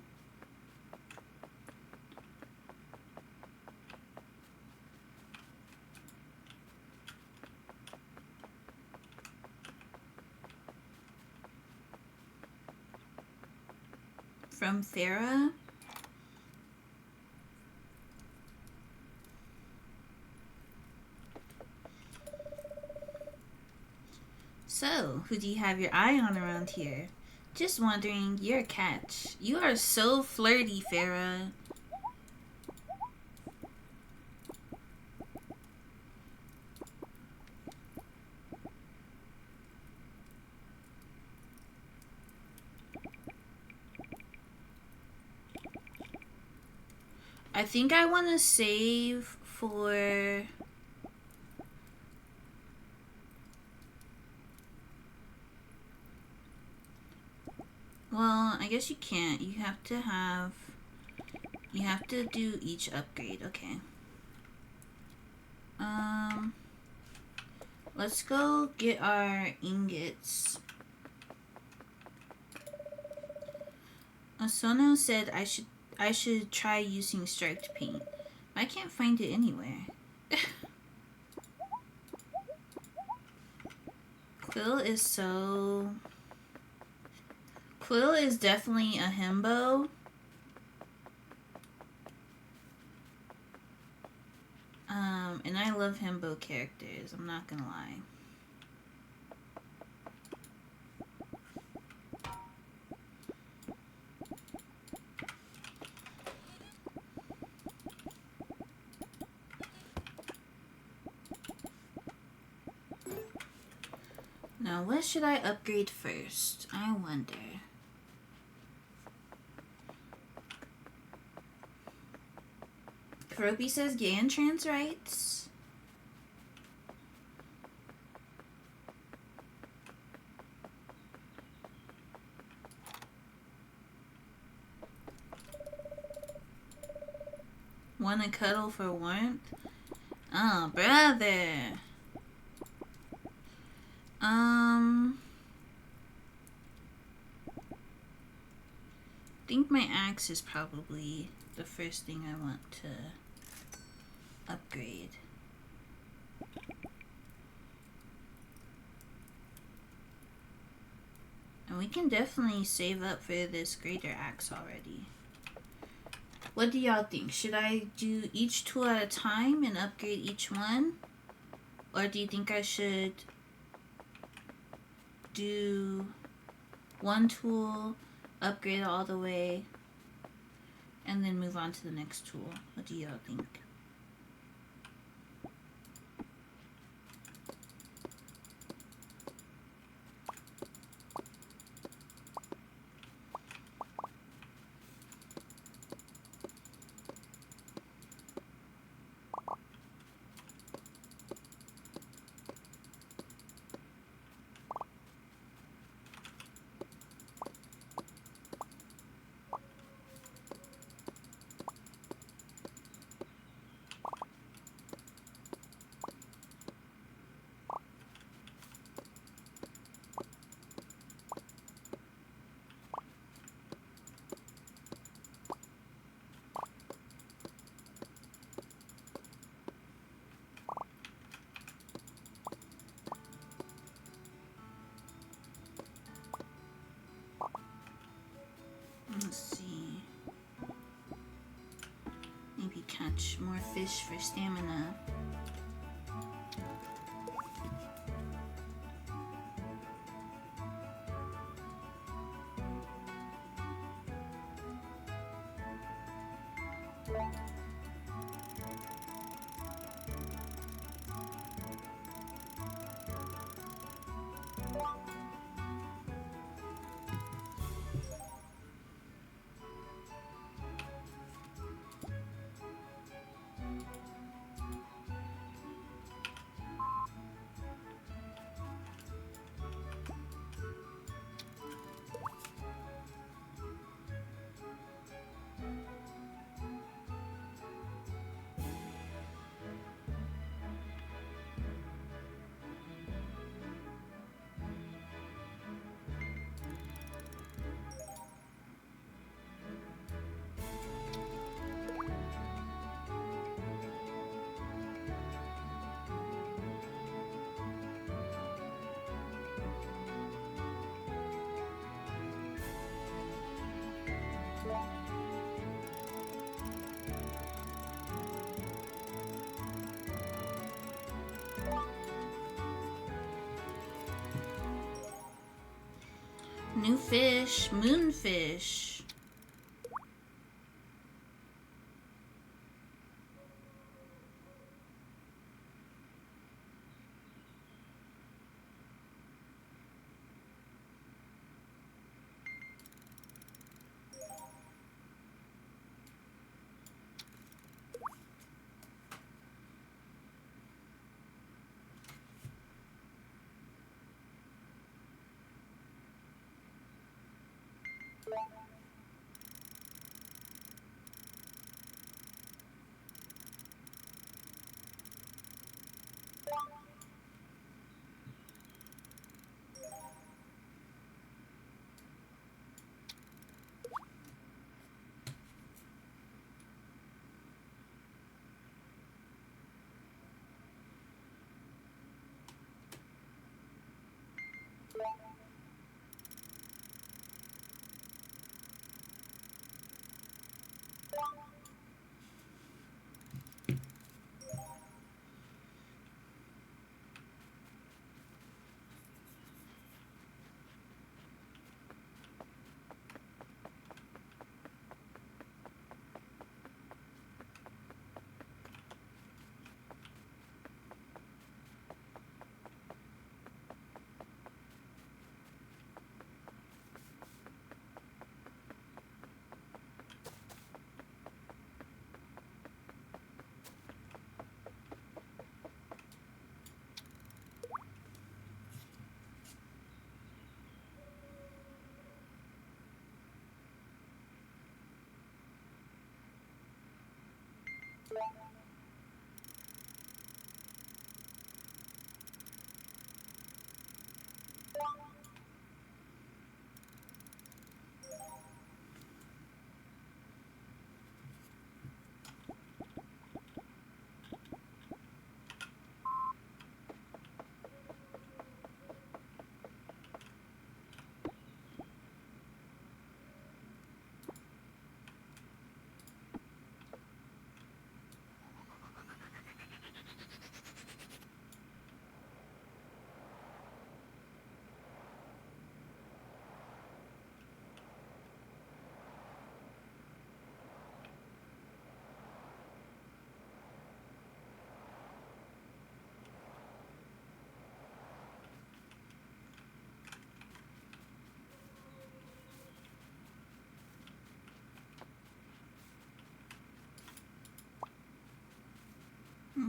From Farah? So, who do you have your eye on around here? Just wondering, you're a catch. You are so flirty, Farah. I think I want to save for... Well, I guess you can't. You have to do each upgrade. Okay. Let's go get our ingots. Osono said I should try using striped paint. I can't find it anywhere. Quill is definitely a himbo. And I love himbo characters, I'm not gonna lie. Now, what should I upgrade first? I wonder. Karopi says gay and trans rights. Wanna cuddle for warmth? Oh, brother. I think my axe is probably the first thing I want to upgrade. And we can definitely save up for this greater axe already. What do y'all think? Should I do each tool at a time and upgrade each one? Or do you think I should do one tool, upgrade it all the way, and then move on to the next tool? What do y'all think? Let's see. Maybe catch more fish for stamina. New fish, moonfish.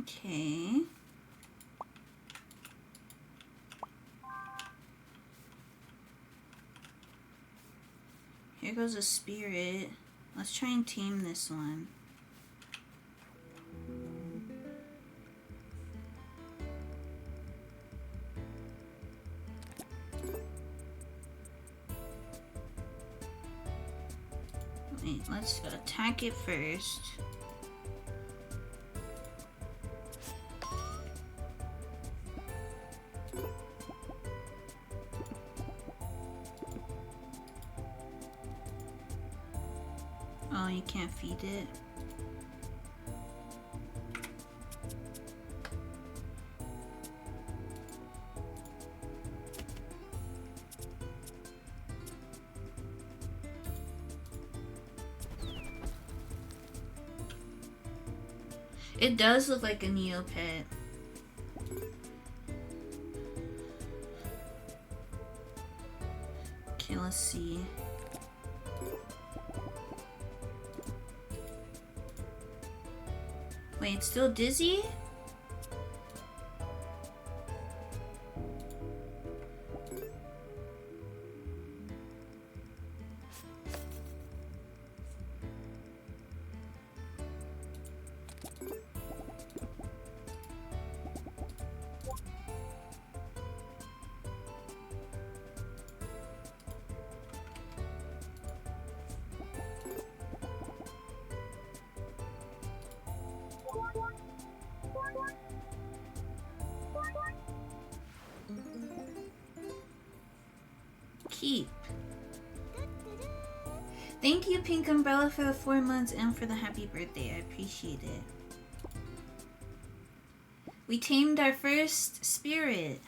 Okay. Here goes a spirit. Let's try and tame this one. Wait, let's attack it first. Oh, you can't feed it. It does look like a Neopet. Okay, let's see. Wait, it's still dizzy? Keep. Thank you, Pink Umbrella, for the 4 months and for the happy birthday. I appreciate it. We tamed our first spirit.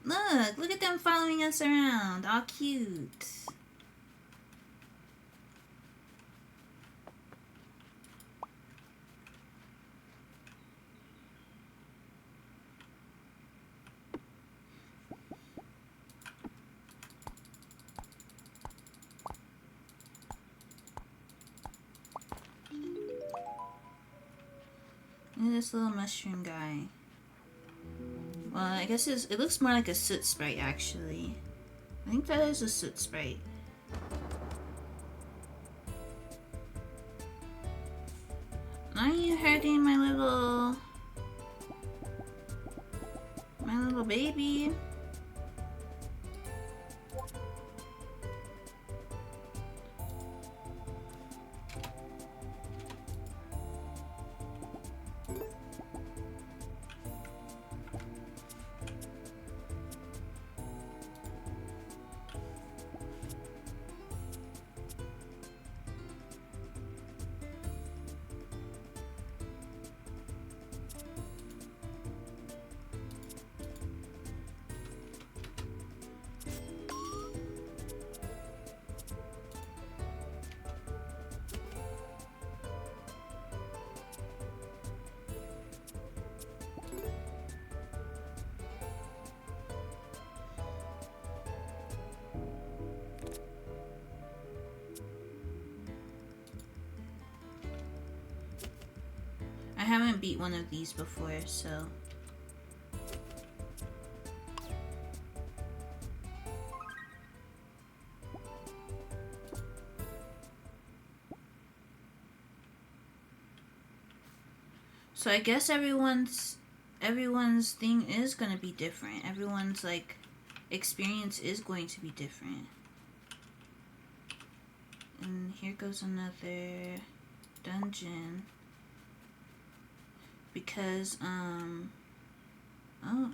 Look at them following us around. All cute. Look at this little mushroom guy. Well, I guess it looks more like a soot sprite, actually. I think that is a soot sprite. Are you hurting my little baby? I haven't beat one of these before, so... So I guess everyone's thing is gonna be different. Everyone's, like, experience is going to be different. And here goes another dungeon. Because, oh.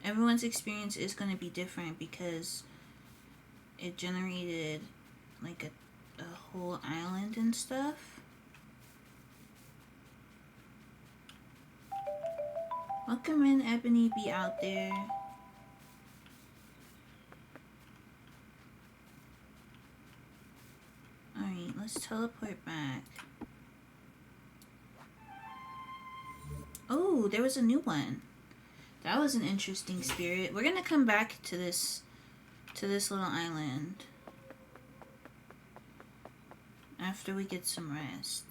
Everyone's experience is going to be different because it generated, like, a whole island and stuff. Welcome in, Ebony, be out there. Alright, let's teleport back. Oh, there was a new one. That was an interesting spirit. We're gonna come back to this little island. after we get some rest.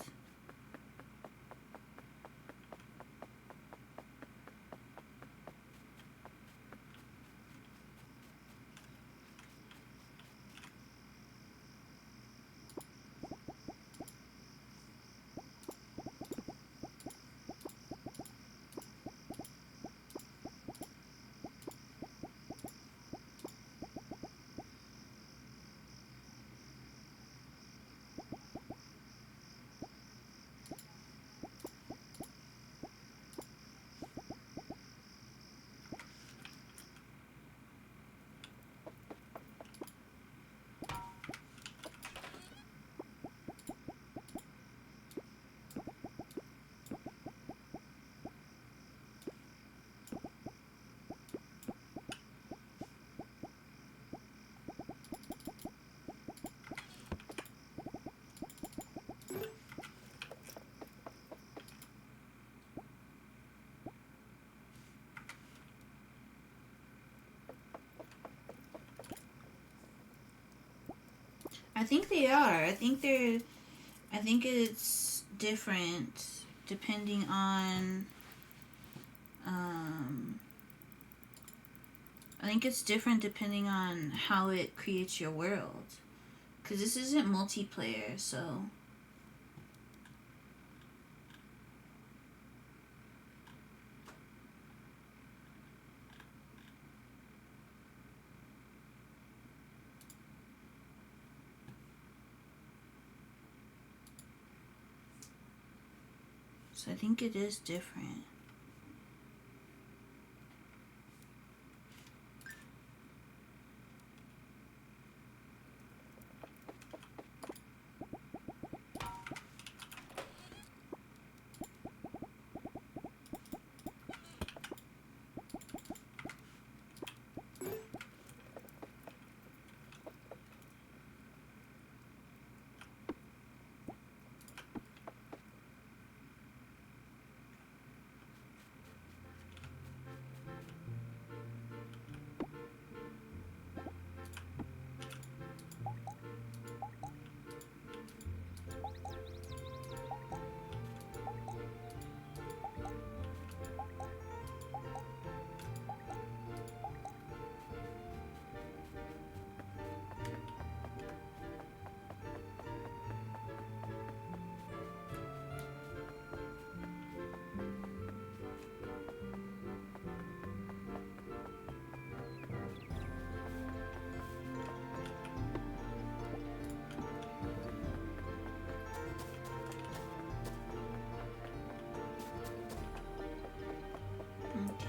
I think they are. I think it's different depending on I think it's different depending on how it creates your world. Cuz this isn't multiplayer, so I think it is different.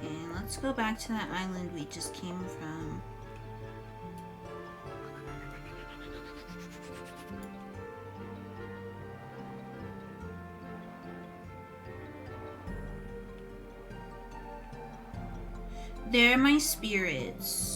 Okay, let's go back to that island we just came from. They're my spirits.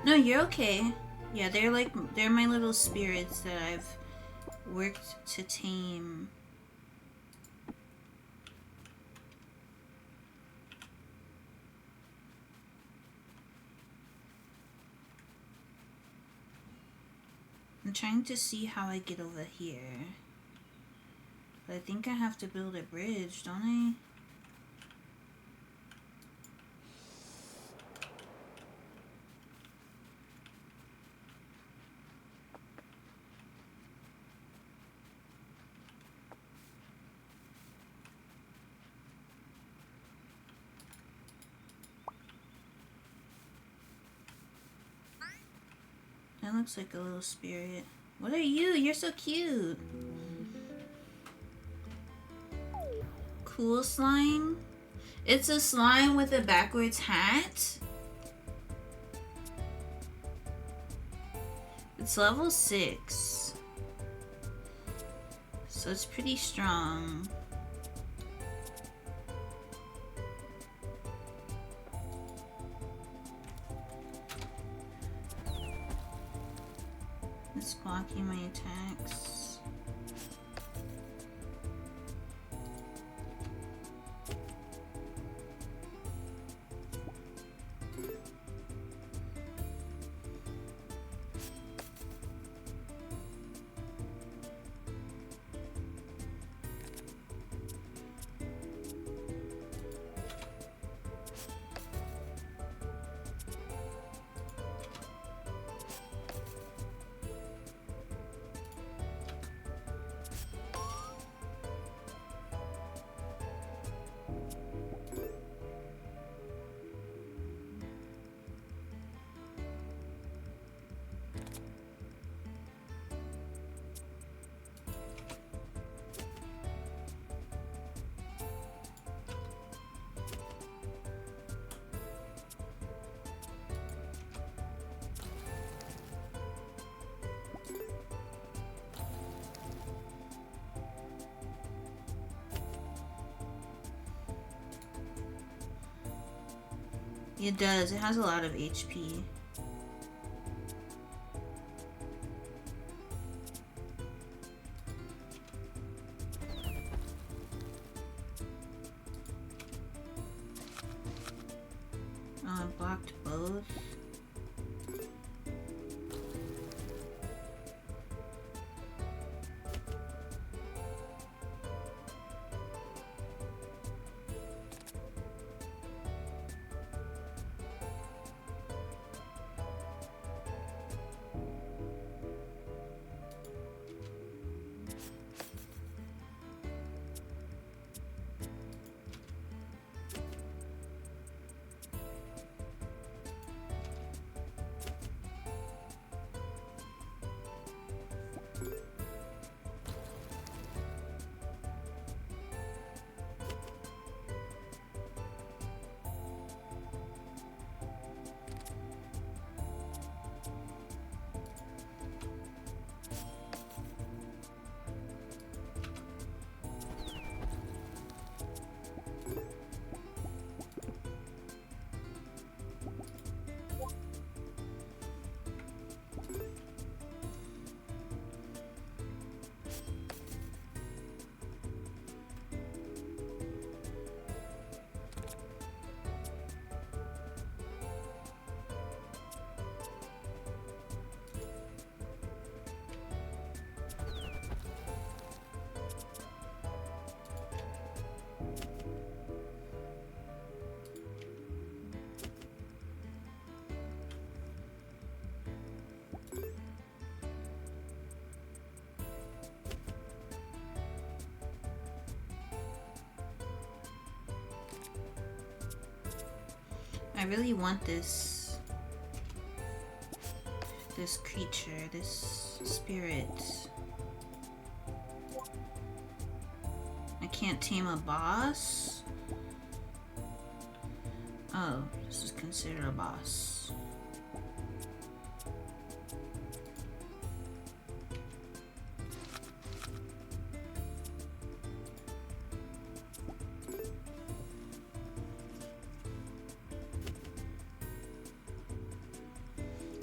No, you're okay. Yeah, they're my little spirits that I've worked to tame. I'm trying to see how I get over here. But I think I have to build a bridge, don't I? That looks like a little spirit. What are you? You're so cute. Cool slime? It's a slime with a backwards hat? It's level 6. So it's pretty strong. It's blocking my attacks. It does. It has a lot of HP. Oh, it blocked both. I really want this creature, this spirit. I can't tame a boss? Oh, this is considered a boss.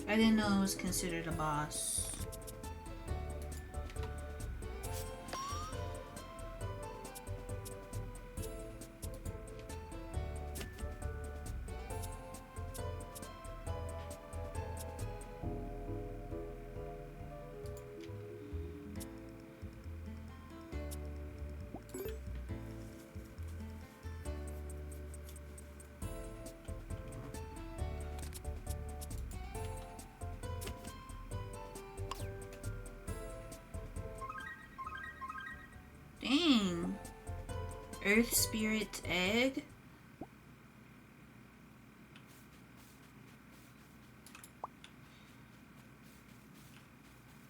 I didn't know it was considered a boss. Dang. Earth Spirit Egg?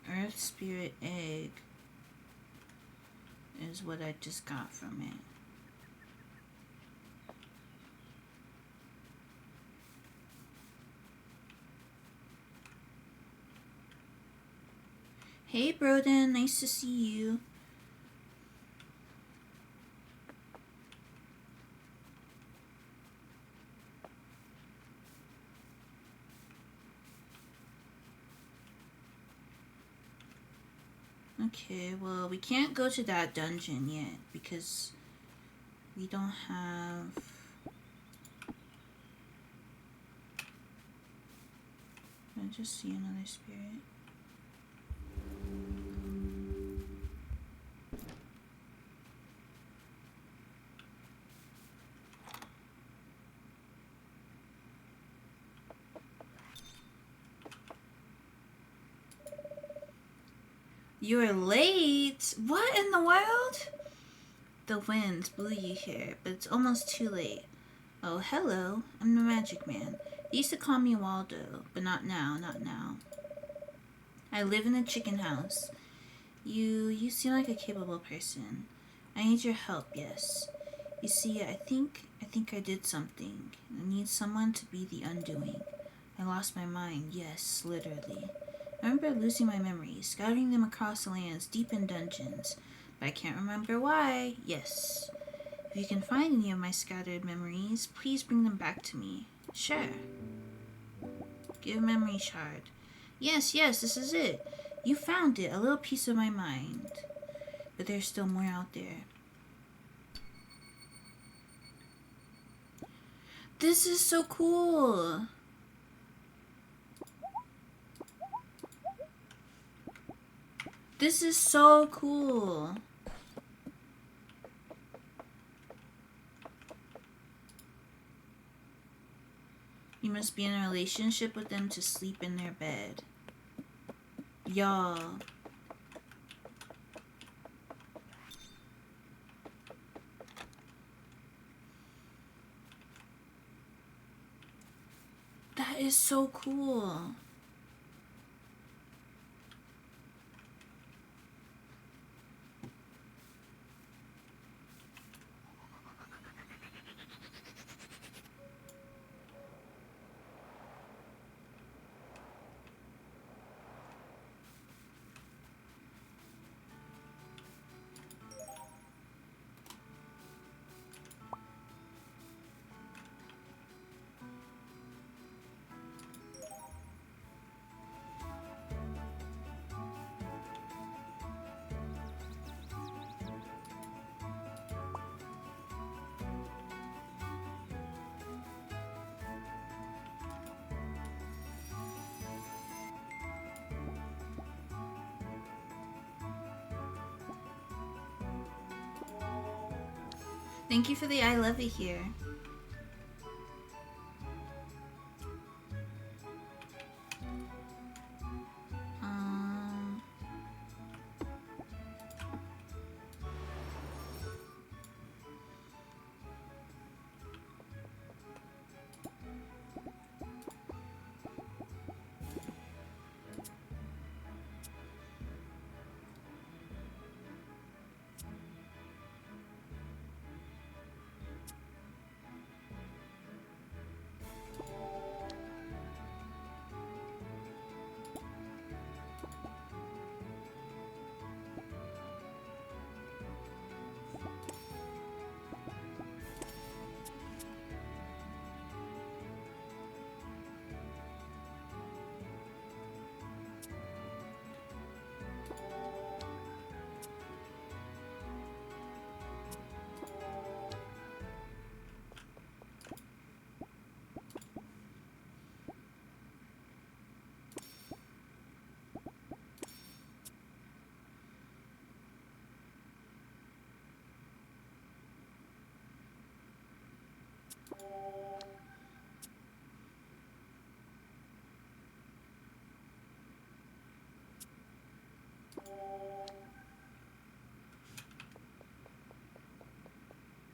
Earth Spirit Egg is what I just got from it. Hey Broden, nice to see you. Okay, well, we can't go to that dungeon yet because we don't have... I just see another spirit. You're late? What in the world? The wind blew you here, but it's almost too late. Oh, hello. I'm the magic man. They used to call me Waldo, but not now, not now. I live in a chicken house. You seem like a capable person. I need your help, yes. You see, I think I did something. I need someone to be the undoing. I lost my mind, yes, literally. I remember losing my memories, scouting them across the lands, deep in dungeons. But I can't remember why, yes. If you can find any of my scattered memories, please bring them back to me. Sure. Give memory shard. Yes, this is it. You found it, a little piece of my mind. But there's still more out there. This is so cool. This is so cool. You must be in a relationship with them to sleep in their bed. Y'all. That is so cool. Thank you for the I love it here.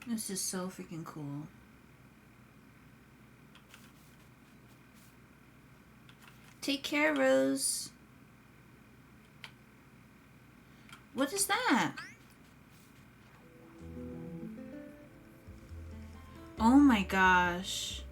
This is so freaking cool. Take care, Rose. What is that? Oh my gosh.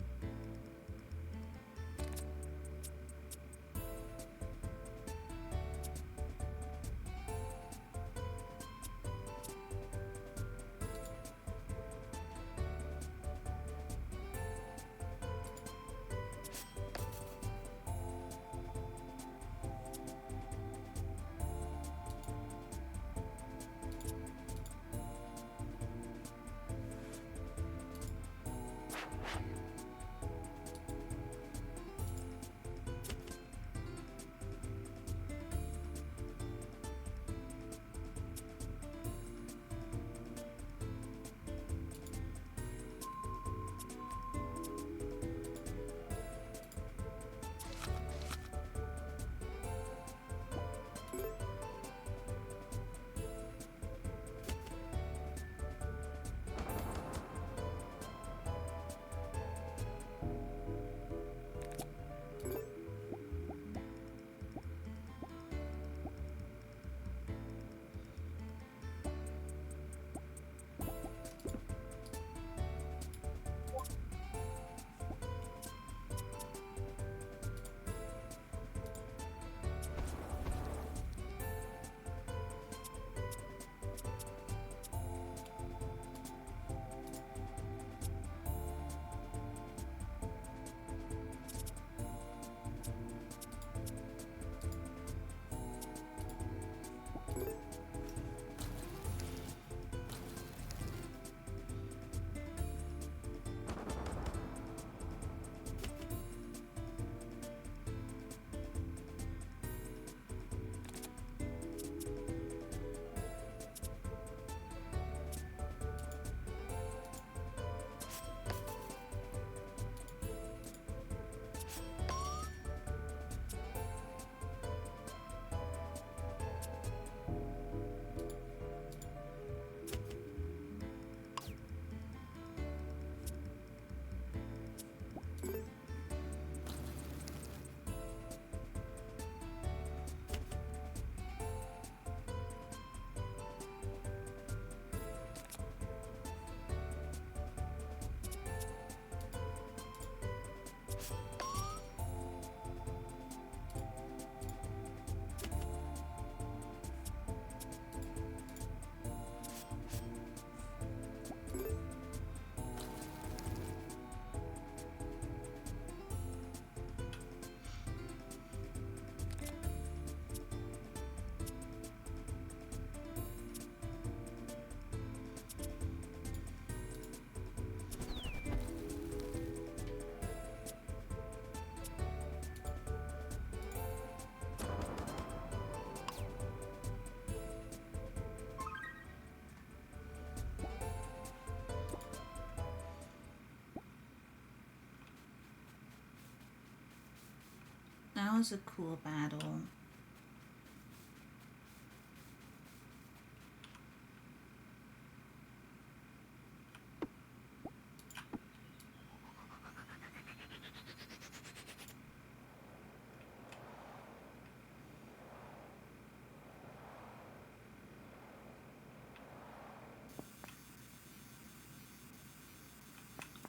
That was a cool battle.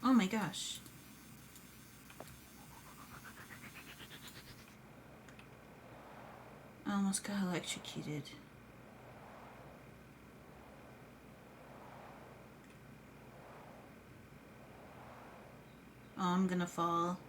Oh my gosh. I almost got electrocuted. Oh, I'm gonna fall.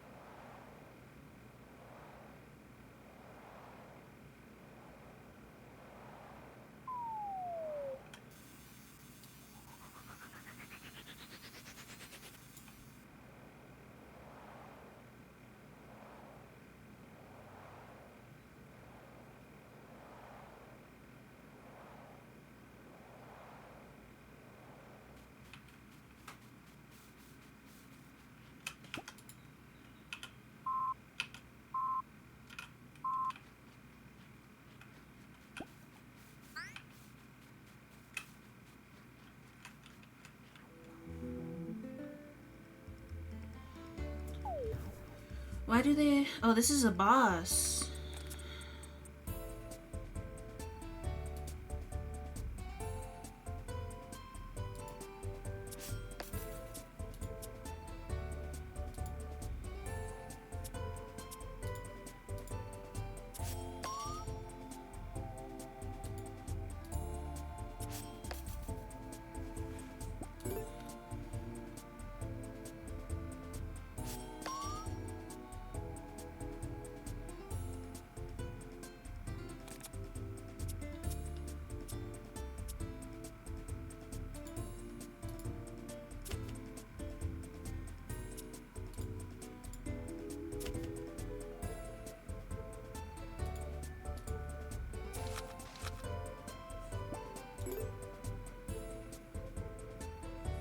Why do they... Oh, this is a boss.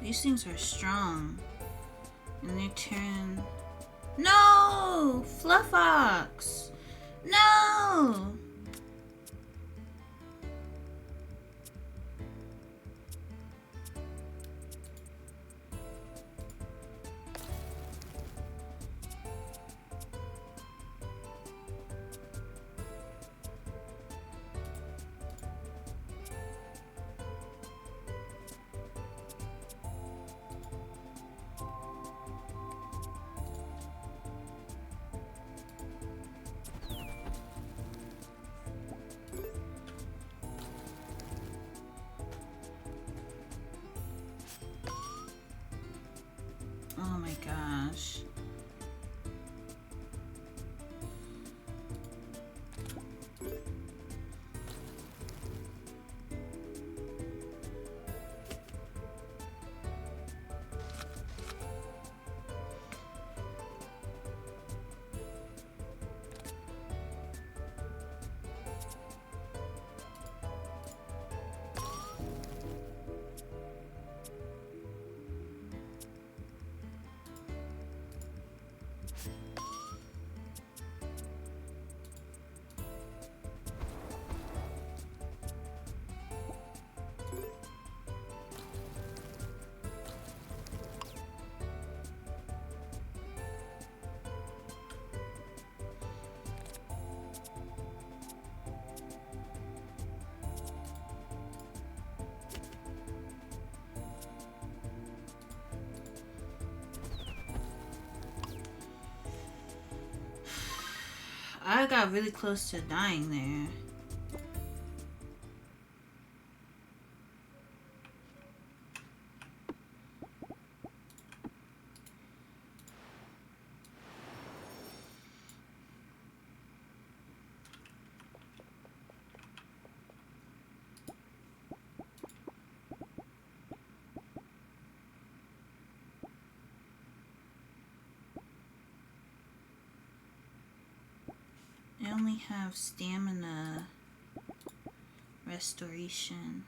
These things are strong. And they turn... No! Fluffox! No! Oh my gosh. I got really close to dying there. I only have stamina restoration.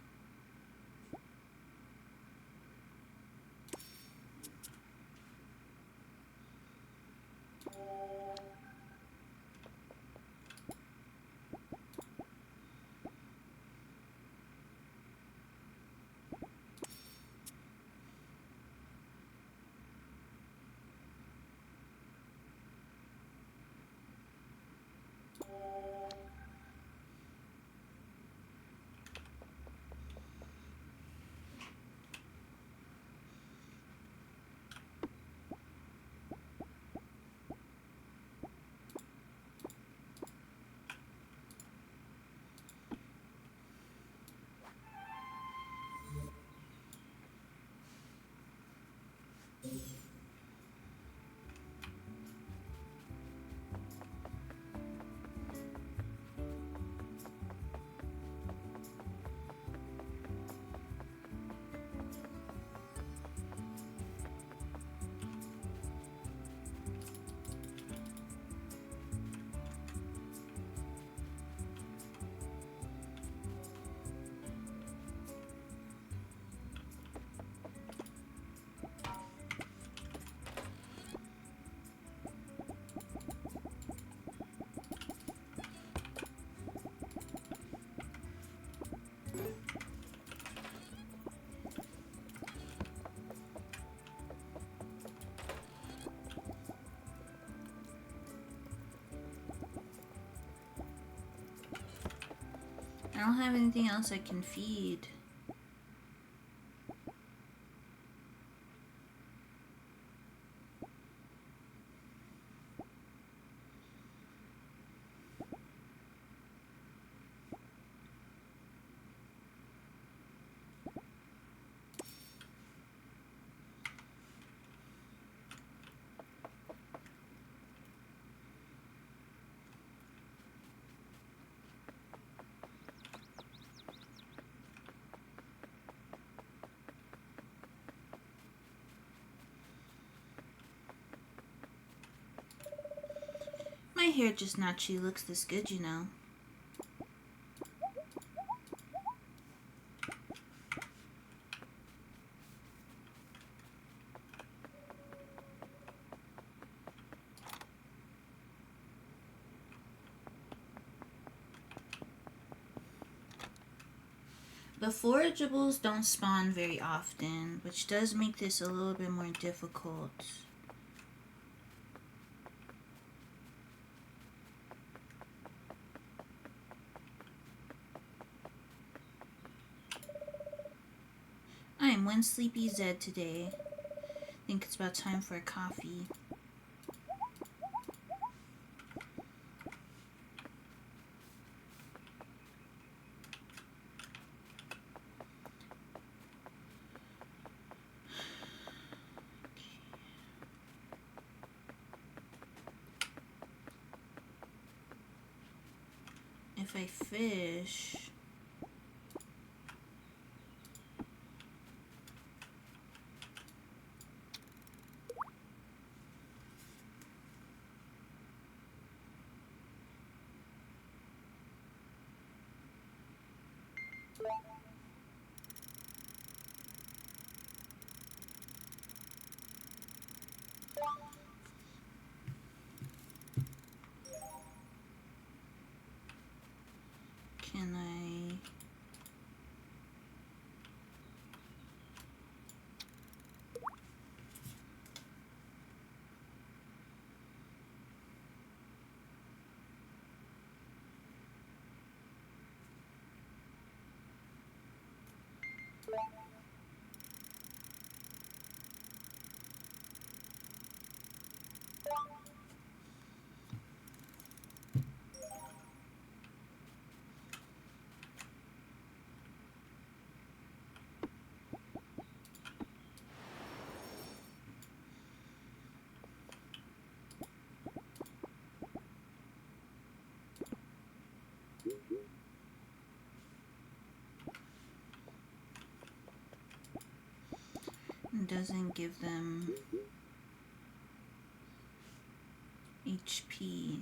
don't have anything else I can feed. My hair just naturally looks this good, you know. The forageables don't spawn very often, which does make this a little bit more difficult. I am one sleepy Zed today. I think it's about time for a coffee. If I fish... Can I... doesn't give them HP.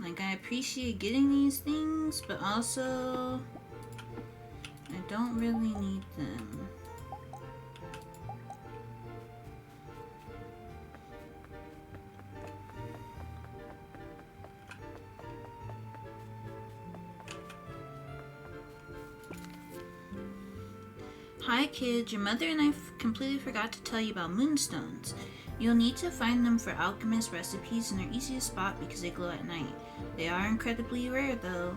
Like, I appreciate getting these things, but also I don't really need them. Hi kids, your mother and I completely forgot to tell you about moonstones. You'll need to find them for alchemist recipes, and they're easy to spot because they glow at night. They are incredibly rare though.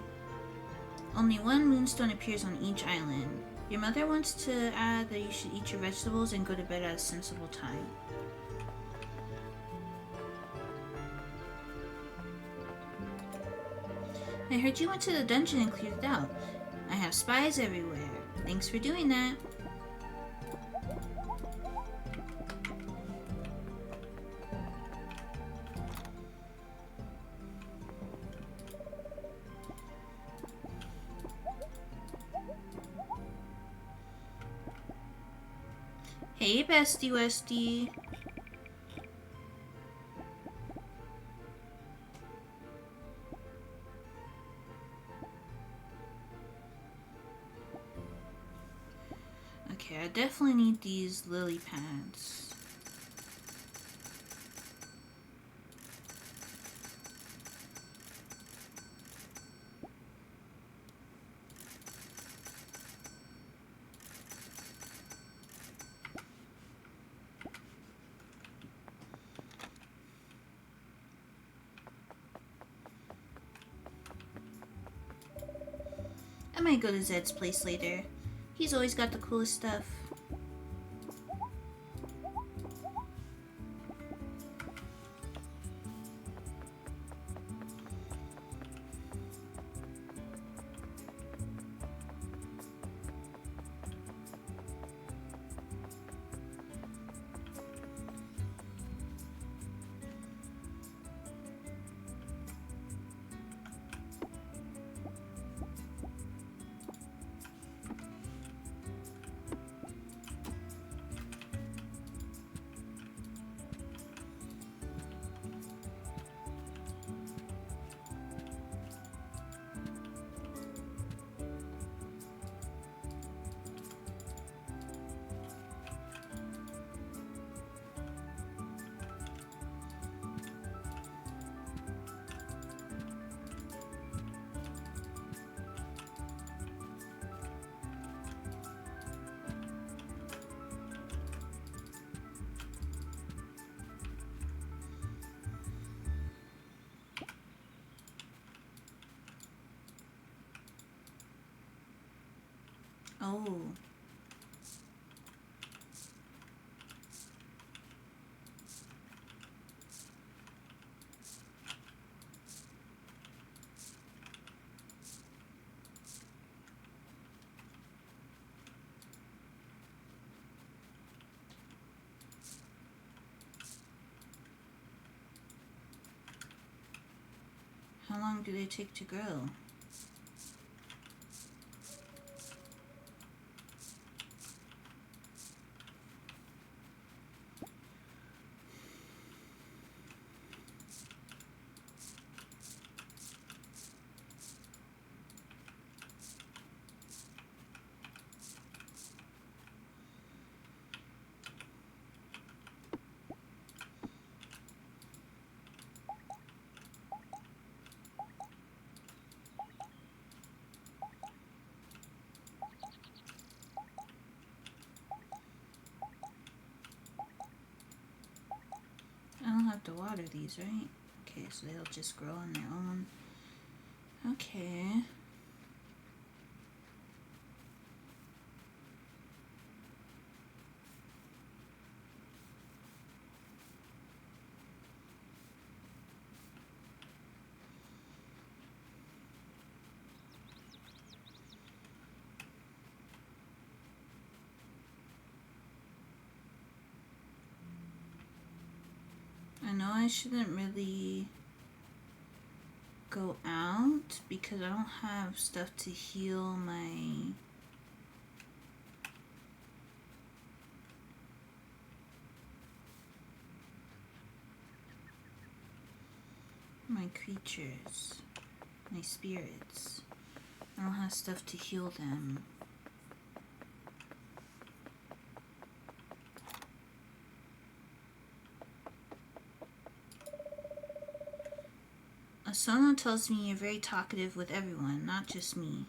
Only one moonstone appears on each island. Your mother wants to add that you should eat your vegetables and go to bed at a sensible time. I heard you went to the dungeon and cleared it out. I have spies everywhere. Thanks for doing that. Hey, Bestie Westie. Okay, I definitely need these lily pads. I might go to Zed's place later. He's always got the coolest stuff. Oh. How long do they take to grow? I don't have to water these, right? Okay, so they'll just grow on their own. Okay. I know I shouldn't really go out because I don't have stuff to heal my creatures, my spirits. I don't have stuff to heal them. Asona tells me you're very talkative with everyone, not just me.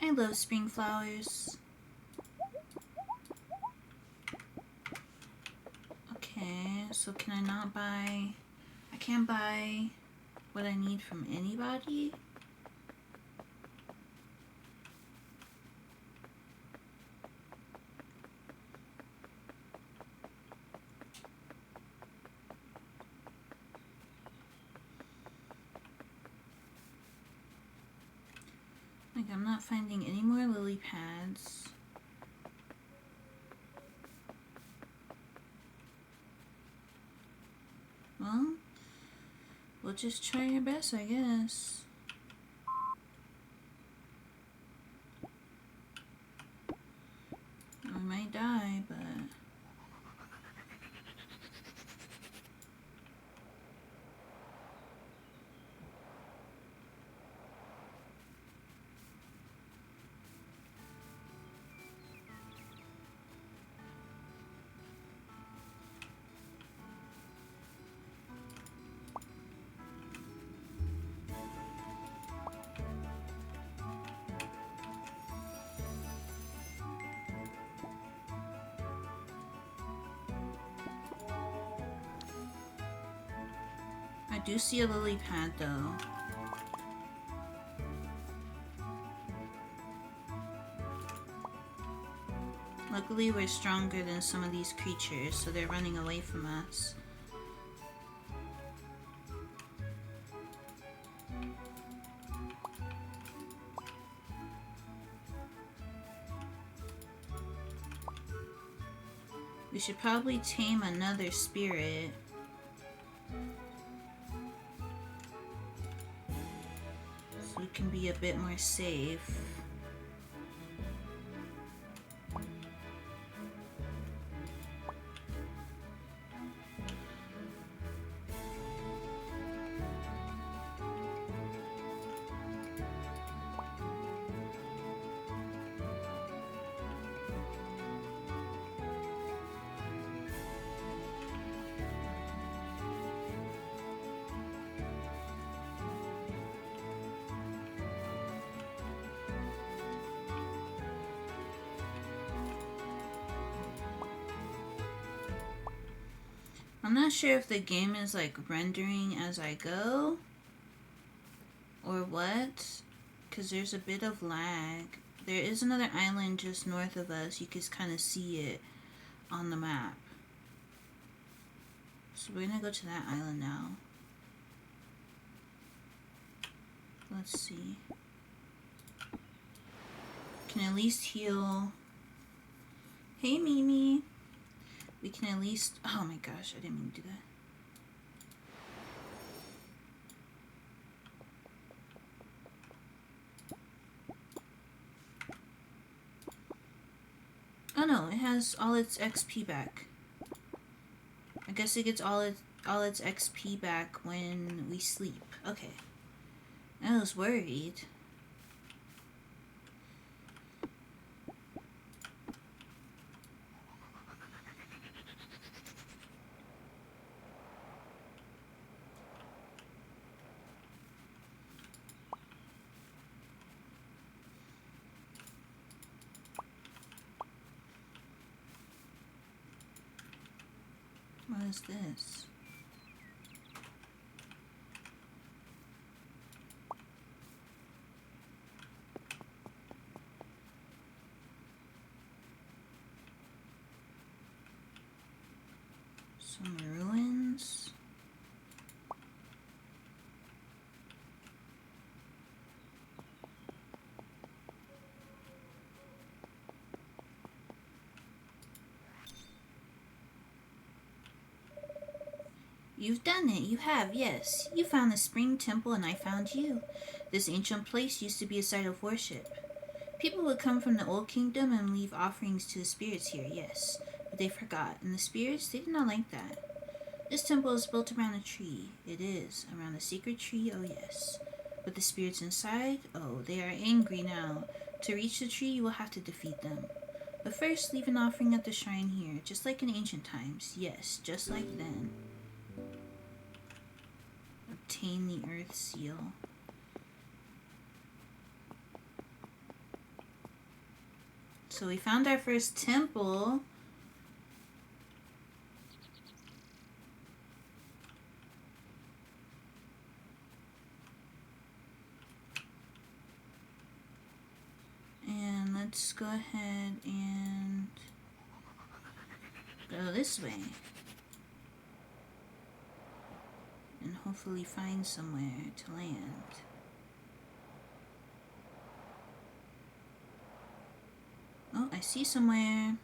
I love spring flowers. Okay, so can I not buy... I can't buy what I need from anybody? Like, I'm not finding any more lily pads. We'll just try our best, I guess. We might die, but... I do see a lily pad though. Luckily we're stronger than some of these creatures, so they're running away from us. We should probably tame another spirit. So we can be a bit more safe. I'm not sure if the game is like rendering as I go or what, because there's a bit of lag. There is another island just north of us. You can kind of see it on the map. So we're gonna go to that island now. Let's see. Can at least heal. Hey Mimi. We can at least... Oh my gosh, I didn't mean to do that. Oh no, it has all its XP back. I guess it gets all its XP back when we sleep. Okay. I was worried. What is this? Some ruins. You've done it, you have, yes. You found the spring temple and I found you. This ancient place used to be a site of worship. People would come from the old kingdom and leave offerings to the spirits here, yes. But they forgot, and the spirits, they did not like that. This temple is built around a tree. It is, around a secret tree, oh yes. But the spirits inside, oh, they are angry now. To reach the tree, you will have to defeat them. But first, leave an offering at the shrine here, just like in ancient times. Yes, just like then. Obtain the earth seal. So we found our first temple. And let's go ahead and go this way. And hopefully find somewhere to land. Oh, I see somewhere.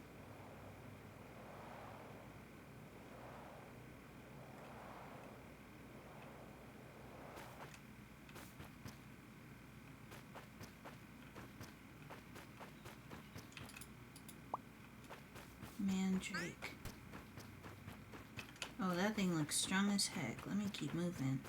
Mandrake. Oh, that thing looks strong as heck. Let me keep moving.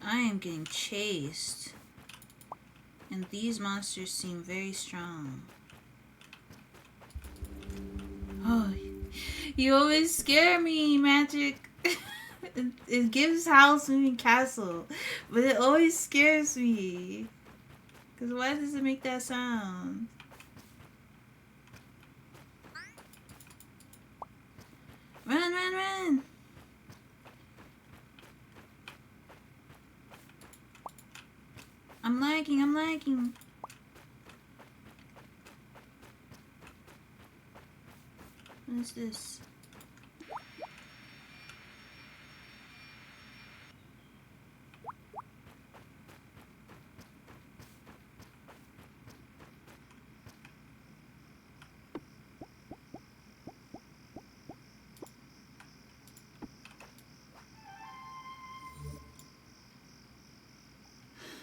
I am getting chased. And these monsters seem very strong. Oh, you always scare me, Magic. It gives House Moving Castle, but it always scares me. Because why does it make that sound? Run, run, run! I'm lagging, I'm lagging. What is this?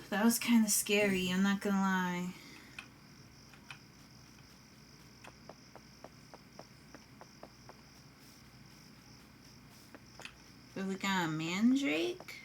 That was kind of scary, I'm not gonna lie. But we got a Mandrake?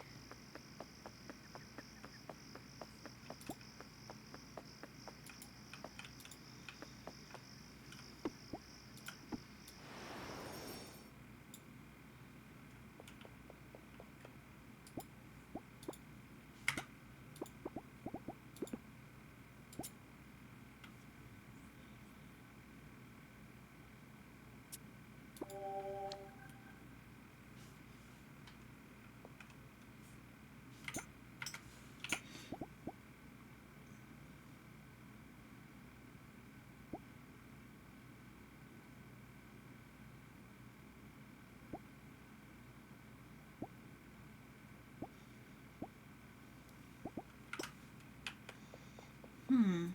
Hmm.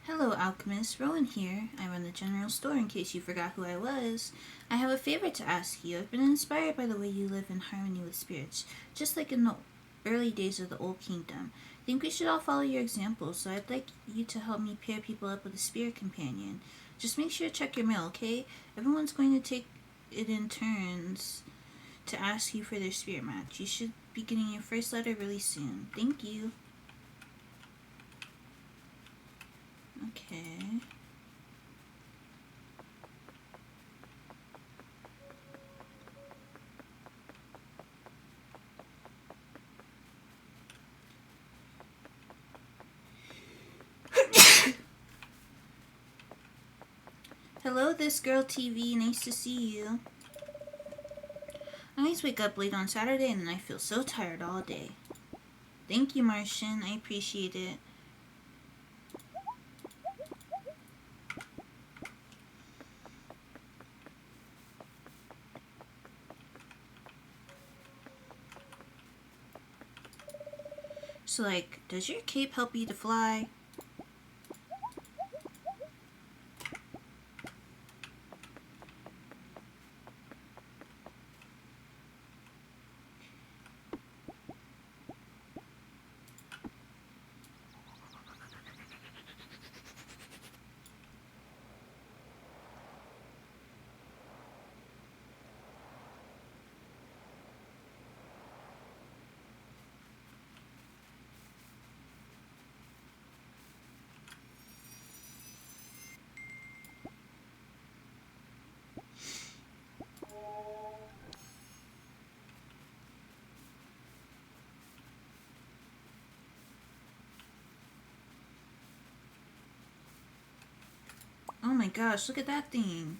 Hello, Alchemist. Rowan here. I run the general store in case you forgot who I was. I have a favor to ask you. I've been inspired by the way you live in harmony with spirits, just like in the early days of the Old Kingdom. I think we should all follow your example, so I'd like you to help me pair people up with a spirit companion. Just make sure to check your mail, okay? Everyone's going to take it in turns to ask you for their spirit match. You should be getting your first letter really soon. Thank you. Okay. Hello, This Girl TV. Nice to see you. I always wake up late on Saturday and then I feel so tired all day. Thank you, Martian. I appreciate it. So, like, does your cape help you to fly? Oh my gosh, look at that thing.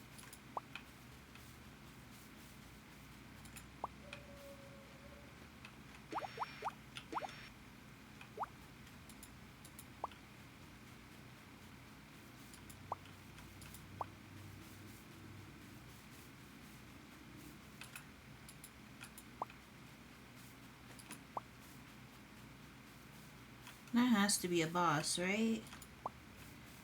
That has to be a boss, right?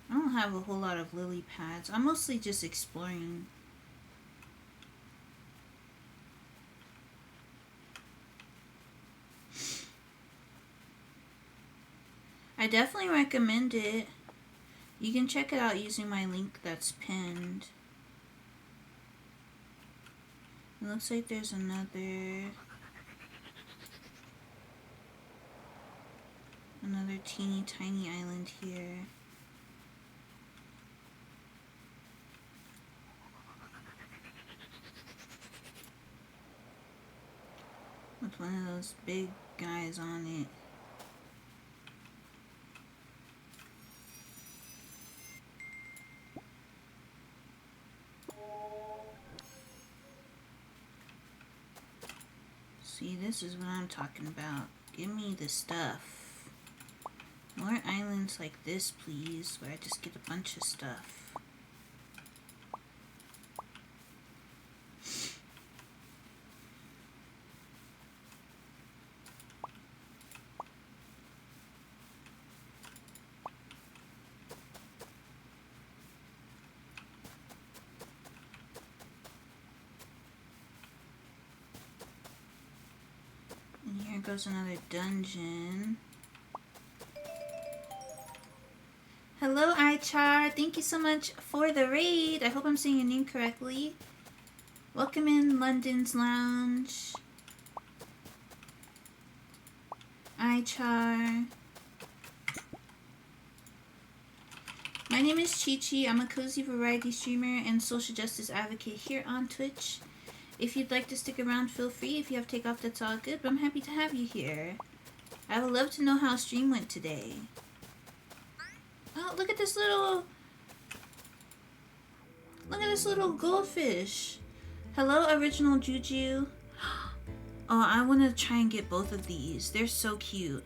I don't have a whole lot of lily pads. I'm mostly just exploring. I definitely recommend it. You can check it out using my link that's pinned. It looks like there's another teeny tiny island here. With one of those big guys on it. See, this is what I'm talking about. Give me the stuff. More islands like this, please, where I just get a bunch of stuff. And here goes another dungeon. Hello, Ichar. Thank you so much for the raid. I hope I'm saying your name correctly. Welcome in London's Lounge. Ichar. My name is Chi-Chi. I'm a cozy variety streamer and social justice advocate here on Twitch. If you'd like to stick around, feel free. If you have takeoff, that's all good, but I'm happy to have you here. I would love to know how stream went today. Oh, look at this little... Look at this little goldfish. Hello, Original Juju. Oh, I want to try and get both of these. They're so cute.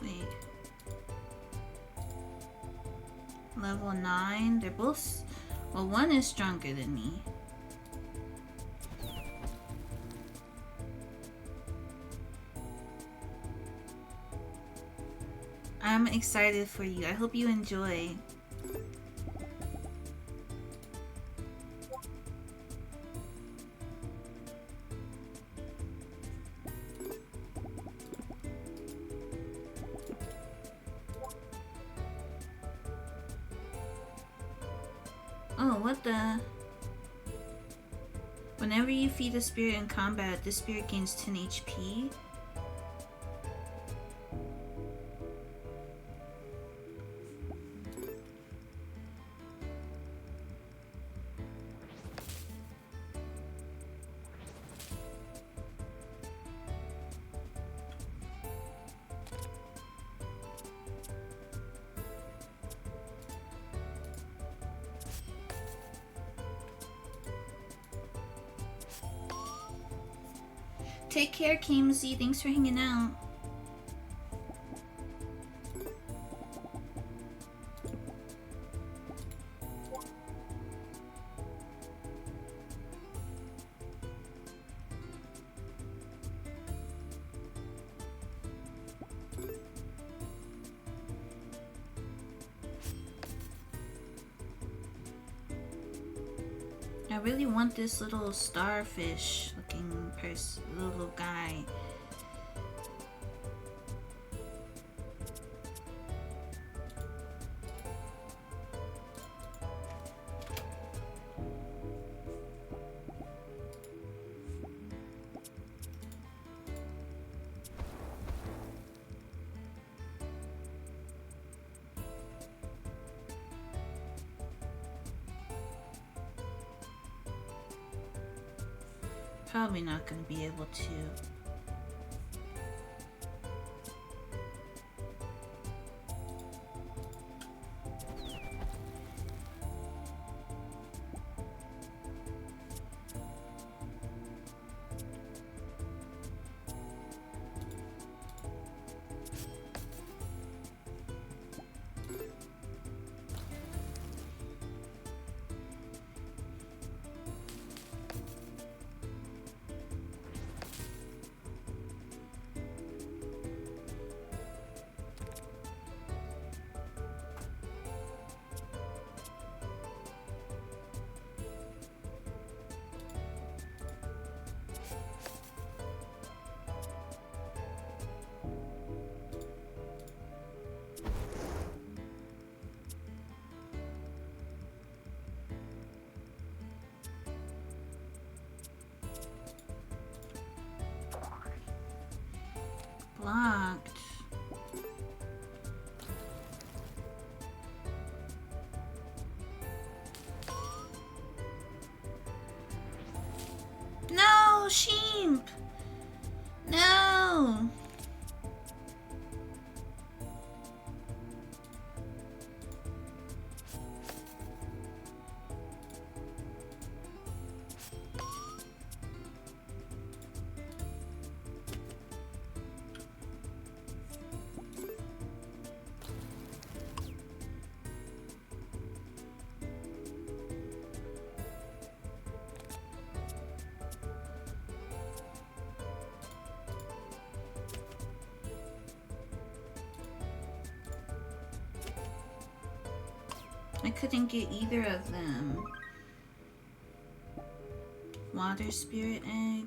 Wait. Level 9. They're both... Well, one is stronger than me. I'm excited for you. I hope you enjoy. Oh, what the? Whenever you feed a spirit in combat, this spirit gains 10 HP. Take care, Kamesy. Thanks for hanging out. I really want this little starfish looking little guy. Probably not going to be able to. Blocked. No, sheep! No! I couldn't get either of them. Water spirit egg.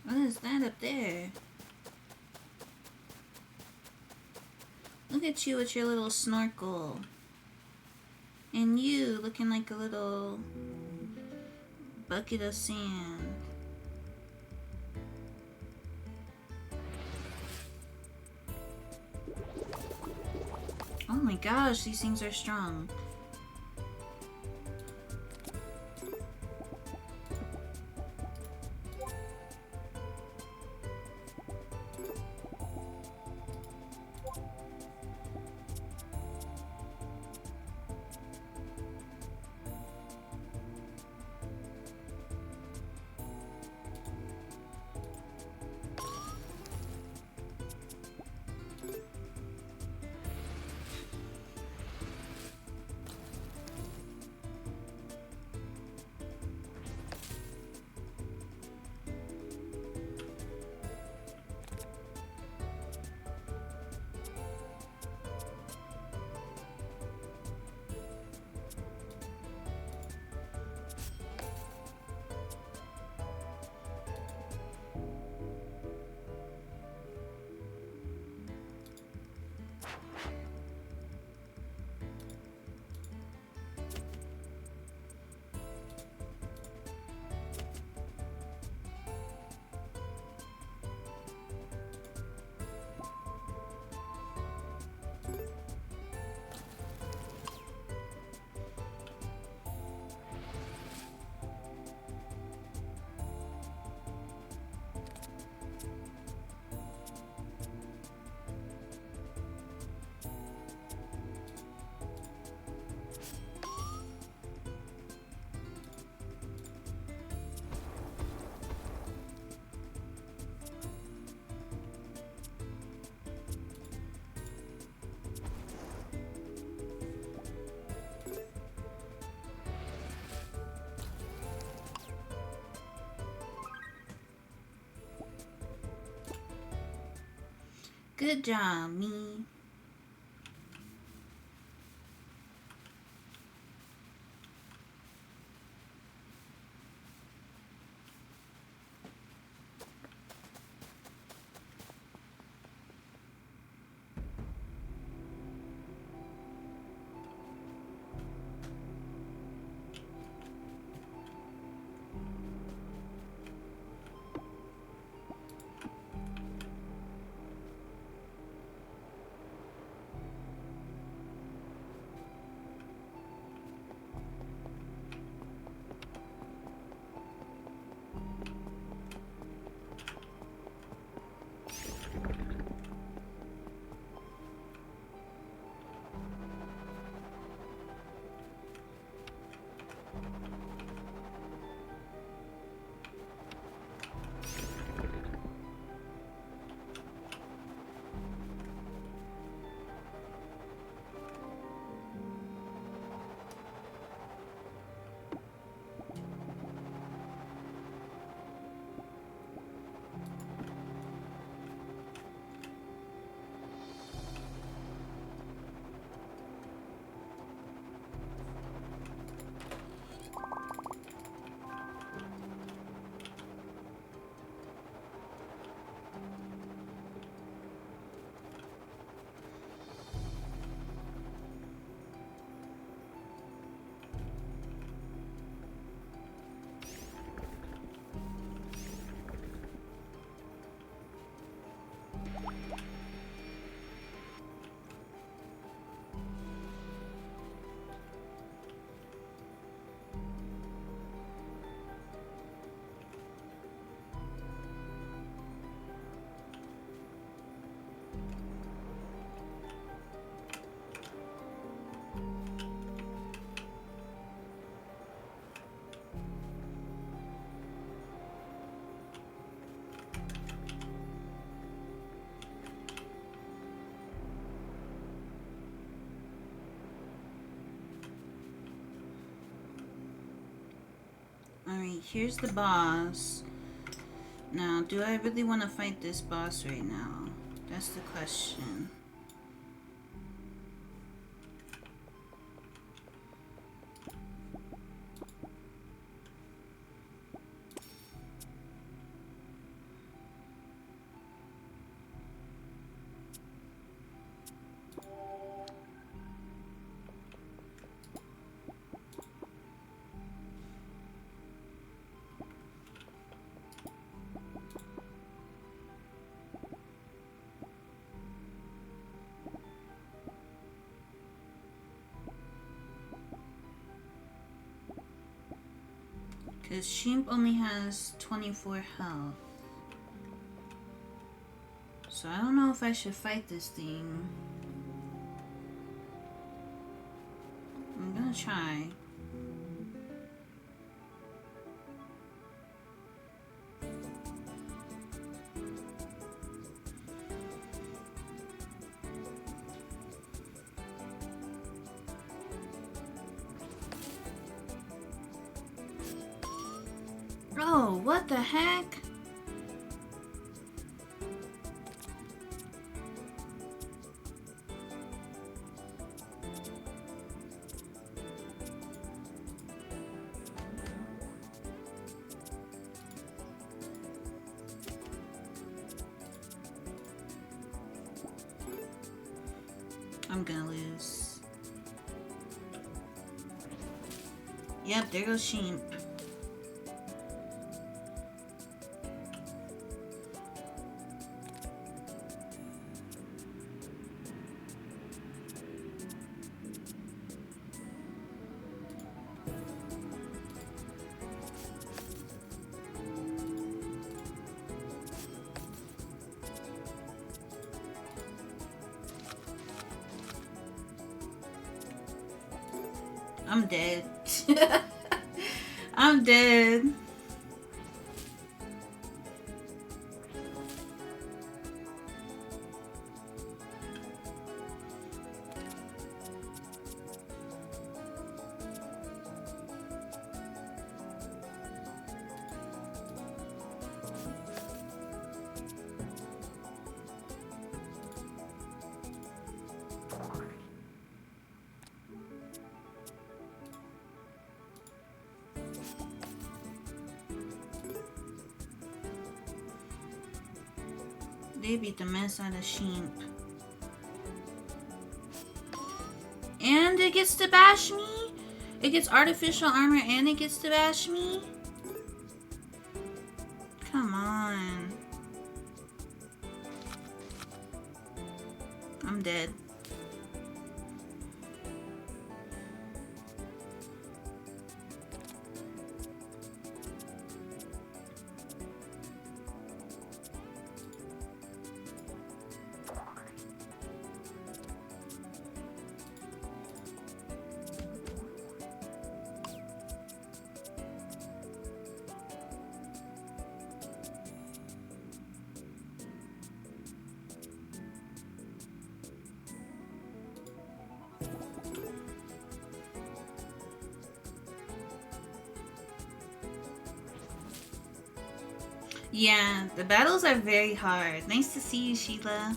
What is that up there? Look at you with your little snorkel. And you looking like a little bucket of sand. Oh my gosh, these things are strong. Good job, me. Alright, here's the boss. Now, do I really want to fight this boss right now? That's the question. Because Sheep only has 24 health. So I don't know if I should fight this thing. I'm gonna try. Oh, what the heck? I'm gonna lose. Yep, there goes Sheep. I'm dead. I'm dead. They beat the mess out of sheep. And it gets to bash me? It gets artificial armor and it gets to bash me? Come on. I'm dead. Yeah, the battles are very hard. Nice to see you, Sheila.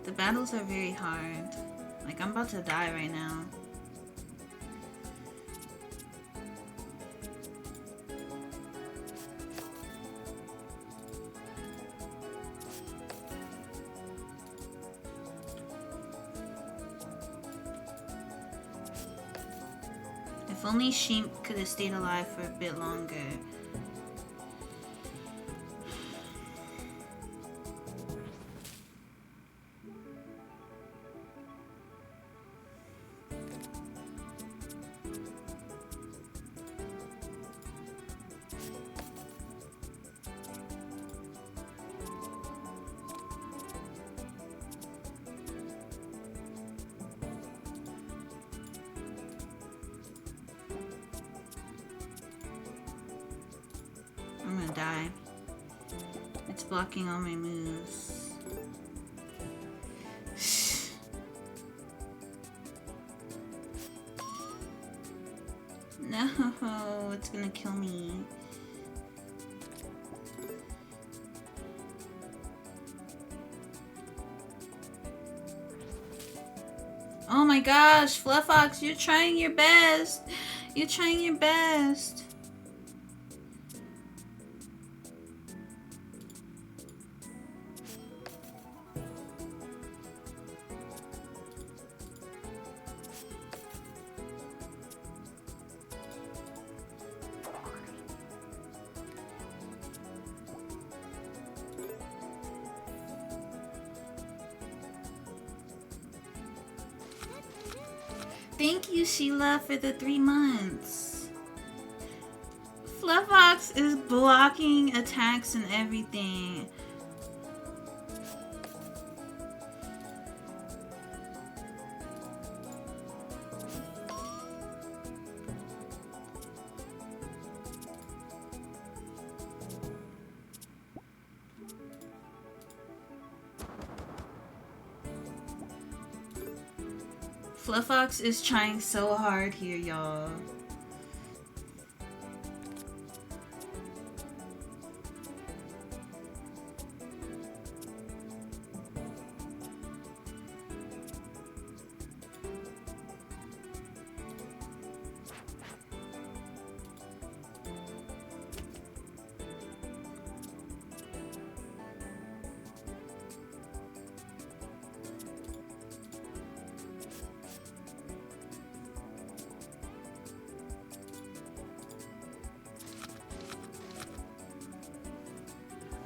The battles are very hard. Like, I'm about to die right now. If only sheep could have stayed alive for a bit longer. I'm gonna die. It's blocking all my moves. No, it's gonna kill me. Oh my gosh, Fluffox, you're trying your best. You're trying your best. Thank you, Sheila, for the 3 months. Fluffox is blocking attacks and everything. Fluffox is trying so hard here, y'all.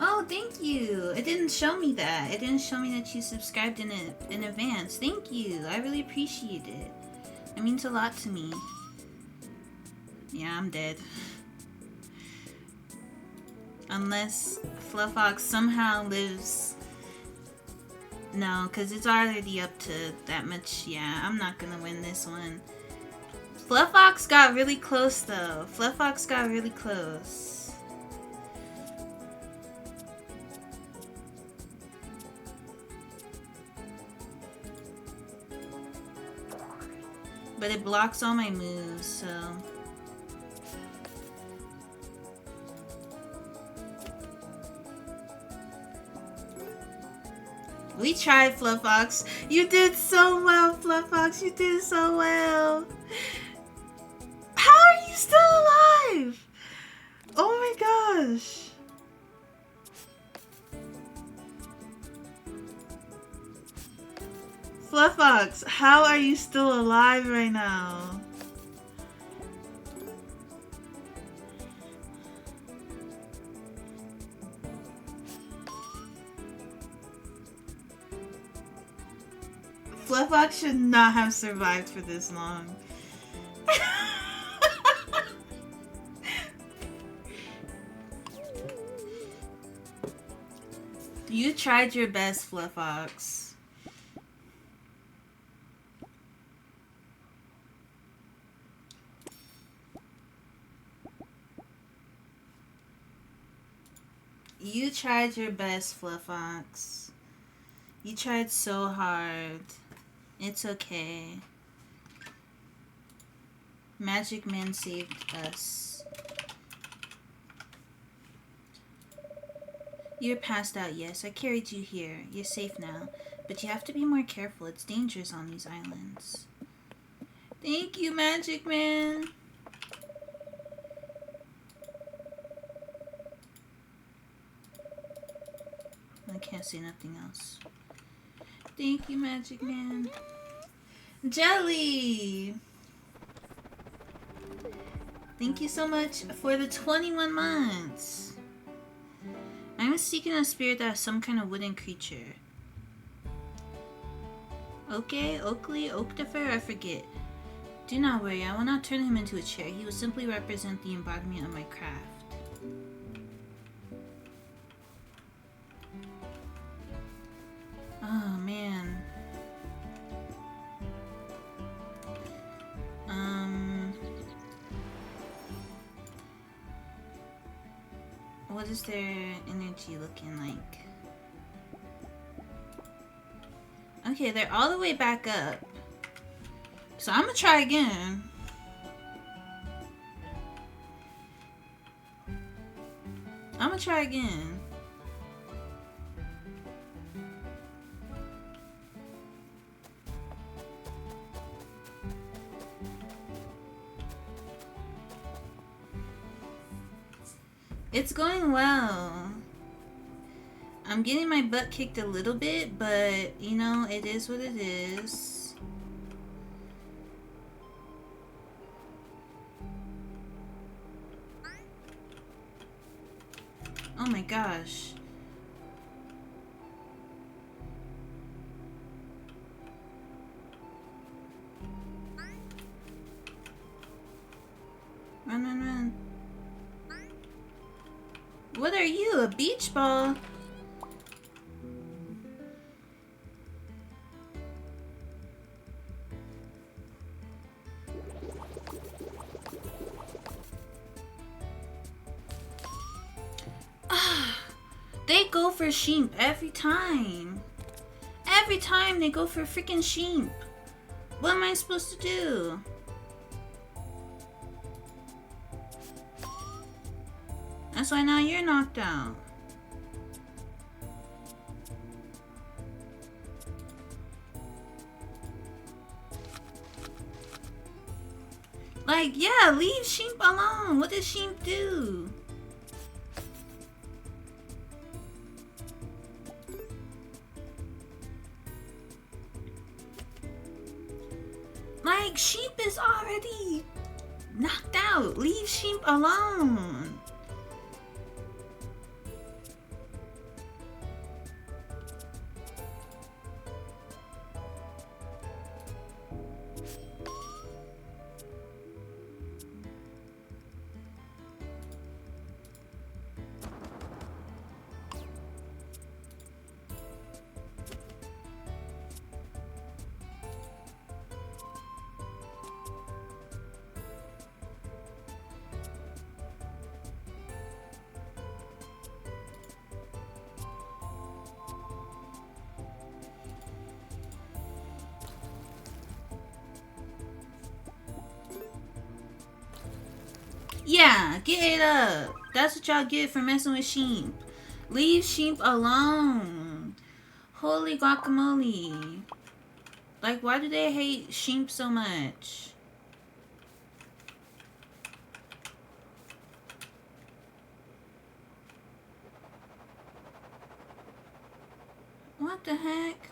Oh, thank you. It didn't show me that. It didn't show me that you subscribed in advance. Thank you. I really appreciate it. It means a lot to me. Yeah, I'm dead. Unless Fluffox somehow lives... No, because it's already up to that much. Yeah, I'm not gonna win this one. Fluffox got really close, though. Fluffox got really close. But it blocks all my moves, so... We tried, Fluffox. You did so well, Fluffox. You did so well. How are you still alive? Oh my gosh. Fluffox, how are you still alive right now? Fluffox should not have survived for this long. You tried your best, Fluffox. You tried your best, Fluffox. You tried so hard. It's okay. Magic Man saved us. You're passed out, yes. I carried you here. You're safe now. But you have to be more careful. It's dangerous on these islands. Thank you, Magic Man. I can't say nothing else. Thank you, Magic Man. Jelly! Thank you so much for the 21 months. I'm seeking a spirit that has some kind of wooden creature. Okay, Oakley, Oaktifer, I forget. Do not worry, I will not turn him into a chair. He will simply represent the embodiment of my craft. Oh, man. What is their energy looking like? Okay, they're all the way back up. So I'm gonna try again. I'm gonna try again. It's going well. I'm getting my butt kicked a little bit, but you know, it is what it is. Oh my gosh. Run, run, run. What are you, a beach ball? They go for sheep every time. Every time they go for freaking sheep. What am I supposed to do? That's why now you're knocked out. Like, yeah, leave sheep alone. What does sheep do? Like, sheep is already knocked out. Leave sheep alone. Yeah, get it up. That's what y'all get for messing with sheep. Leave sheep alone. Holy guacamole. Like, why do they hate sheep so much? What the heck?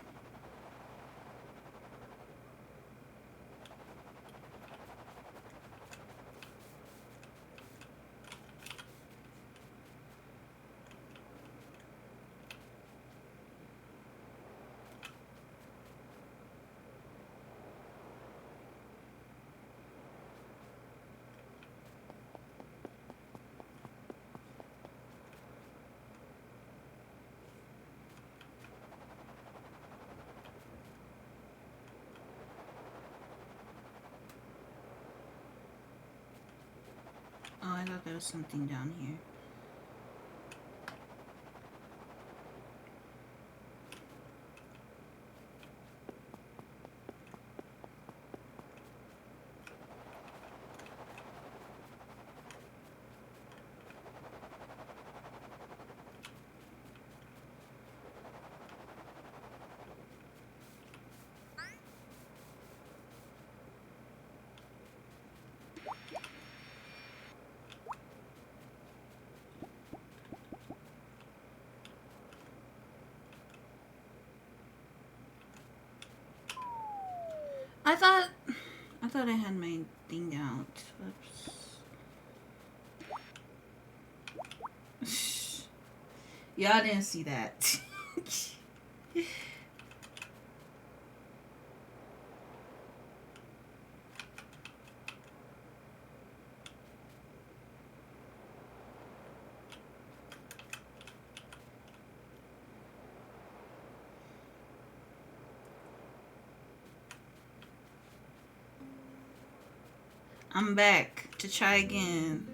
I thought there was something down here. I thought I had my thing out. Whoops. Y'all didn't see that. I'm back to try again.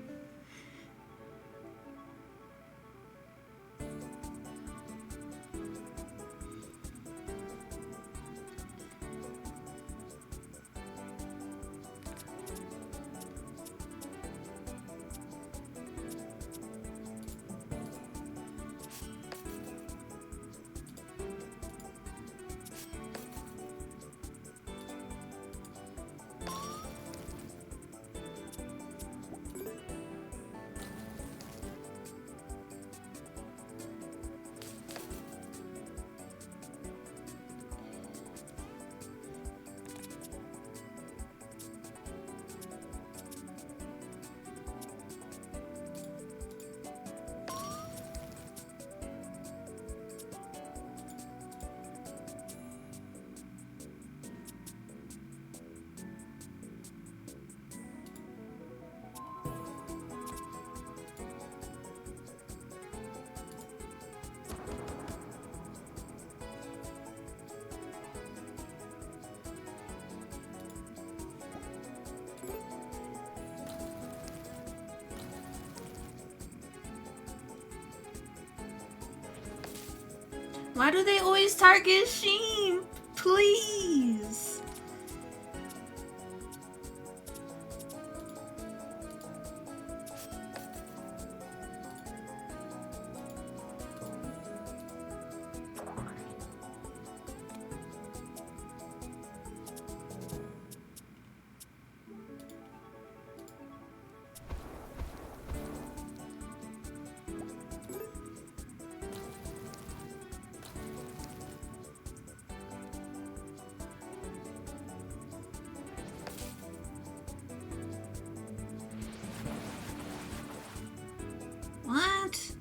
Why do they always target sheep? Please. What?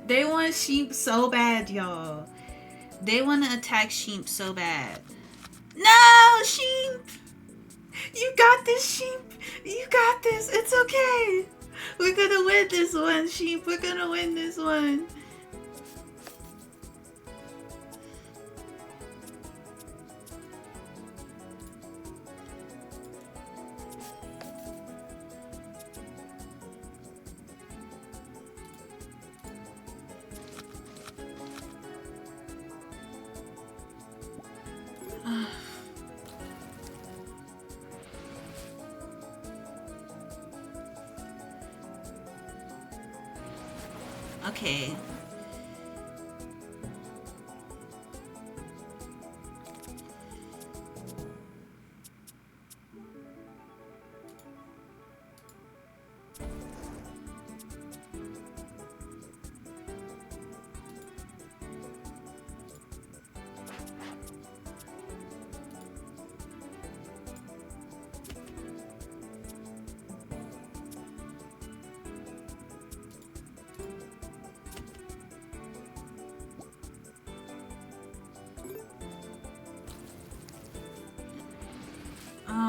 They want sheep so bad, y'all. They want to attack sheep so bad. No, sheep! You got this, sheep! You got this! It's okay! We're gonna win this one, sheep! We're gonna win this one! Okay.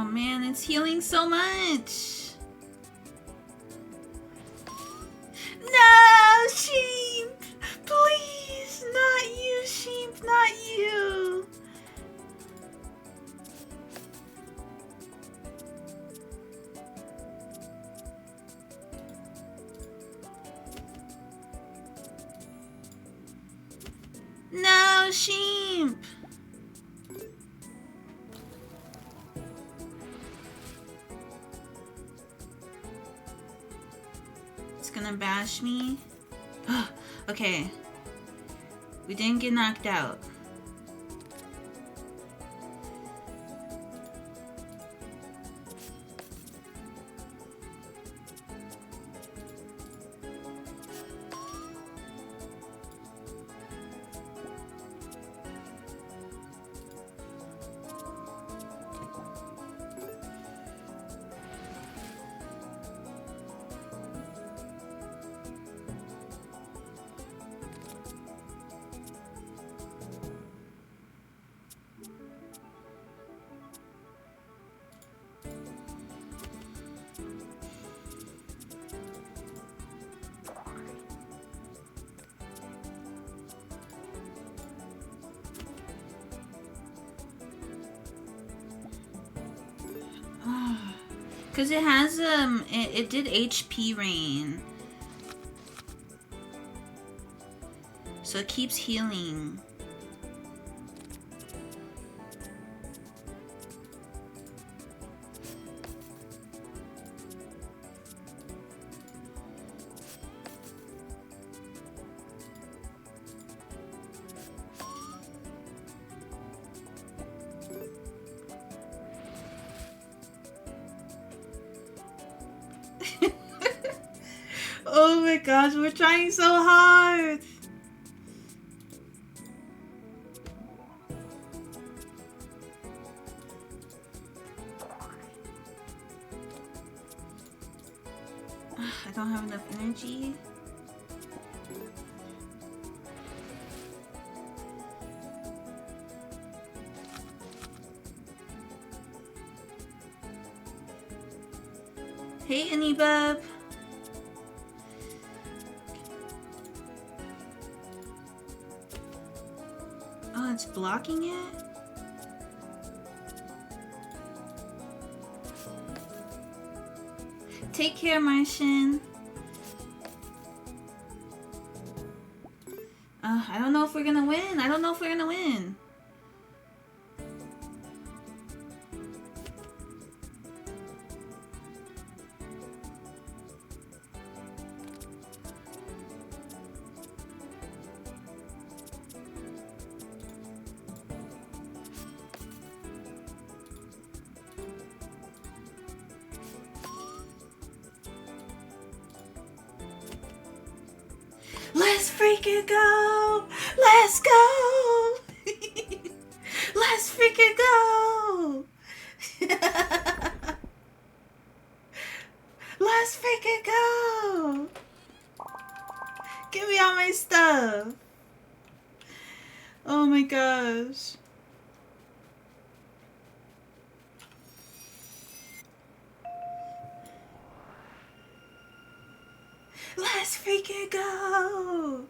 man, it's healing so much. No, sheep! Please, not you, sheep, not you. No, sheep! It's gonna bash me. Okay. We didn't get knocked out. Cause it has it did HP rain, so it keeps healing. Oh my gosh, we're trying so hard. I don't have enough energy. Hey, Anibub. Oh, it's blocking it? Take care, Martian. I don't know if we're gonna win. I don't know if we're gonna win. Let's freaking go! Let's go! Let's freaking go! Let's freaking go! Give me all my stuff! Oh my gosh. Let's freaking go!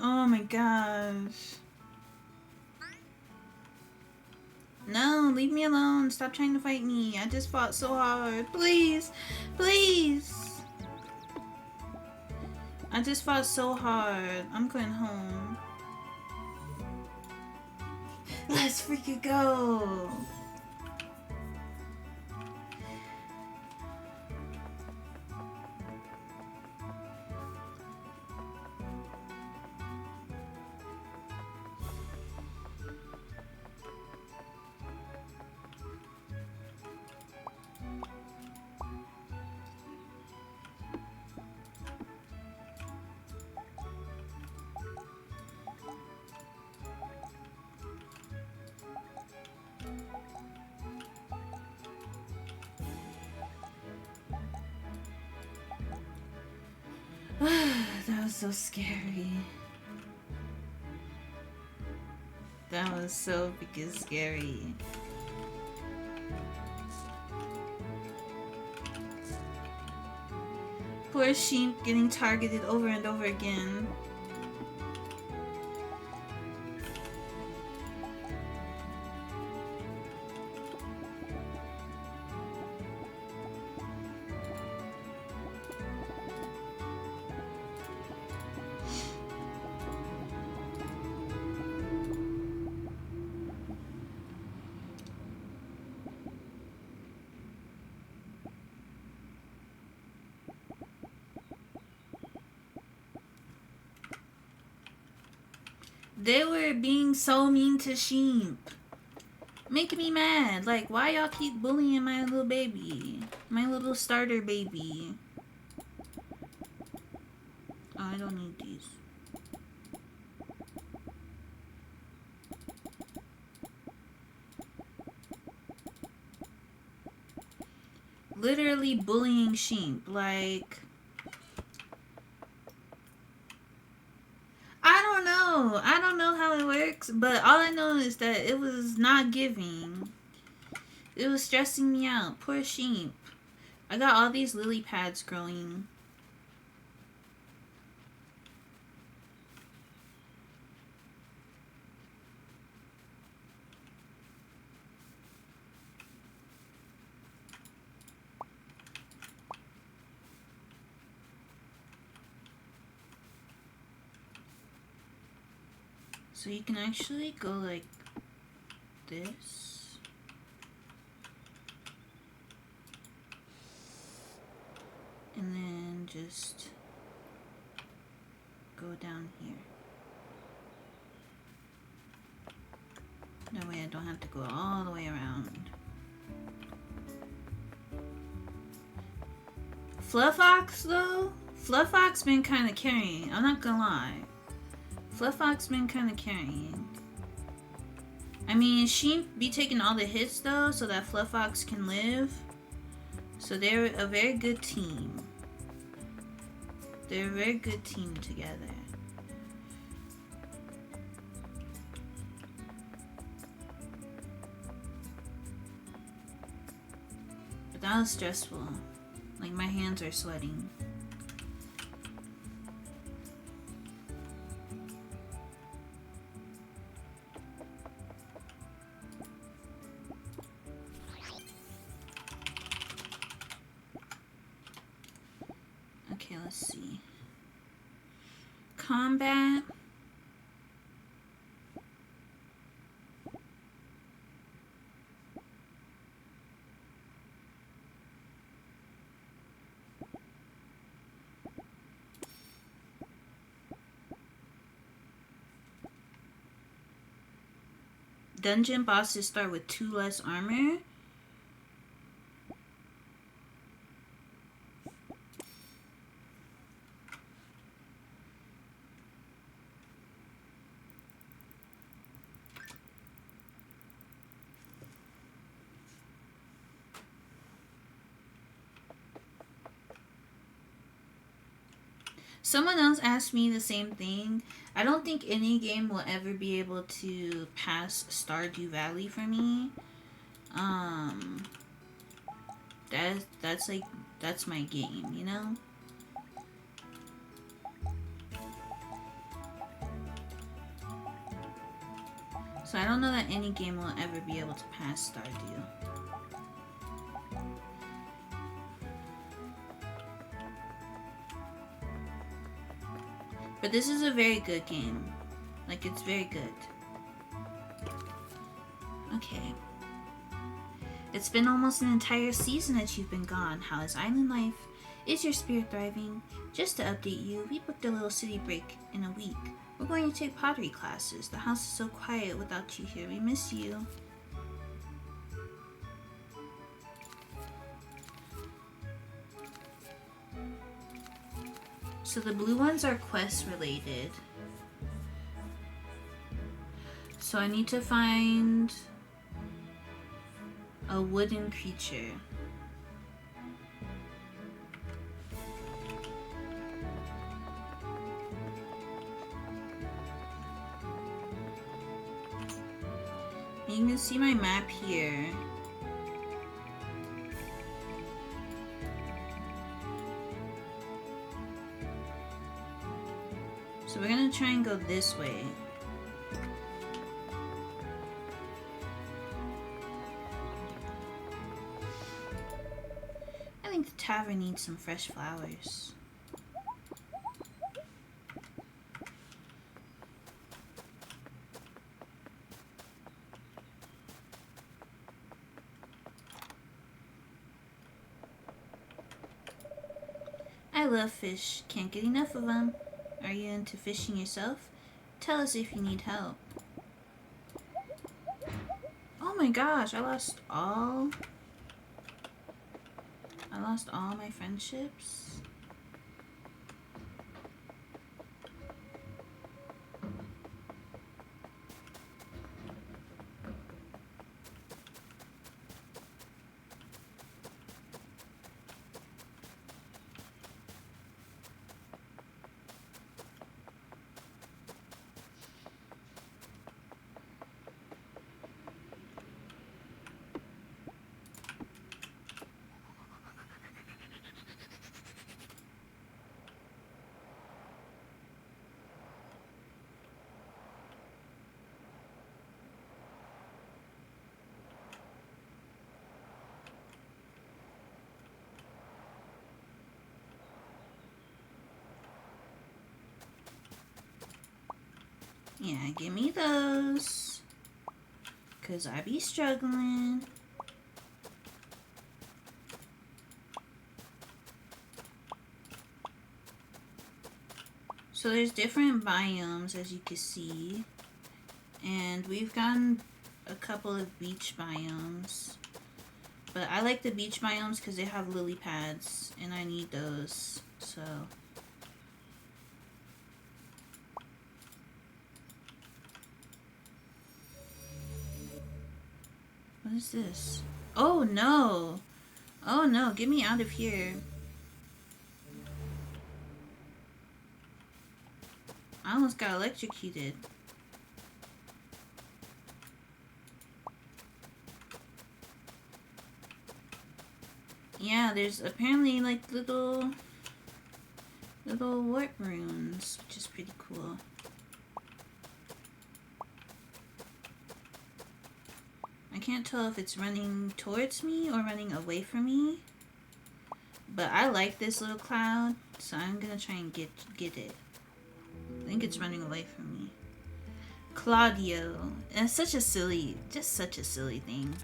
Oh my gosh. No, leave me alone. Stop trying to fight me. I just fought so hard. Please. Please. I just fought so hard. I'm going home. Let's freaking go. was so scary. That was so freaking scary. Poor sheep getting targeted over and over again. They were being so mean to sheep. Making me mad. Like, why y'all keep bullying my little baby? My little starter baby. Oh, I don't need these. Literally bullying sheep. Like... I don't know how it works, but all I know is that it was not giving. It was stressing me out. Poor sheep. I got all these lily pads growing. So you can actually go like this. And then just go down here. That way I don't have to go all the way around. Fluffox though? Fluffox been kind of carrying. I'm not gonna lie. Fluffox been kind of carrying. I mean, sheep be taking all the hits though, so that Fluffox can live. So they're a very good team. They're a very good team together. But that was stressful. Like, my hands are sweating. Okay, let's see. Combat. Dungeon bosses start with 2 less armor. Someone else asked me the same thing. I don't think any game will ever be able to pass Stardew Valley for me. That's my game, you know? So I don't know that any game will ever be able to pass Stardew. But this is a very good game. Like, it's very good. Okay. It's been almost an entire season that you've been gone. How is island life? Is your spirit thriving? Just to update you, we booked a little city break in a week. We're going to take pottery classes. The house is so quiet without you here. We miss you. So the blue ones are quest related. So I need to find a wooden creature. You can see my map here. So we're gonna try and go this way. I think the tavern needs some fresh flowers. I love fish. Can't get enough of them. Are you into fishing yourself? Tell us if you need help. Oh my gosh, I lost all my friendships. Yeah, give me those. 'Cause I be struggling. So there's different biomes, as you can see. And we've gotten a couple of beach biomes. But I like the beach biomes because they have lily pads. And I need those. So... what is this? Oh no! Oh no, get me out of here. I almost got electrocuted. Yeah, there's apparently like little warp runes, which is pretty cool. I can't tell if it's running towards me or running away from me. But I like this little cloud, so I'm gonna try and get it. I think it's running away from me. Claudio. And it's such a silly thing.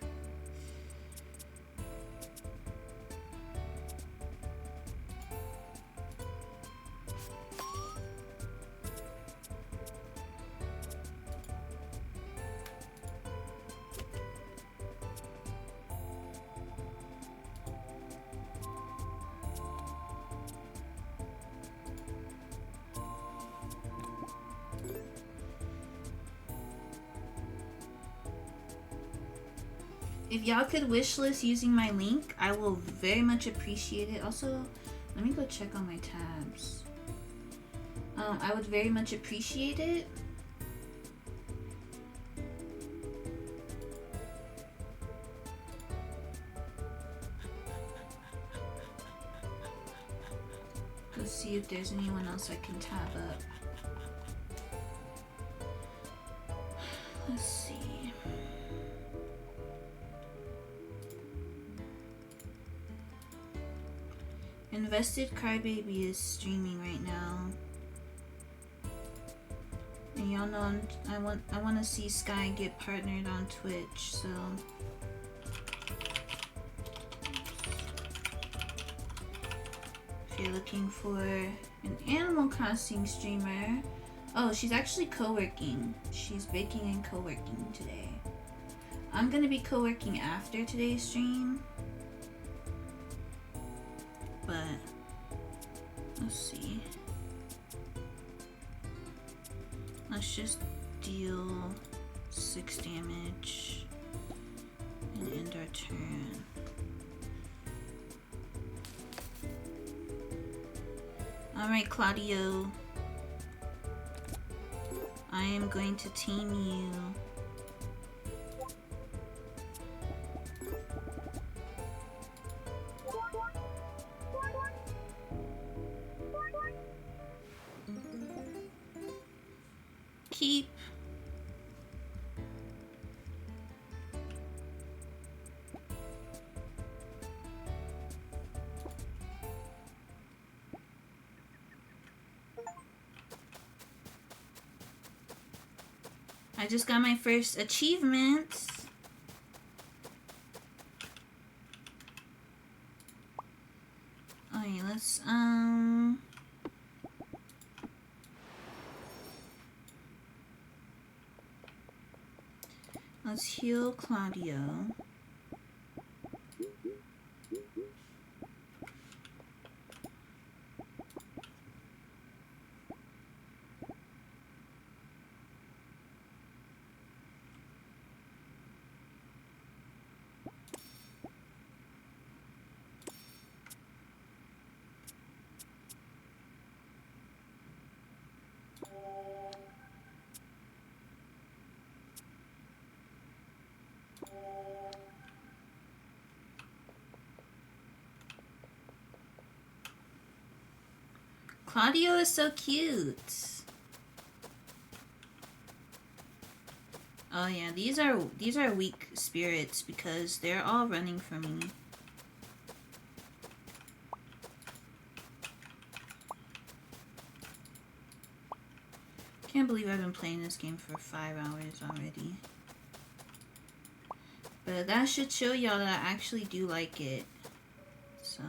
If y'all could wishlist using my link, I will very much appreciate it. Also, let me go check on my tabs. I would very much appreciate it. Let's see if there's anyone else I can tab up. Let's see. Invested Crybaby is streaming right now, and y'all know I want to see Sky get partnered on Twitch. So if you're looking for an Animal Crossing streamer, oh, she's actually co-working. She's baking and co-working today. I'm gonna be co-working after today's stream. But let's see. Let's just deal 6 damage and end our turn. Alright, Claudio. I am going to tame you. keep. I just got my first achievement. Okay, let's heal Claudio. Claudio is so cute. Oh yeah, these are weak spirits because they're all running from me. Can't believe I've been playing this game for 5 hours already. But that should show y'all that I actually do like it. So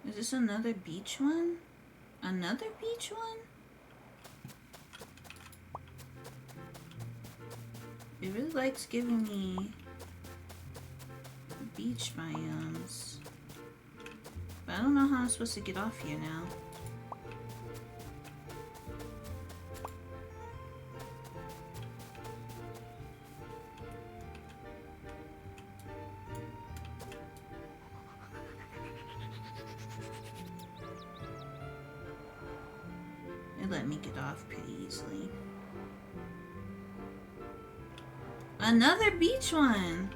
is this another beach one? Another beach one? It really likes giving me beach biomes. But I don't know how I'm supposed to get off here now. It let me get off pretty easily. Another beach one!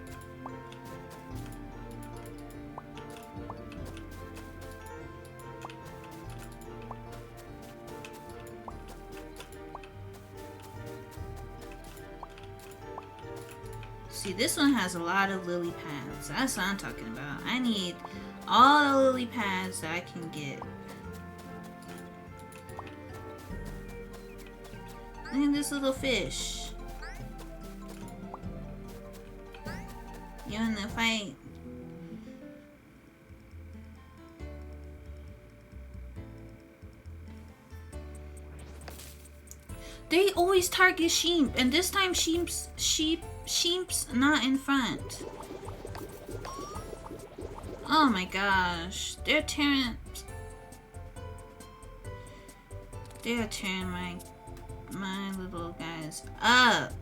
See, this one has a lot of lily pads. That's what I'm talking about. I need all the lily pads that I can get. Look at this little fish. You in the fight? They always target sheep, and this time sheep's not in front. Oh my gosh, they're tearing my little guys up.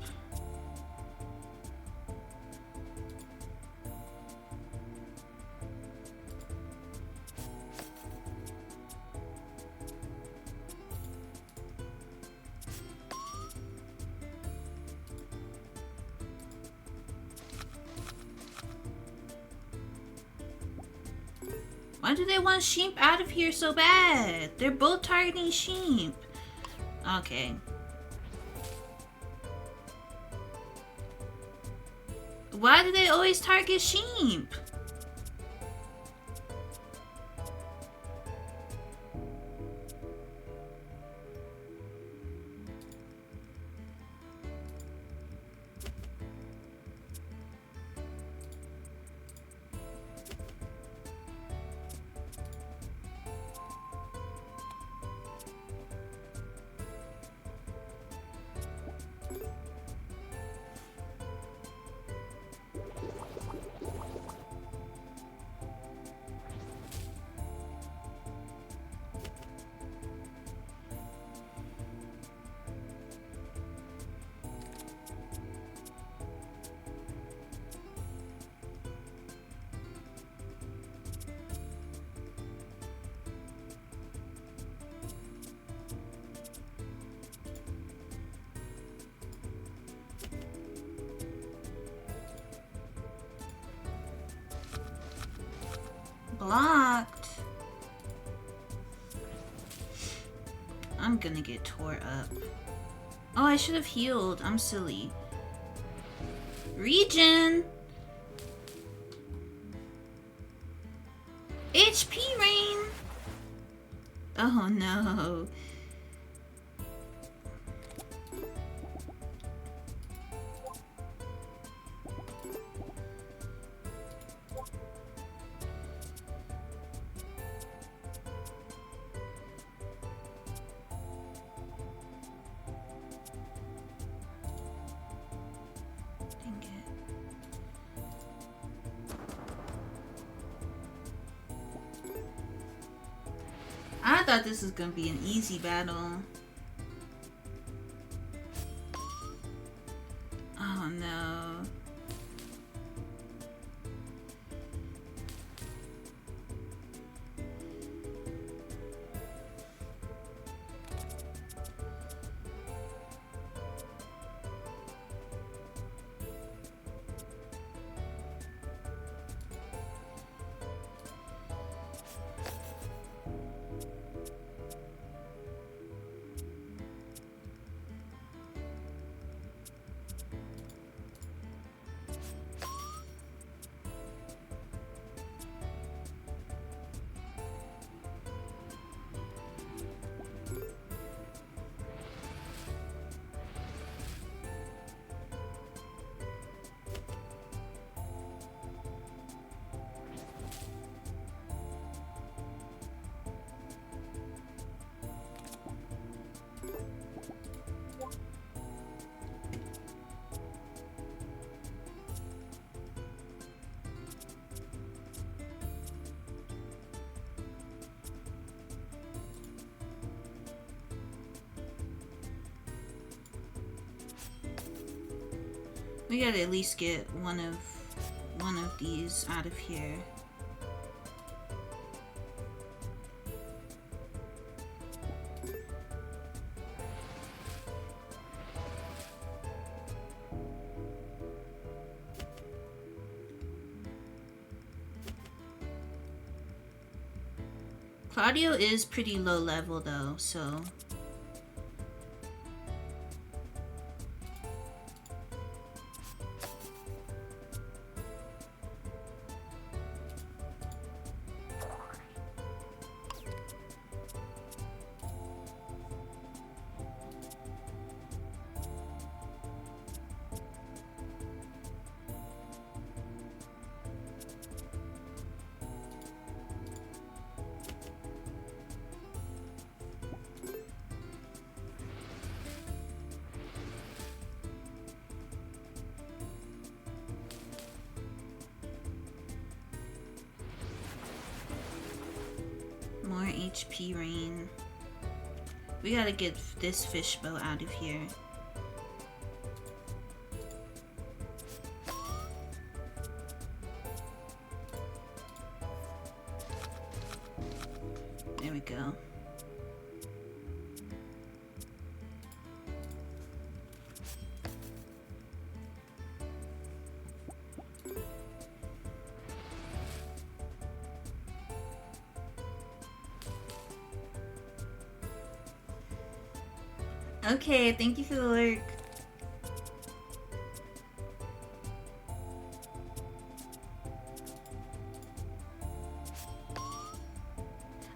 Why do they want sheep out of here so bad? They're both targeting sheep. Okay. Why do they always target sheep? Blocked. I'm gonna get tore up. Oh, I should have healed. I'm silly. Regen! HP rain! Oh no. I thought this was gonna be an easy battle. Oh no. We gotta at least get one of these out of here. Claudio is pretty low level though, so more HP rain. We gotta get this fishbowl out of here. There we go. Okay, thank you for the lurk.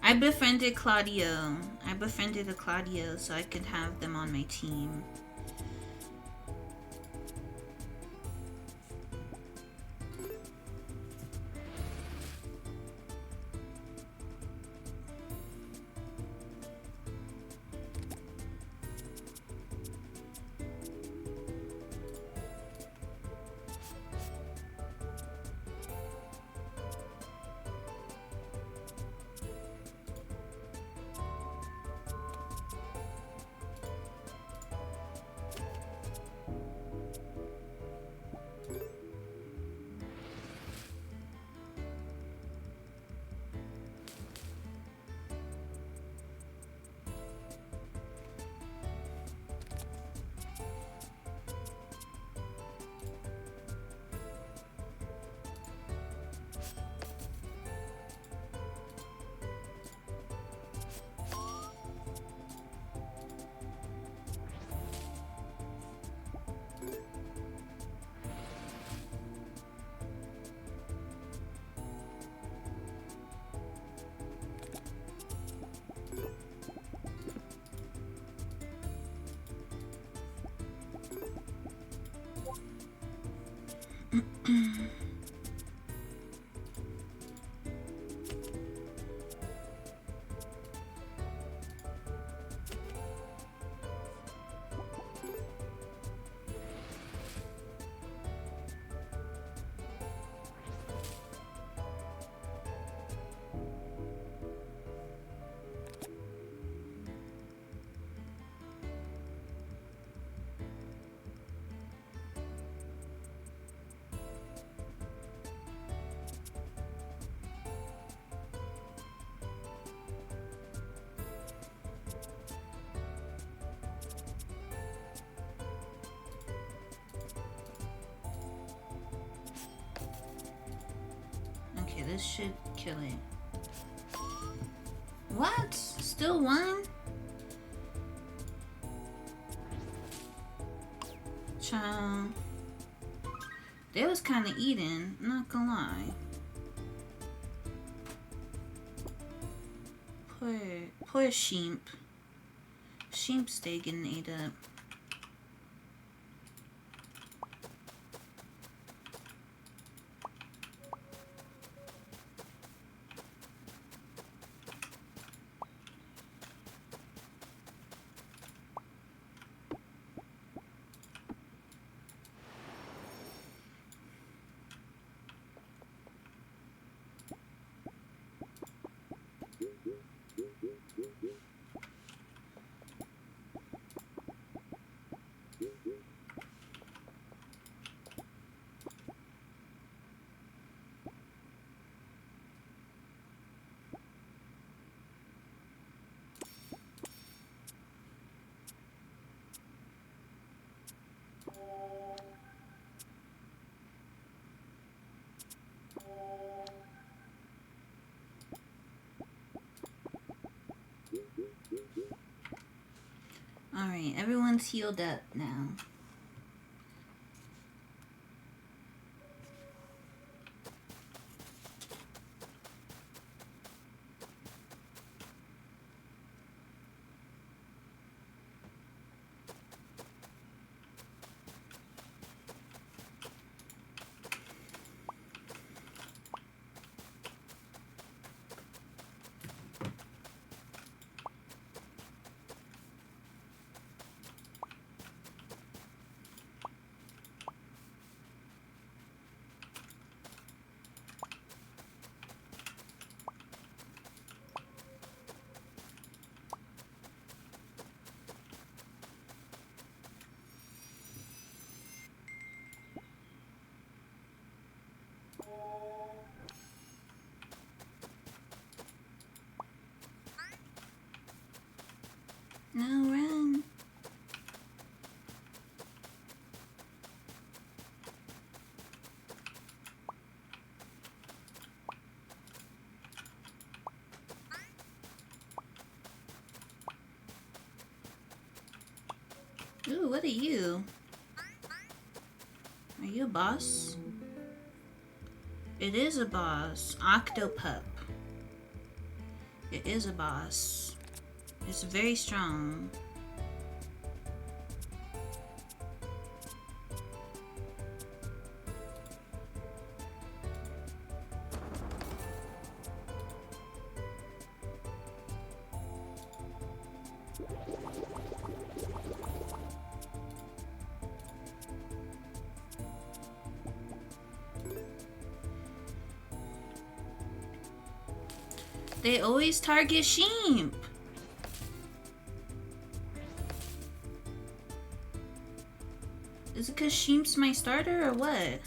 I befriended Claudio. I befriended a Claudio so I could have them on my team. this should kill it. What? Still one? Child. They was kind of eating, not gonna lie. Poor sheep. Sheep stay getting ate up. Alright, everyone's healed up now. No, run. Ooh, what are you? Are you a boss? It is a boss. Octopup. It is a boss. It's very strong. They always target sheep. Is it because sheep's my starter or what?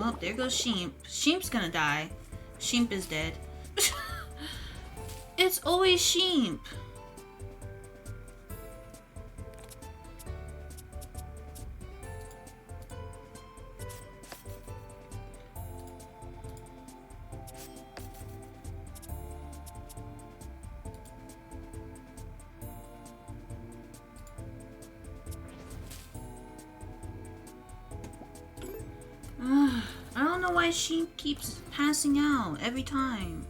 Oh, there goes sheep. Sheep's gonna die. Sheep is dead. It's always sheep. I don't know why sheep keeps passing out every time.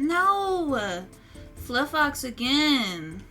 No! Fluffox again.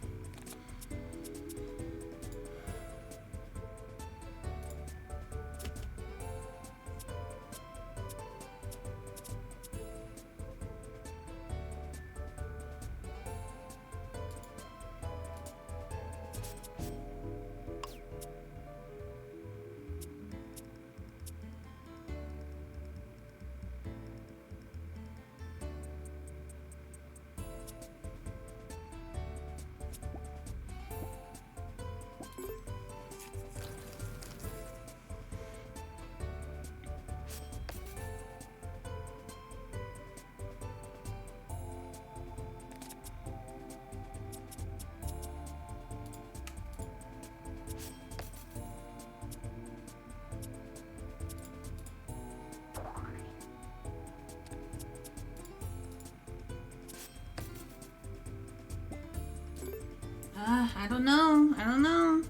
I don't know. I don't know.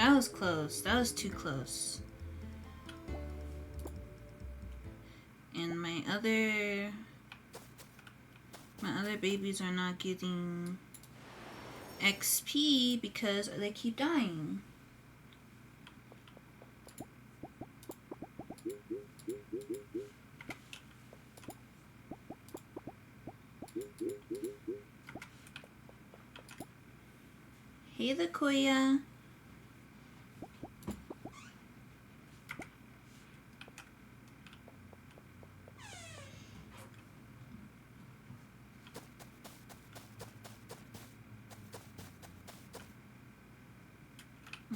That was close. That was too close. And my other babies are not getting XP because they keep dying. Hey, the Koya.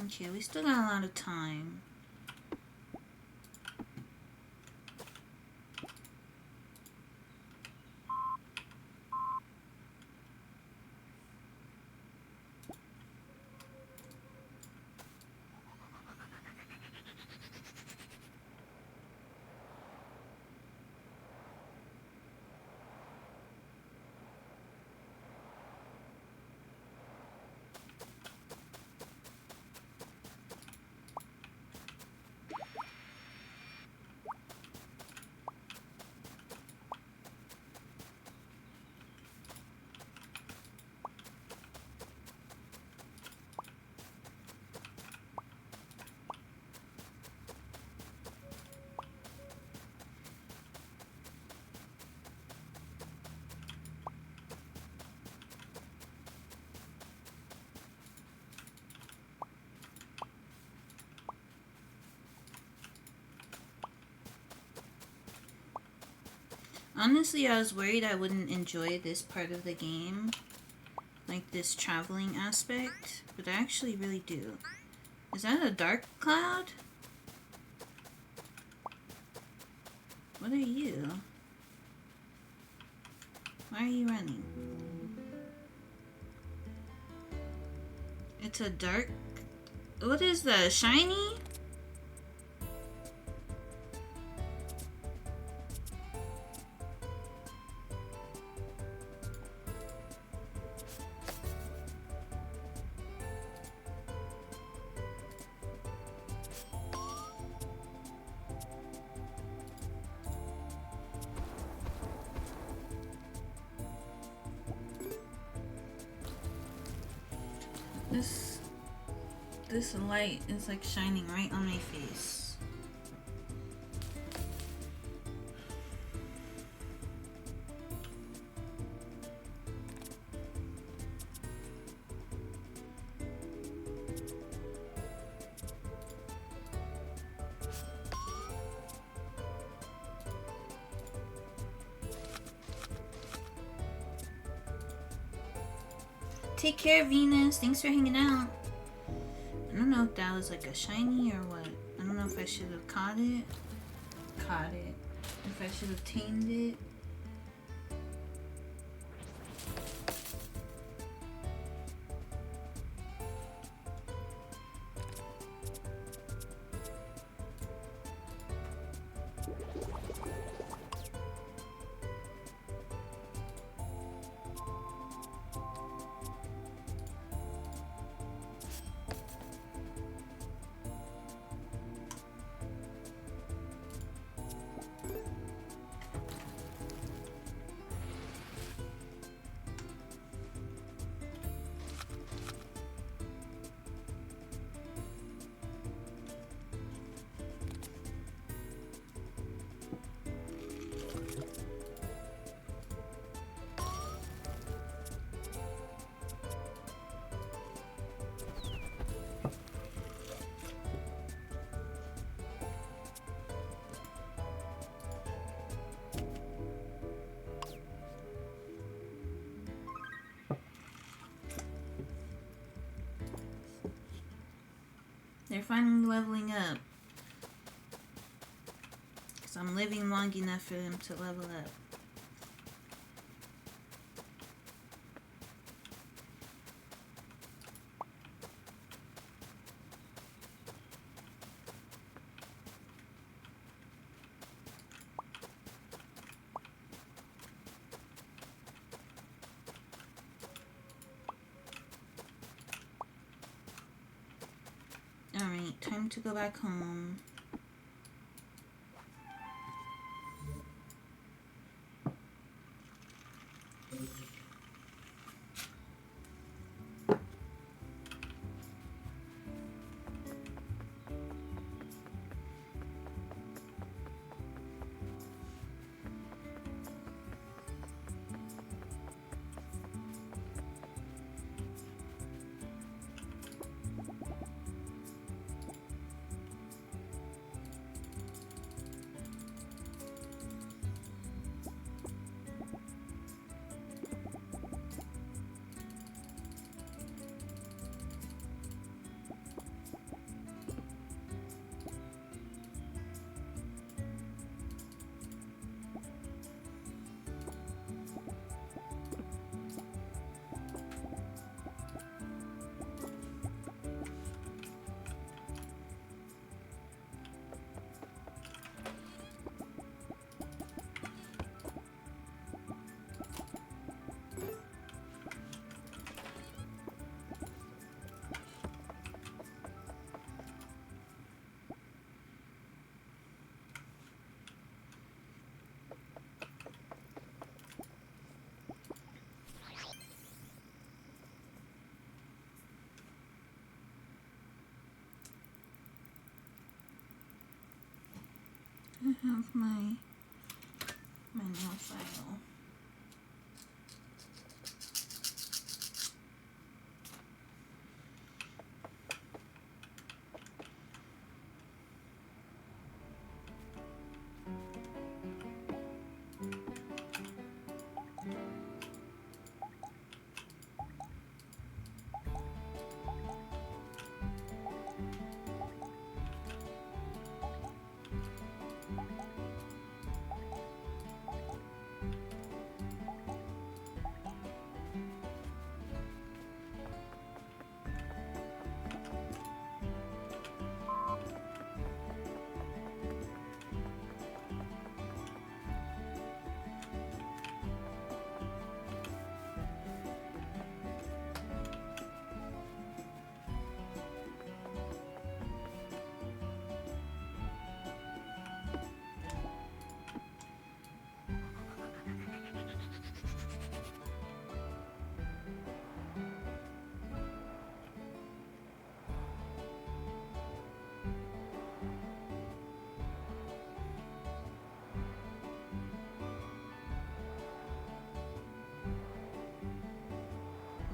Okay, we still got a lot of time. Honestly, I was worried I wouldn't enjoy this part of the game, like this traveling aspect, but I actually really do. Is that a dark cloud? What are you? Why are you running? It's a dark... What is that? Shiny? This light is like shining right on my face. Take care, Venus. Thanks for hanging out. I don't know if that was like a shiny or what. I don't know if I should have caught it. Caught it. If I should have tamed it. They're finally leveling up. Because I'm living long enough for them to level up. Alright, time to go back home. I have my nail file.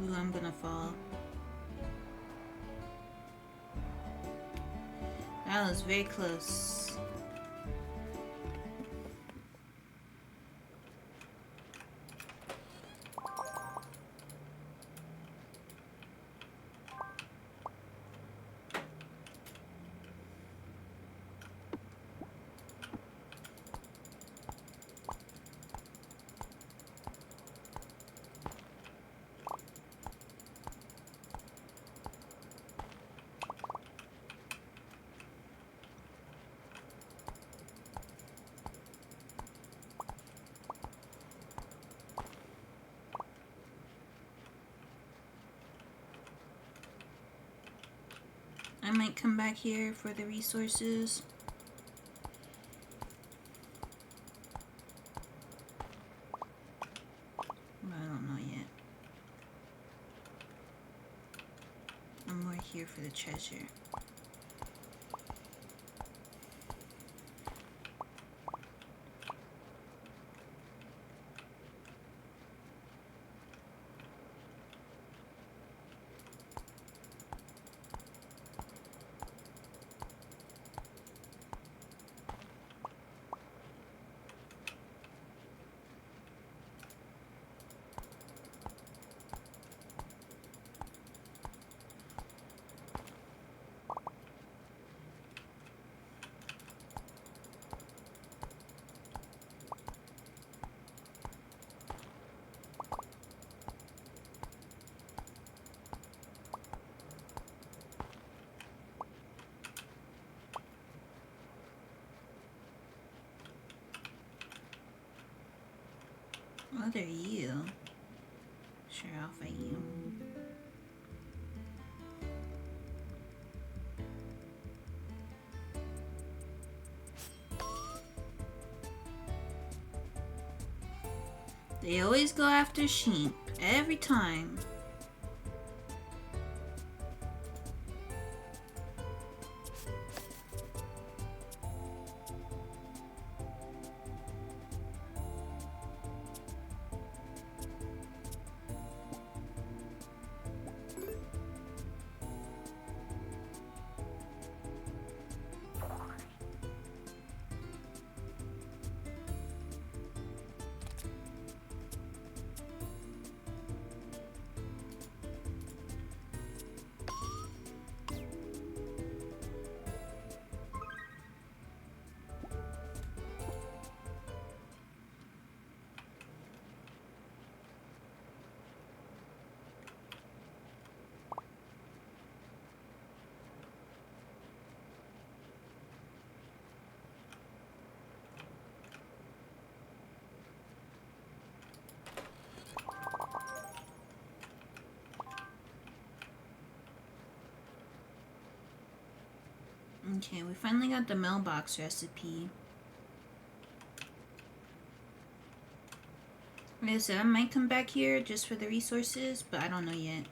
Ooh, I'm gonna fall. That was very close. I might come back here for the resources. But I don't know yet. I'm more here for the treasure. What are you? Sure, I'll fight you. They always go after sheep, every time. Okay, we finally got the mailbox recipe. Like I said, I might come back here just for the resources, but I don't know yet.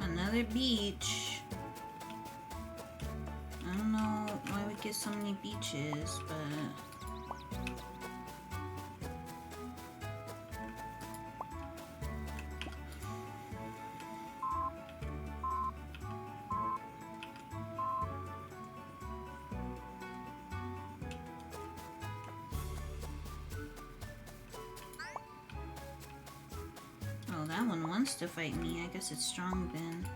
Another beach. I don't know why we get so many beaches, but... Oh, that one wants to fight me. I guess it's strong then.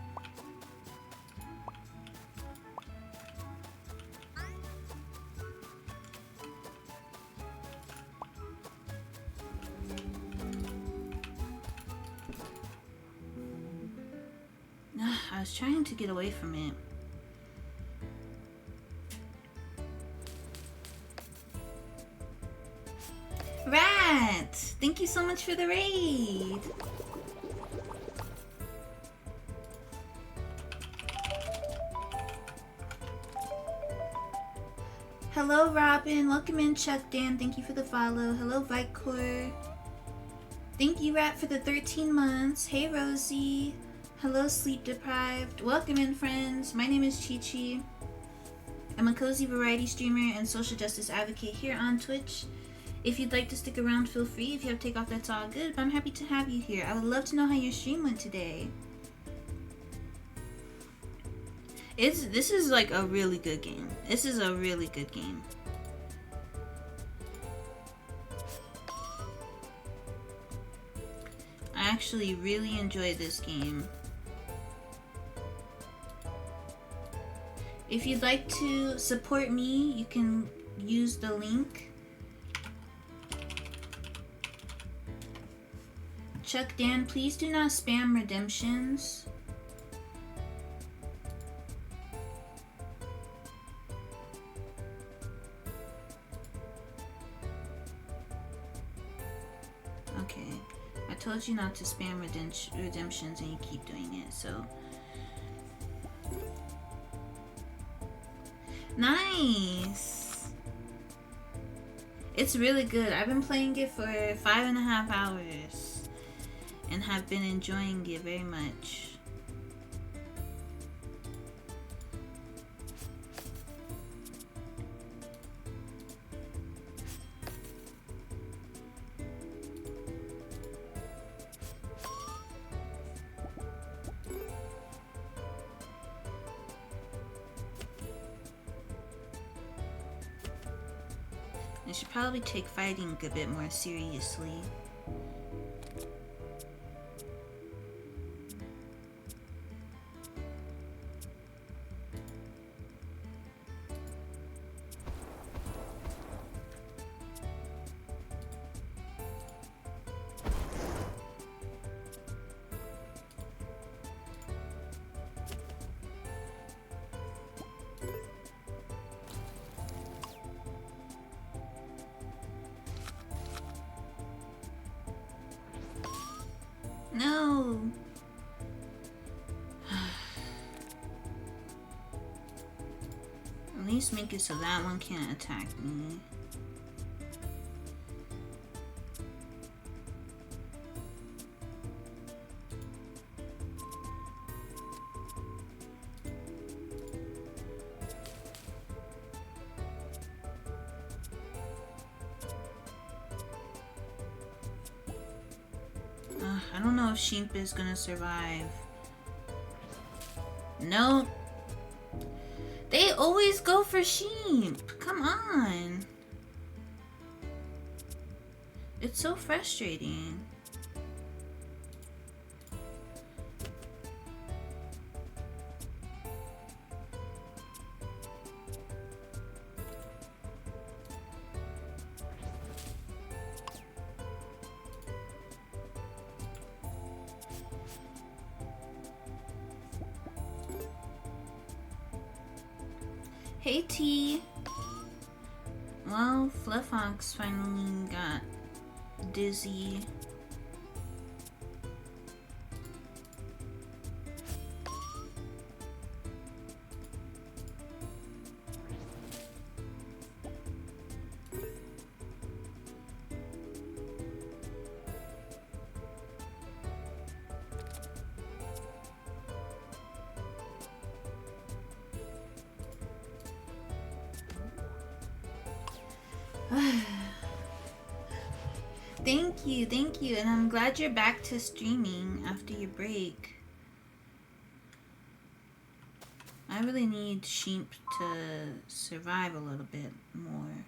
I was trying to get away from it. Rat! Thank you so much for the raid. Hello, Robin. Welcome in, Chuck Dan. Thank you for the follow. Hello, Vicor. Thank you, Rat, for the 13 months. Hey, Rosie. Hello, Sleep Deprived. Welcome in, friends. My name is Chi Chi. I'm a cozy variety streamer and social justice advocate here on Twitch. If you'd like to stick around, feel free. If you have to take off, that's all good. But I'm happy to have you here. I would love to know how your stream went today. This is like a really good game. This is a really good game. I actually really enjoyed this game. If you'd like to support me, you can use the link. Chuck Dan, please do not spam redemptions. Okay, I told you not to spam redemptions and you keep doing it, so. Nice! It's really good. I've been playing it for 5.5 hours and have been enjoying it very much. I should probably take fighting a bit more seriously. No! At least make it so that one can't attack me. I don't know if Sheep is gonna survive. No. They always go for Sheep. Come on. It's so frustrating. Hey T. Well, Fluffhawks finally got dizzy. Thank you, and I'm glad you're back to streaming after your break. I really need Sheep to survive a little bit more.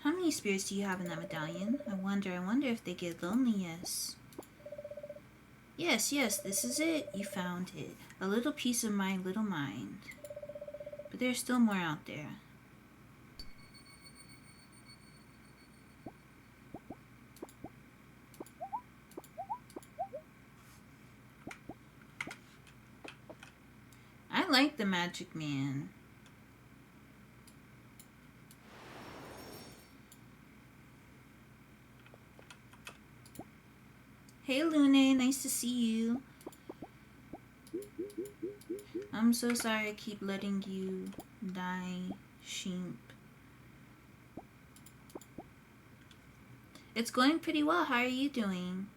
How many spirits do you have in that medallion? I wonder if they get lonely, yes. Yes, this is it. You found it. A little piece of my little mind. But there's still more out there. the magic man. Hey Lune, nice to see you. I'm so sorry I keep letting you die, sheep. It's going pretty well. How are you doing?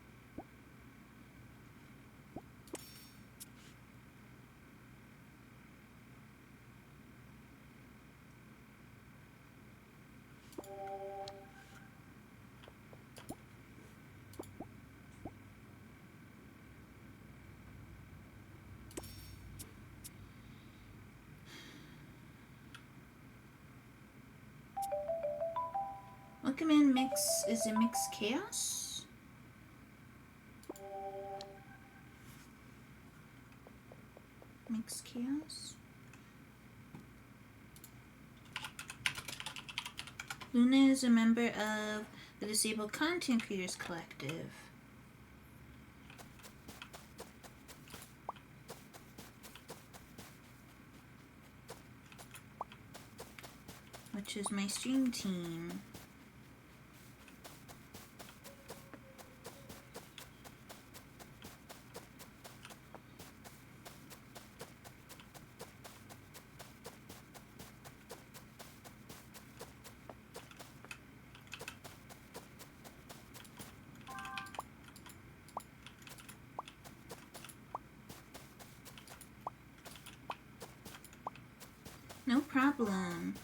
Welcome in, Mix. Is it Mix Chaos? Mix Chaos? Luna is a member of the Disabled Content Creators Collective. Which is my stream team. No problem.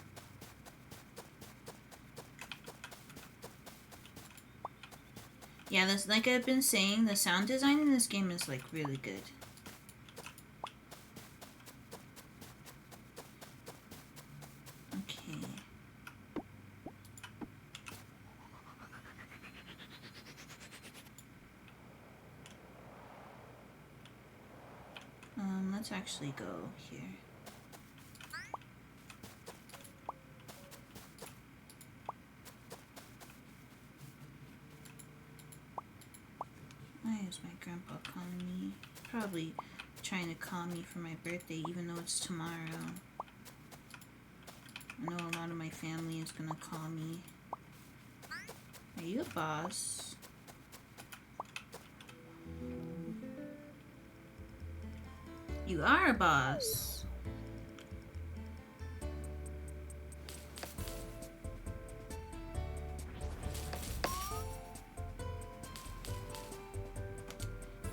Yeah, that's like I've been saying, the sound design in this game is like really good. Okay. Let's actually go here. Why is my grandpa calling me? Probably trying to call me for my birthday, even though it's tomorrow. I know a lot of my family is gonna call me. Are you a boss? You are a boss.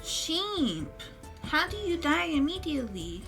Sheep, how do you die immediately?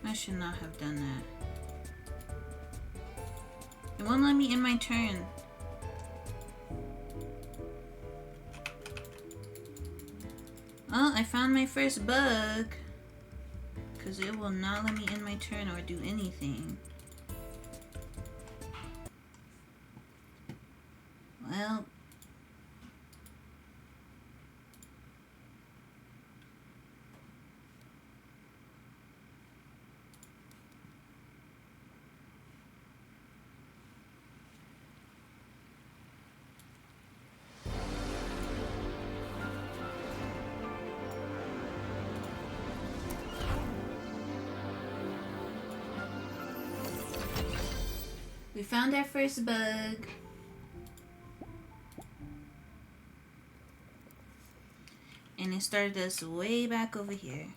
I should not have done that. It won't let me end my turn. Oh, I found my first bug. Because it will not let me end my turn or do anything. Well. We found our first bug. And it started us way back over here.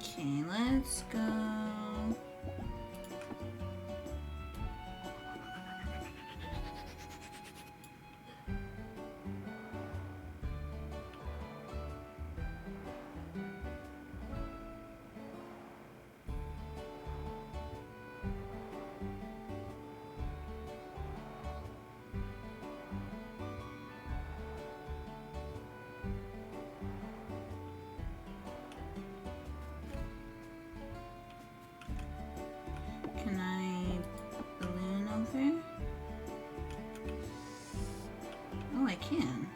Okay, let's go. Can I balloon over? Oh, I can.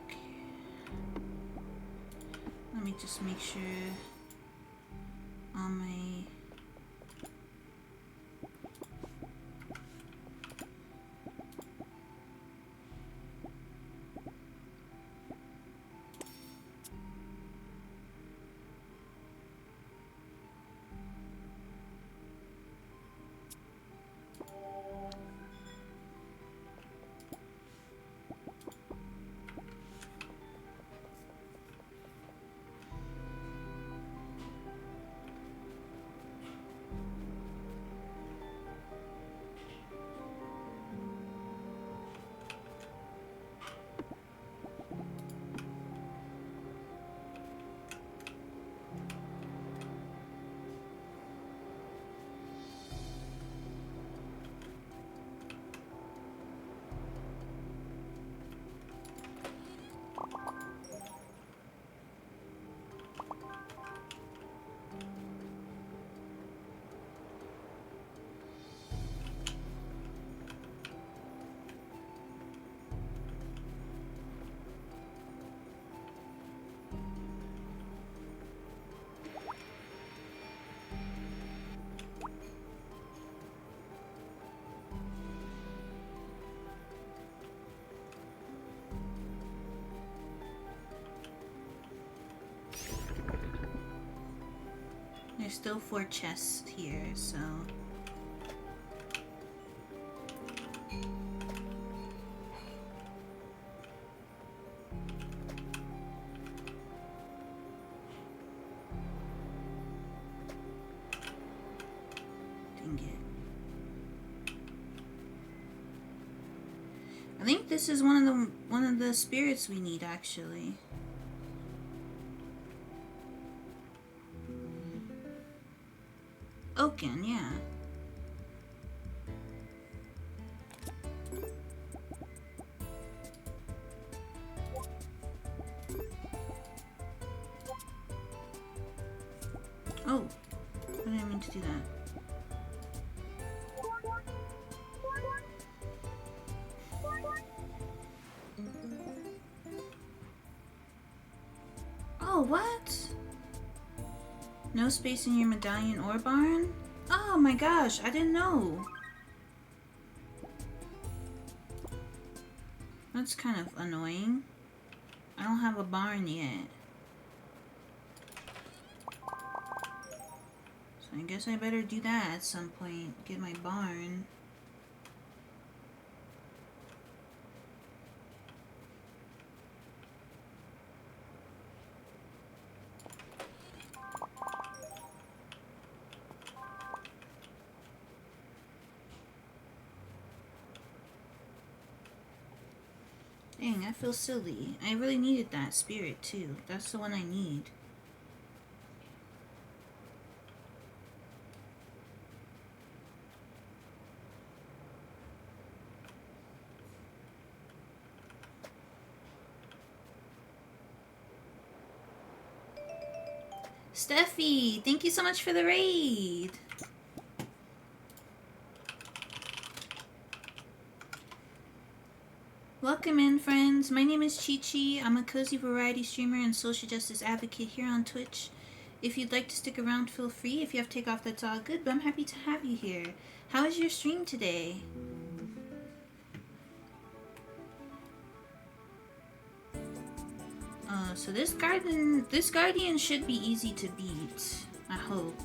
Okay. Let me just make sure all my There's still 4 chests here, so dang it. I think this is one of the spirits we need actually. Oaken, yeah. Oh, I didn't mean to do that. Oh, what? No space in your medallion or barn? Oh my gosh, I didn't know. That's kind of annoying. I don't have a barn yet. So I guess I better do that at some point. Get my barn. Dang, I feel silly. I really needed that spirit too. That's the one I need. Steffi, thank you so much for the raid. Welcome in, friends. My name is Chi Chi. I'm a cozy variety streamer and social justice advocate here on Twitch. If you'd like to stick around, feel free. If you have to take off, that's all good, but I'm happy to have you here. How is your stream today? So this guardian should be easy to beat. I hope.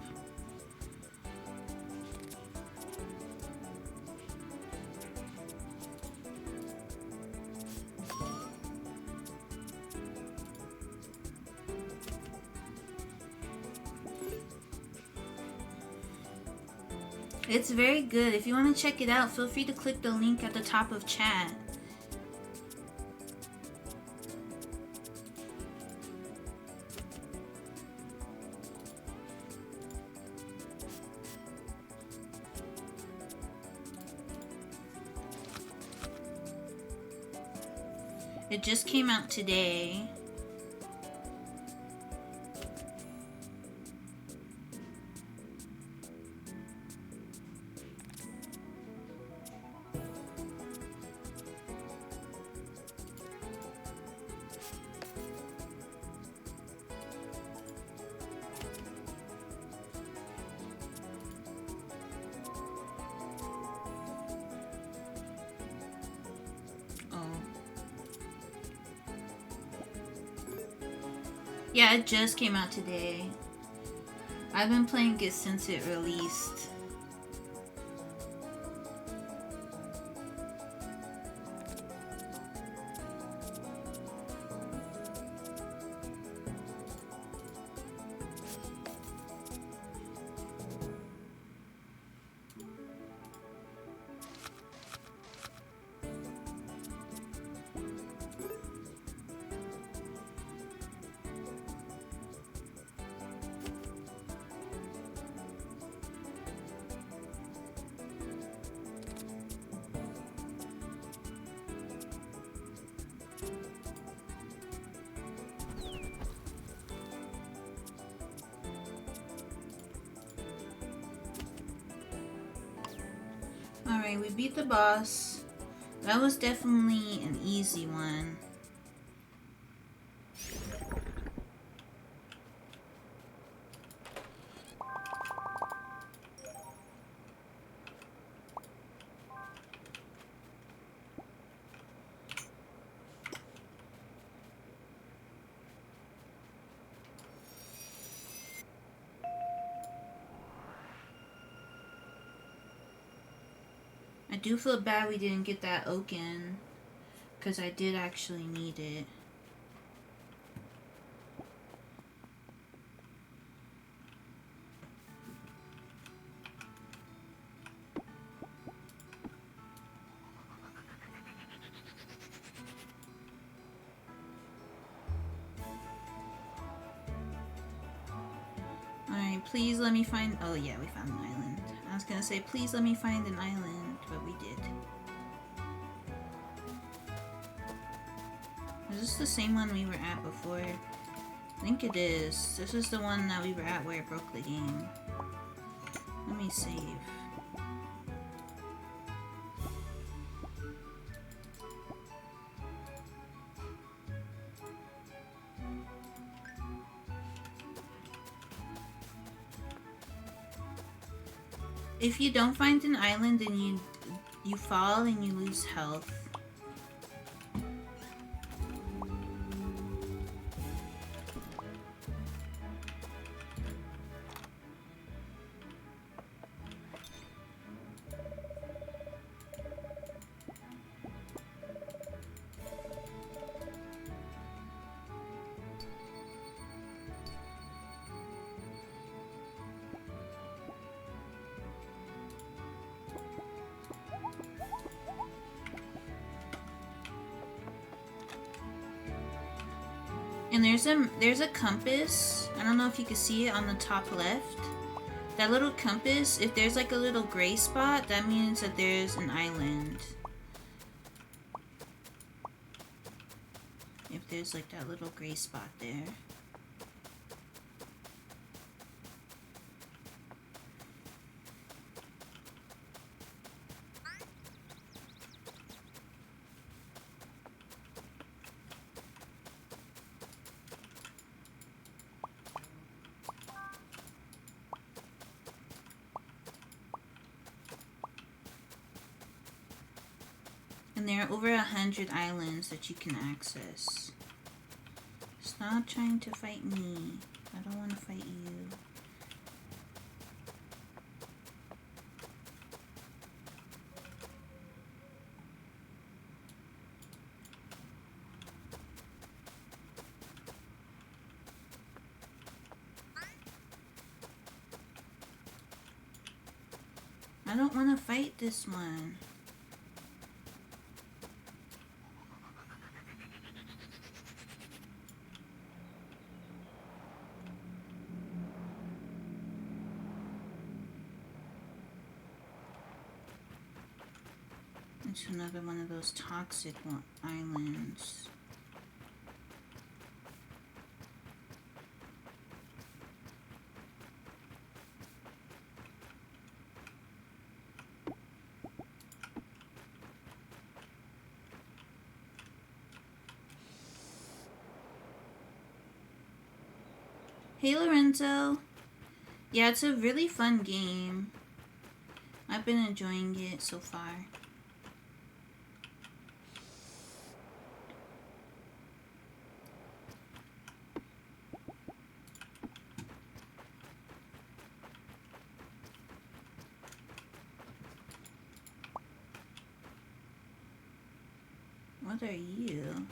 It's very good. If you want to check it out, feel free to click the link at the top of chat. It just came out today. Yeah, it just came out today. I've been playing it since it released. Alright, we beat the boss. That was definitely an easy one. I do feel bad we didn't get that oaken, because I did actually need it. Alright, please let me find... Oh yeah, we found an island. I was gonna say, please let me find an island, but we did. Is this the same one we were at before? I think it is. This is the one that we were at where it broke the game. Let me save. If you don't find an island and you fall and you lose health. And there's a compass. I don't know if you can see it on the top left. That little compass, if there's like a little gray spot, that means that there's an island. If there's like that little gray spot there. And there are over 100 islands that you can access. Stop trying to fight me. I don't want to fight you. I don't want to fight this one. It's another one of those toxic islands. Hey Lorenzo. Yeah, it's a really fun game. I've been enjoying it so far. What are you?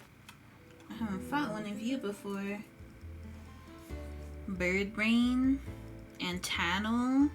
I haven't fought one of you before. Bird brain and tattle.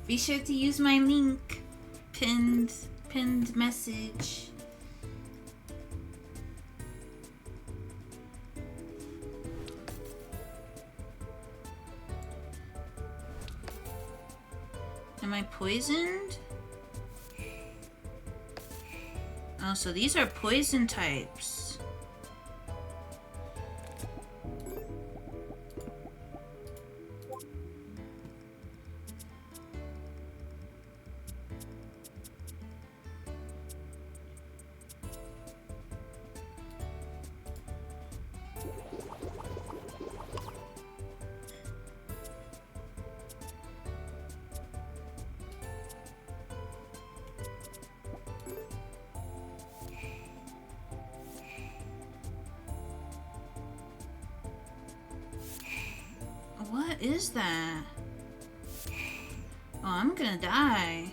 Be sure to use my link, pinned message. Am I poisoned? Oh, so these are poison types. What is that? Oh, I'm gonna die.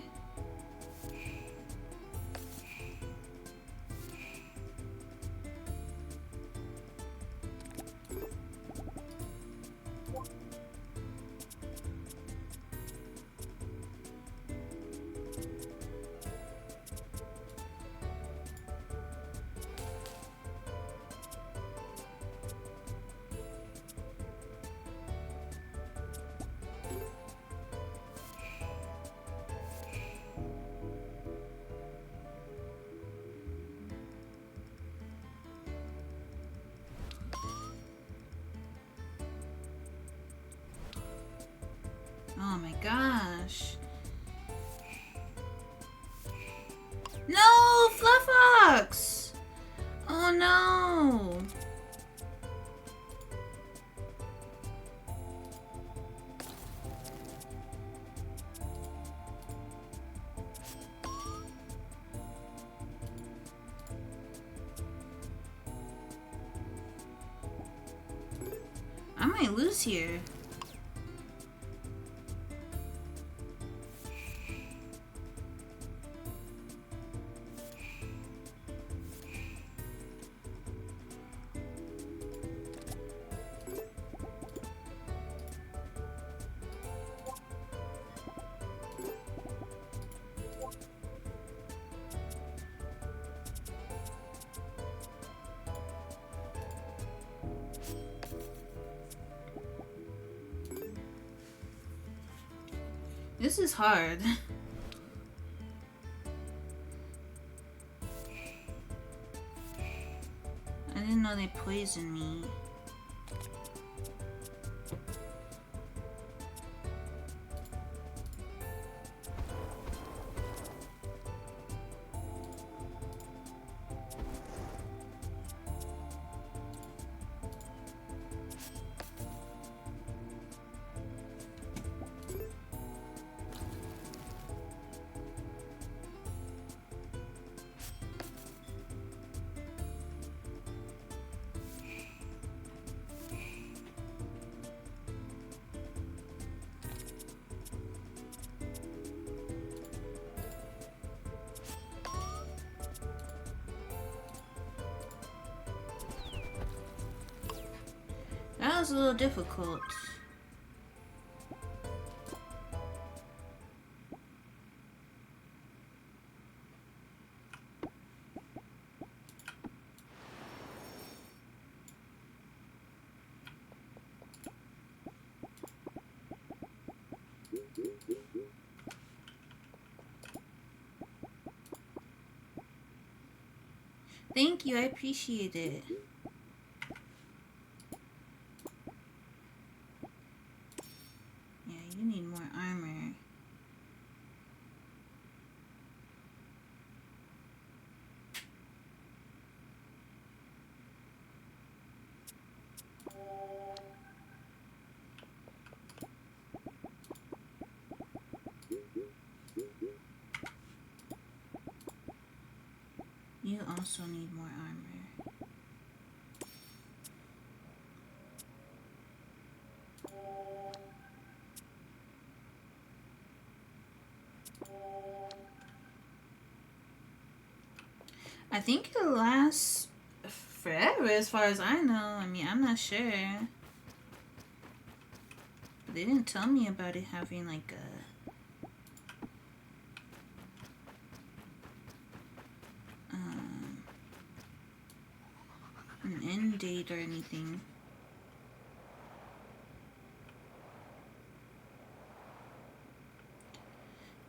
Oh my gosh. No, Fluffox! Oh no! I might lose here. This is hard. I didn't know they poisoned me. was a little difficult. Thank you, I appreciate it. Yeah, you need more armor. You also need more armor. I think it'll last forever as far as I know. I mean, I'm not sure. But they didn't tell me about it having like an end date or anything.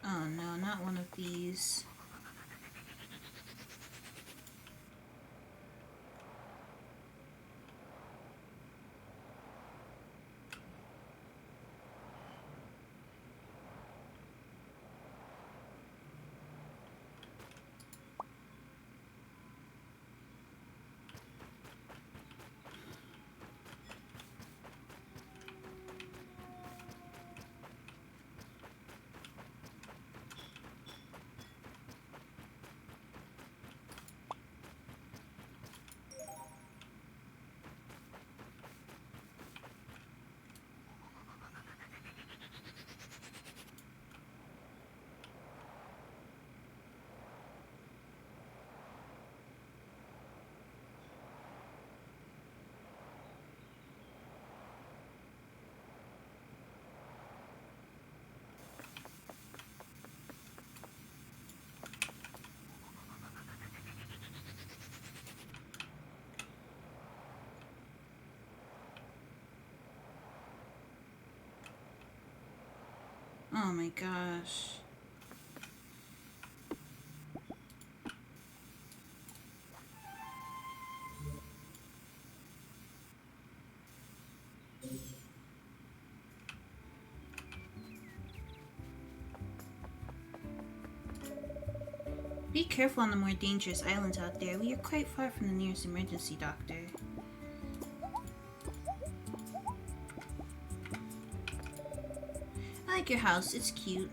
Oh no, not one of these. Oh my gosh. Be careful on the more dangerous islands out there. We are quite far from the nearest emergency doctor. I like your house. It's cute.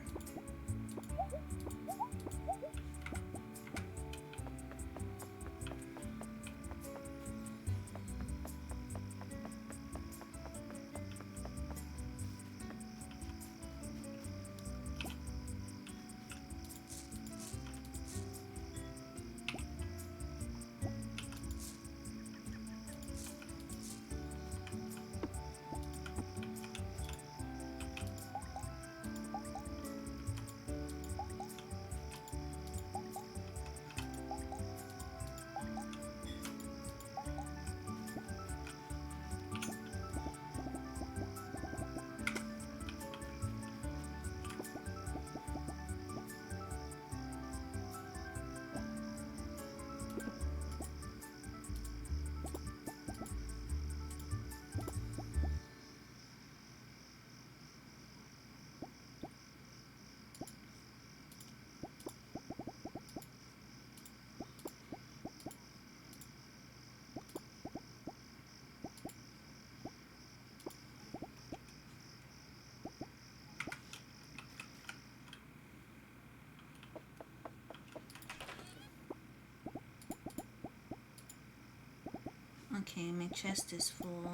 Okay, my chest is full.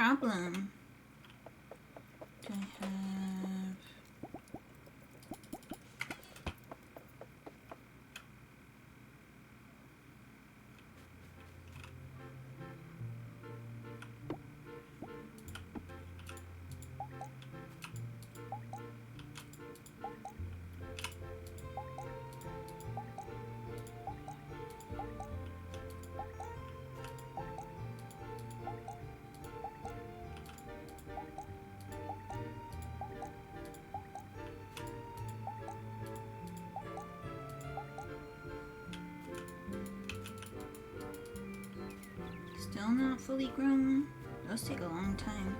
problem. Do I have... Still not fully grown. Those take a long time.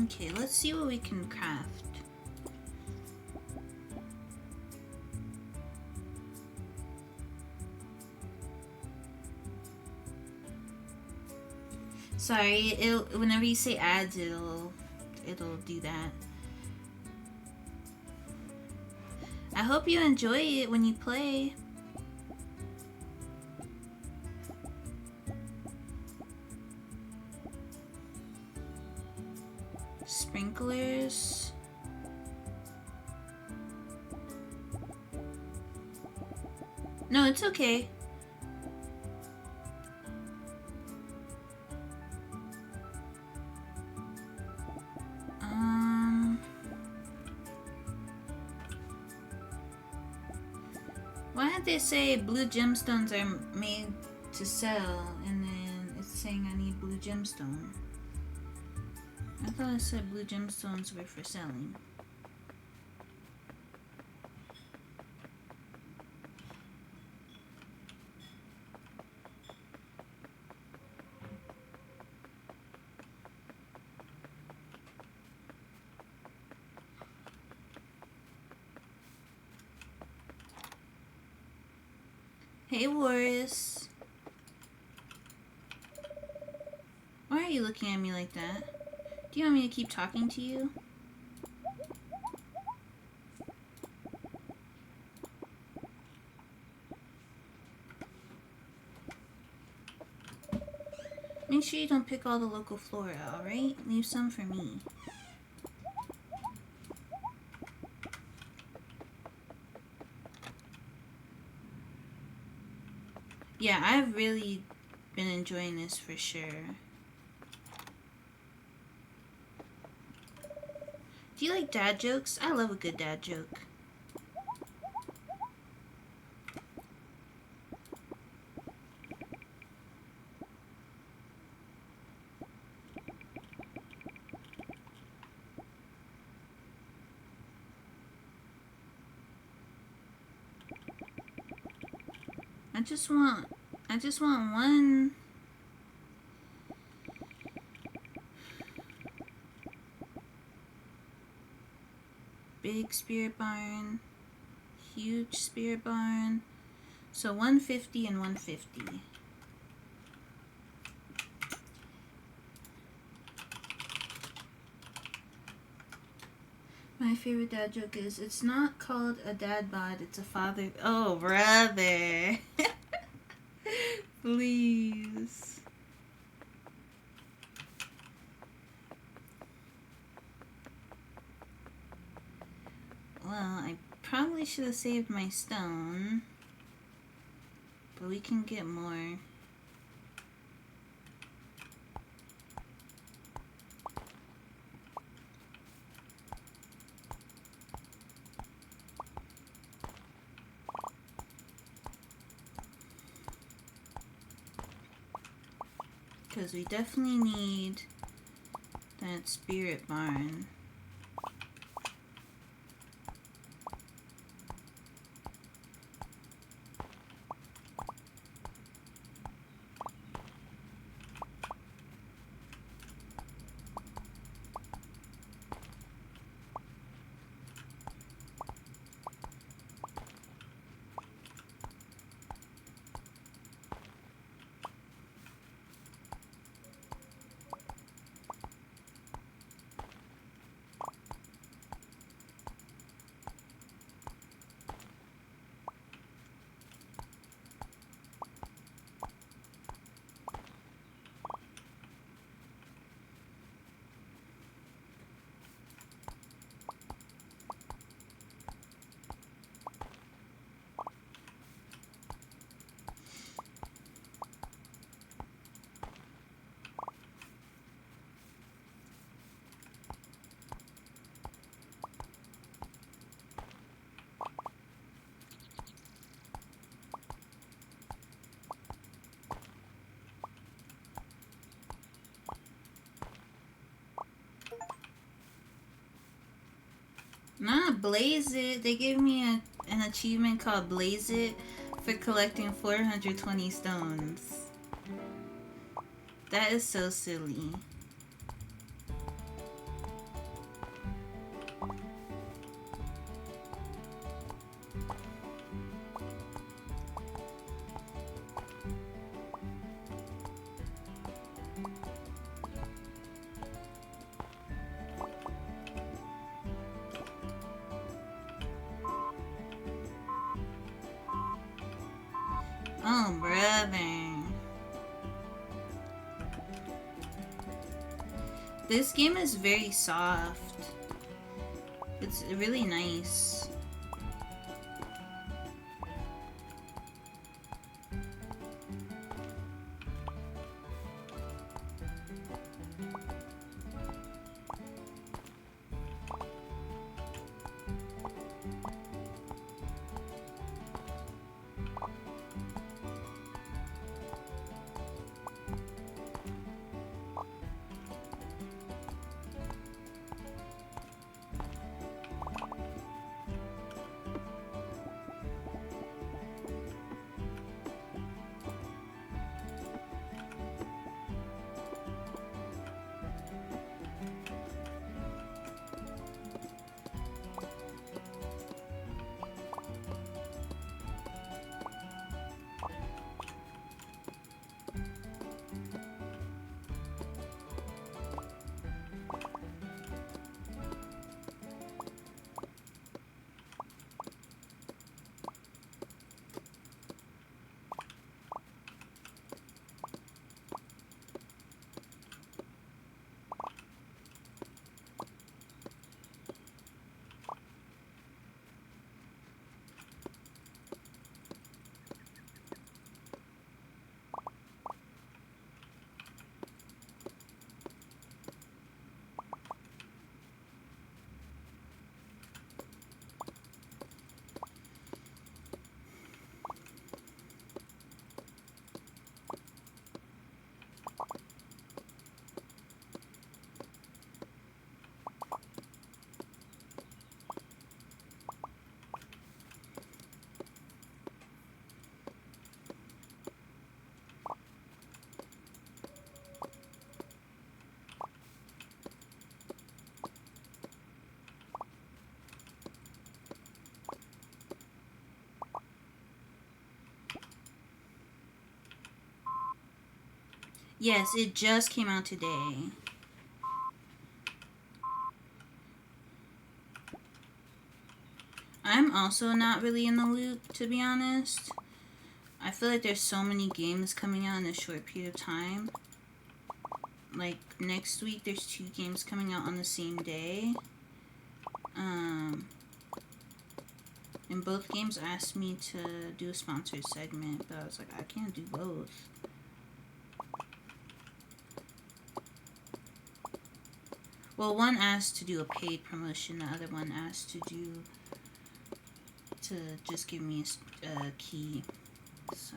Okay, let's see what we can craft. Sorry, whenever you say ads, it'll do that. I hope you enjoy it when you play. Sprinklers. No, it's okay. Why did they say blue gemstones are made to sell, and then it's saying I need blue gemstone? I thought it said blue gemstones were for selling. Hey, Warris. Why are you looking at me like that? Do you want me to keep talking to you? Make sure you don't pick all the local flora, alright? Leave some for me. Yeah, I've really been enjoying this for sure. Do you like dad jokes? I love a good dad joke. I just want one. Big spirit barn, huge spirit barn. So 150 and 150. My favorite dad joke is, it's not called a dad bod, it's a father. Oh, brother. Please. Well, I probably should have saved my stone. But we can get more. Because we definitely need that spirit barn. Not Blaze It. They gave me an achievement called Blaze It for collecting 420 stones. That is so silly. Oh, brother. This game is very soft. It's really nice. Yes, it just came out today. I'm also not really in the loop, to be honest. I feel like there's so many games coming out in a short period of time. Like, next week there's 2 games coming out on the same day. And both games asked me to do a sponsored segment, but I was like, I can't do both. Well, one asked to do a paid promotion, the other one asked to just give me a key. So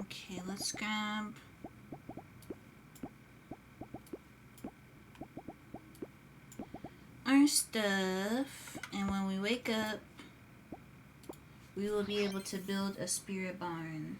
okay, let's grab our stuff, and when we wake up, we will be able to build a spirit barn.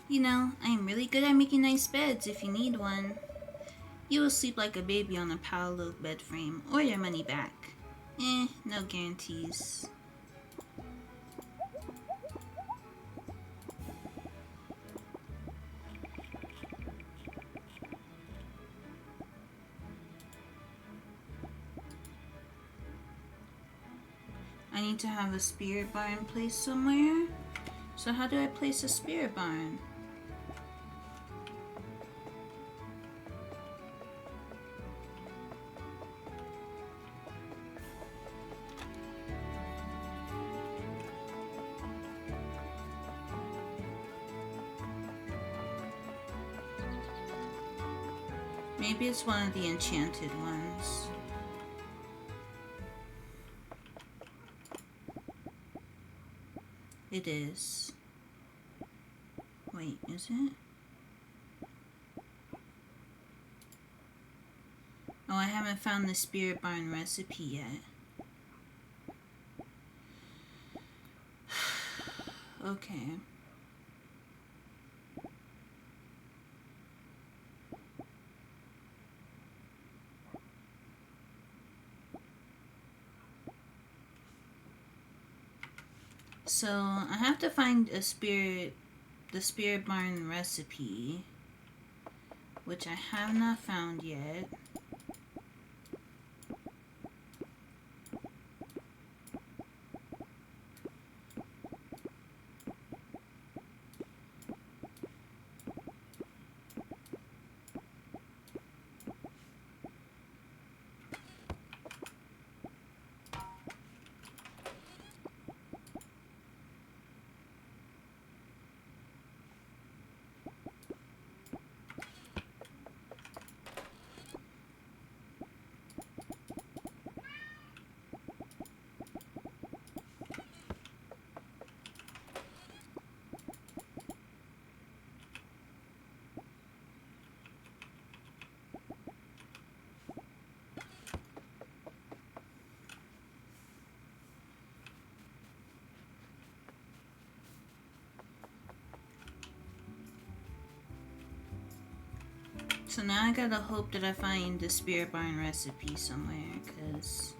You know, I am really good at making nice beds if you need one. You will sleep like a baby on a palo bed frame, or your money back. No guarantees. I need to have a spirit barn placed somewhere. So how do I place a spirit barn? Maybe it's one of the enchanted ones. It is. Wait, is it? Oh, I haven't found the spirit barn recipe yet. Okay. So I have to find the spirit barn recipe, which I have not found yet. So now I gotta hope that I find the spirit barn recipe somewhere, because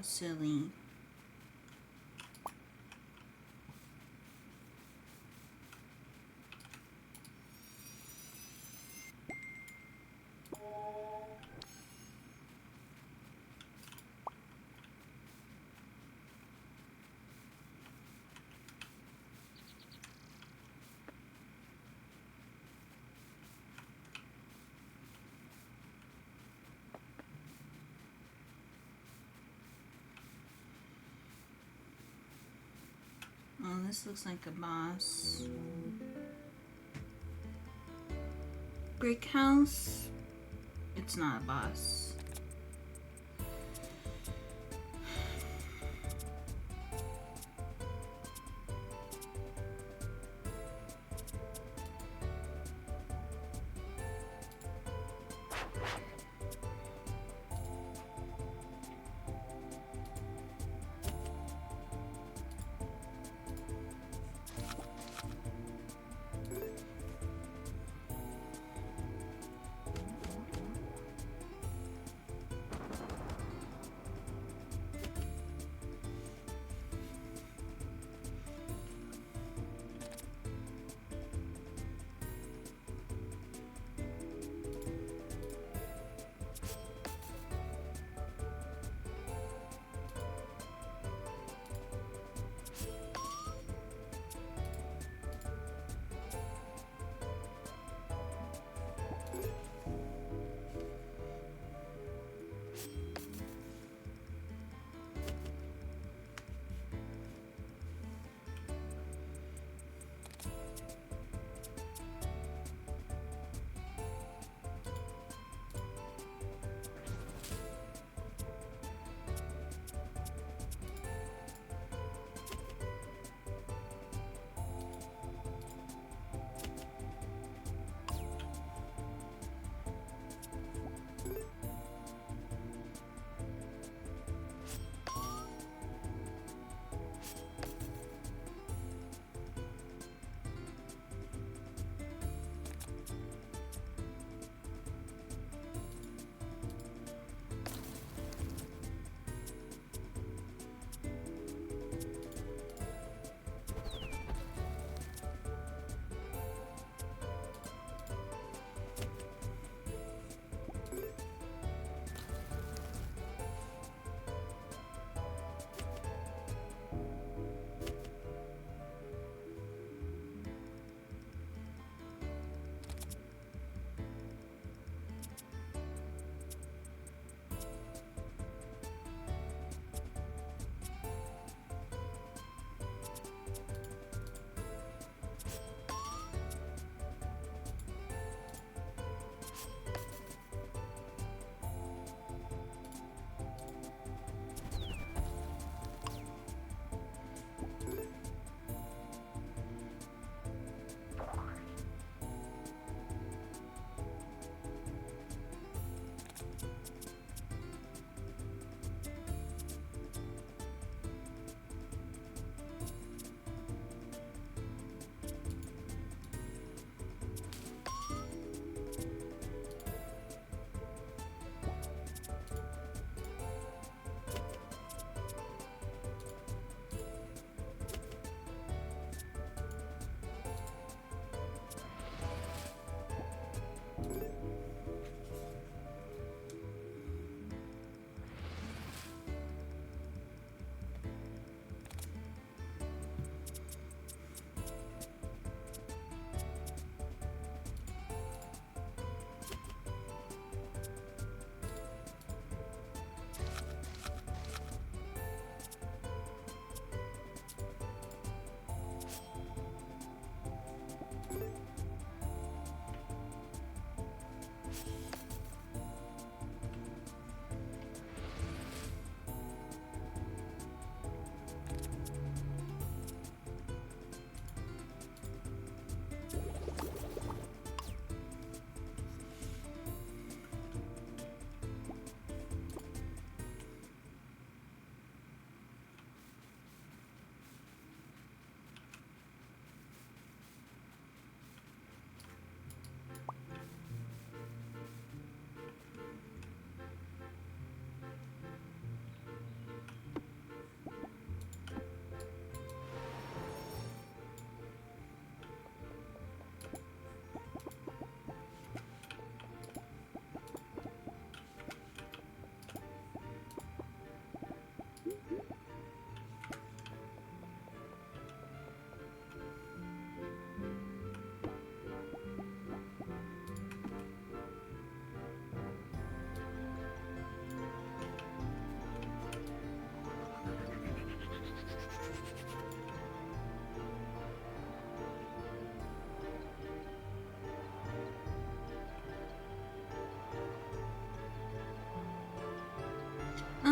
silly. Oh, this looks like a boss. Brick house. It's not a boss.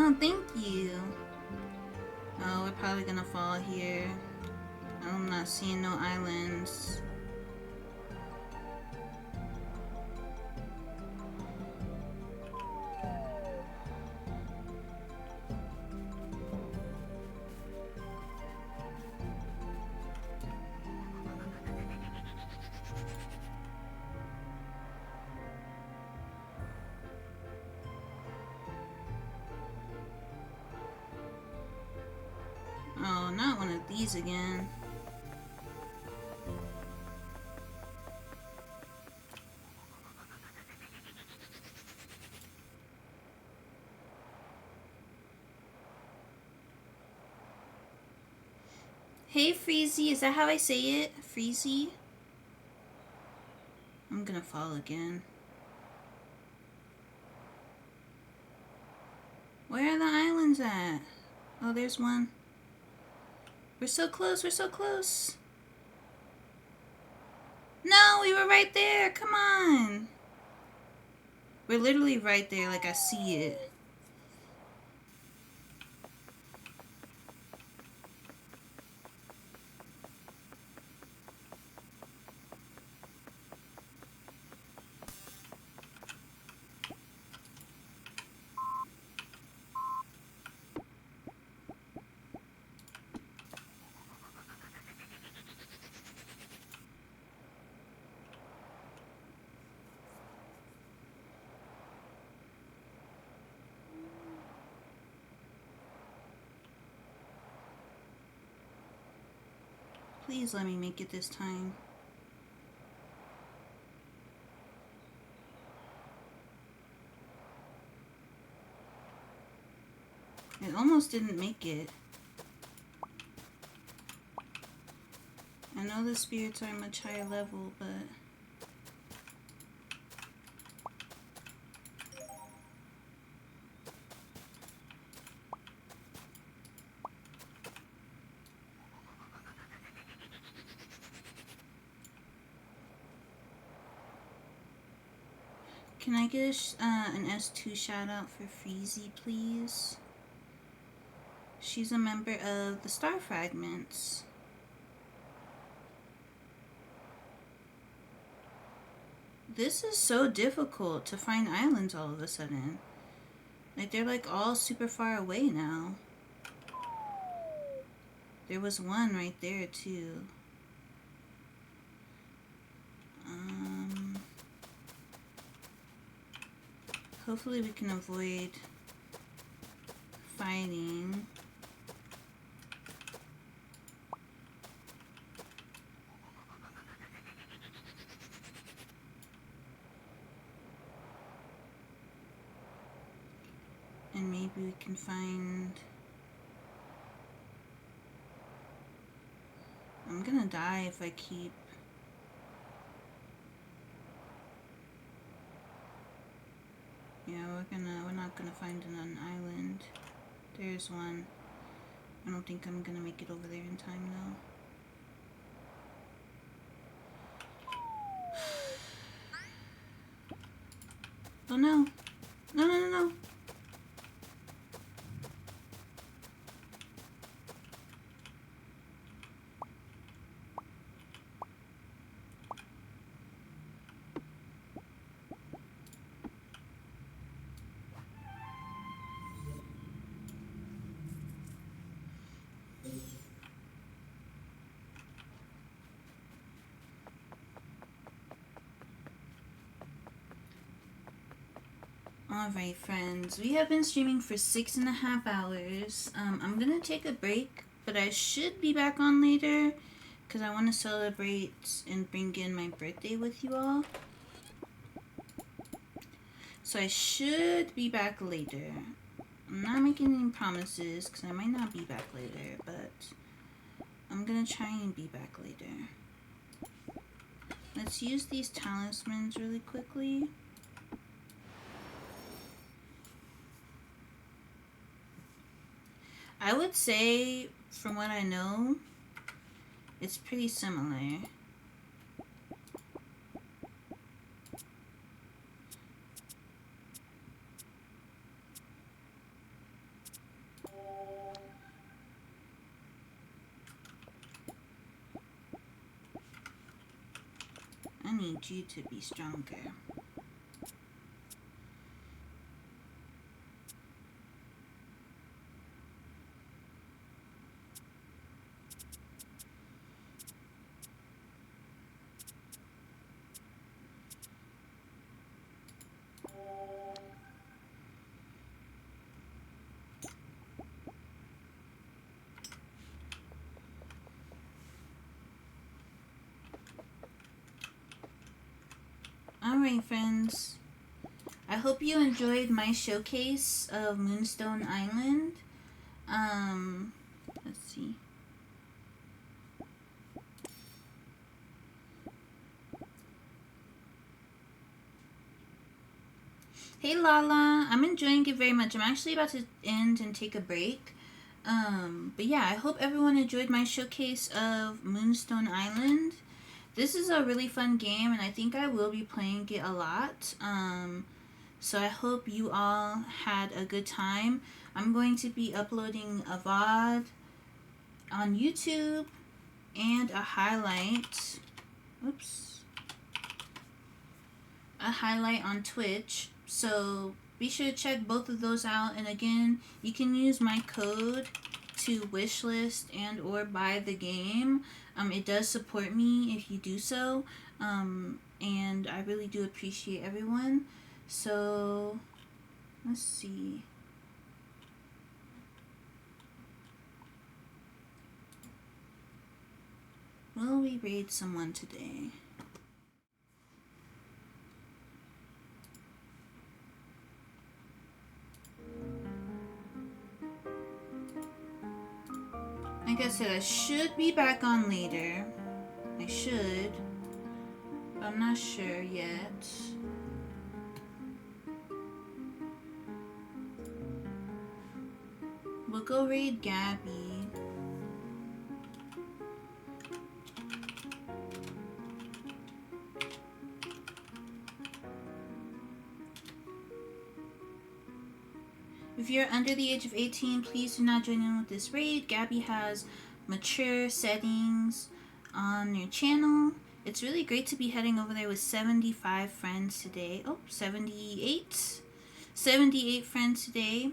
Oh, thank you. Oh, we're probably gonna fall here. I'm not seeing no islands. Oh, not one of these again. Hey, Freezy, is that how I say it? Freezy? I'm gonna fall again. Where are the islands at? Oh, there's one. We're so close, we're so close. No, we were right there, come on. We're literally right there, like I see it. Please let me make it this time. It almost didn't make it. I know the spirits are much higher level, but... Can I get an S2 shout out for Freezy, please? She's a member of the Star Fragments. This is so difficult to find islands all of a sudden. Like, they're like all super far away now. There was one right there too. Hopefully we can avoid fighting. And maybe we can find... I'm gonna die if I keep... Yeah, we're not gonna find an island. There's one. I don't think I'm gonna make it over there in time though. Oh no. No, no, no, no. Alright, friends, we have been streaming for 6.5 hours. I'm gonna take a break, but I should be back on later because I want to celebrate and bring in my birthday with you all. So I should be back later. I'm not making any promises because I might not be back later, but I'm gonna try and be back later. Let's use these talismans really quickly. I would say, from what I know, it's pretty similar. need you to be stronger. Alright, friends. I hope you enjoyed my showcase of Moonstone Island. Let's see. Hey Lala, I'm enjoying it very much. I'm actually about to end and take a break. But yeah, I hope everyone enjoyed my showcase of Moonstone Island. This is a really fun game, and I think I will be playing it a lot. So I hope you all had a good time. I'm going to be uploading a VOD on YouTube and a highlight. Oops. A highlight on Twitch. So be sure to check both of those out. And again, you can use my code to wishlist and or buy the game. It does support me if you do so. And I really do appreciate everyone. So let's see. Will we raid someone today? Like I said, I should be back on later. I should. But I'm not sure yet. We'll go raid Gabby. If you're under the age of 18, please do not join in with this raid. Gabby has mature settings on your channel. It's really great to be heading over there with 75 friends today. Oh, 78. 78 friends today.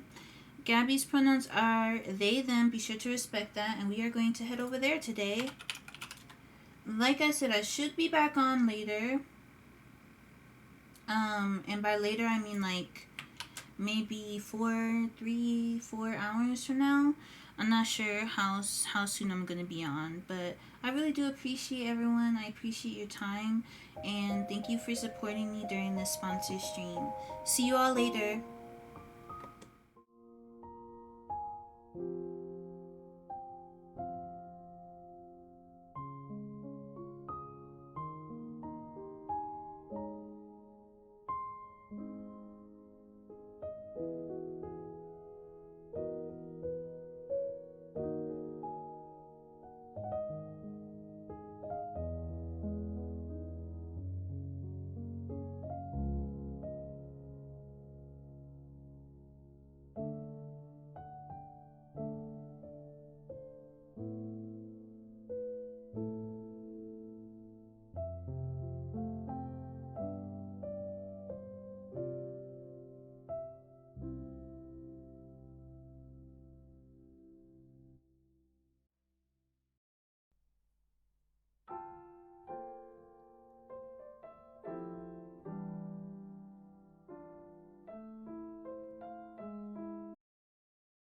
Gabby's pronouns are they, them. Be sure to respect that. And we are going to head over there today. Like I said, I should be back on later. And by later, I mean like maybe 4 hours from now. I'm not sure how soon I'm gonna be on, but I really do appreciate everyone. I appreciate your time, and thank you for supporting me during this sponsor stream. See you all later.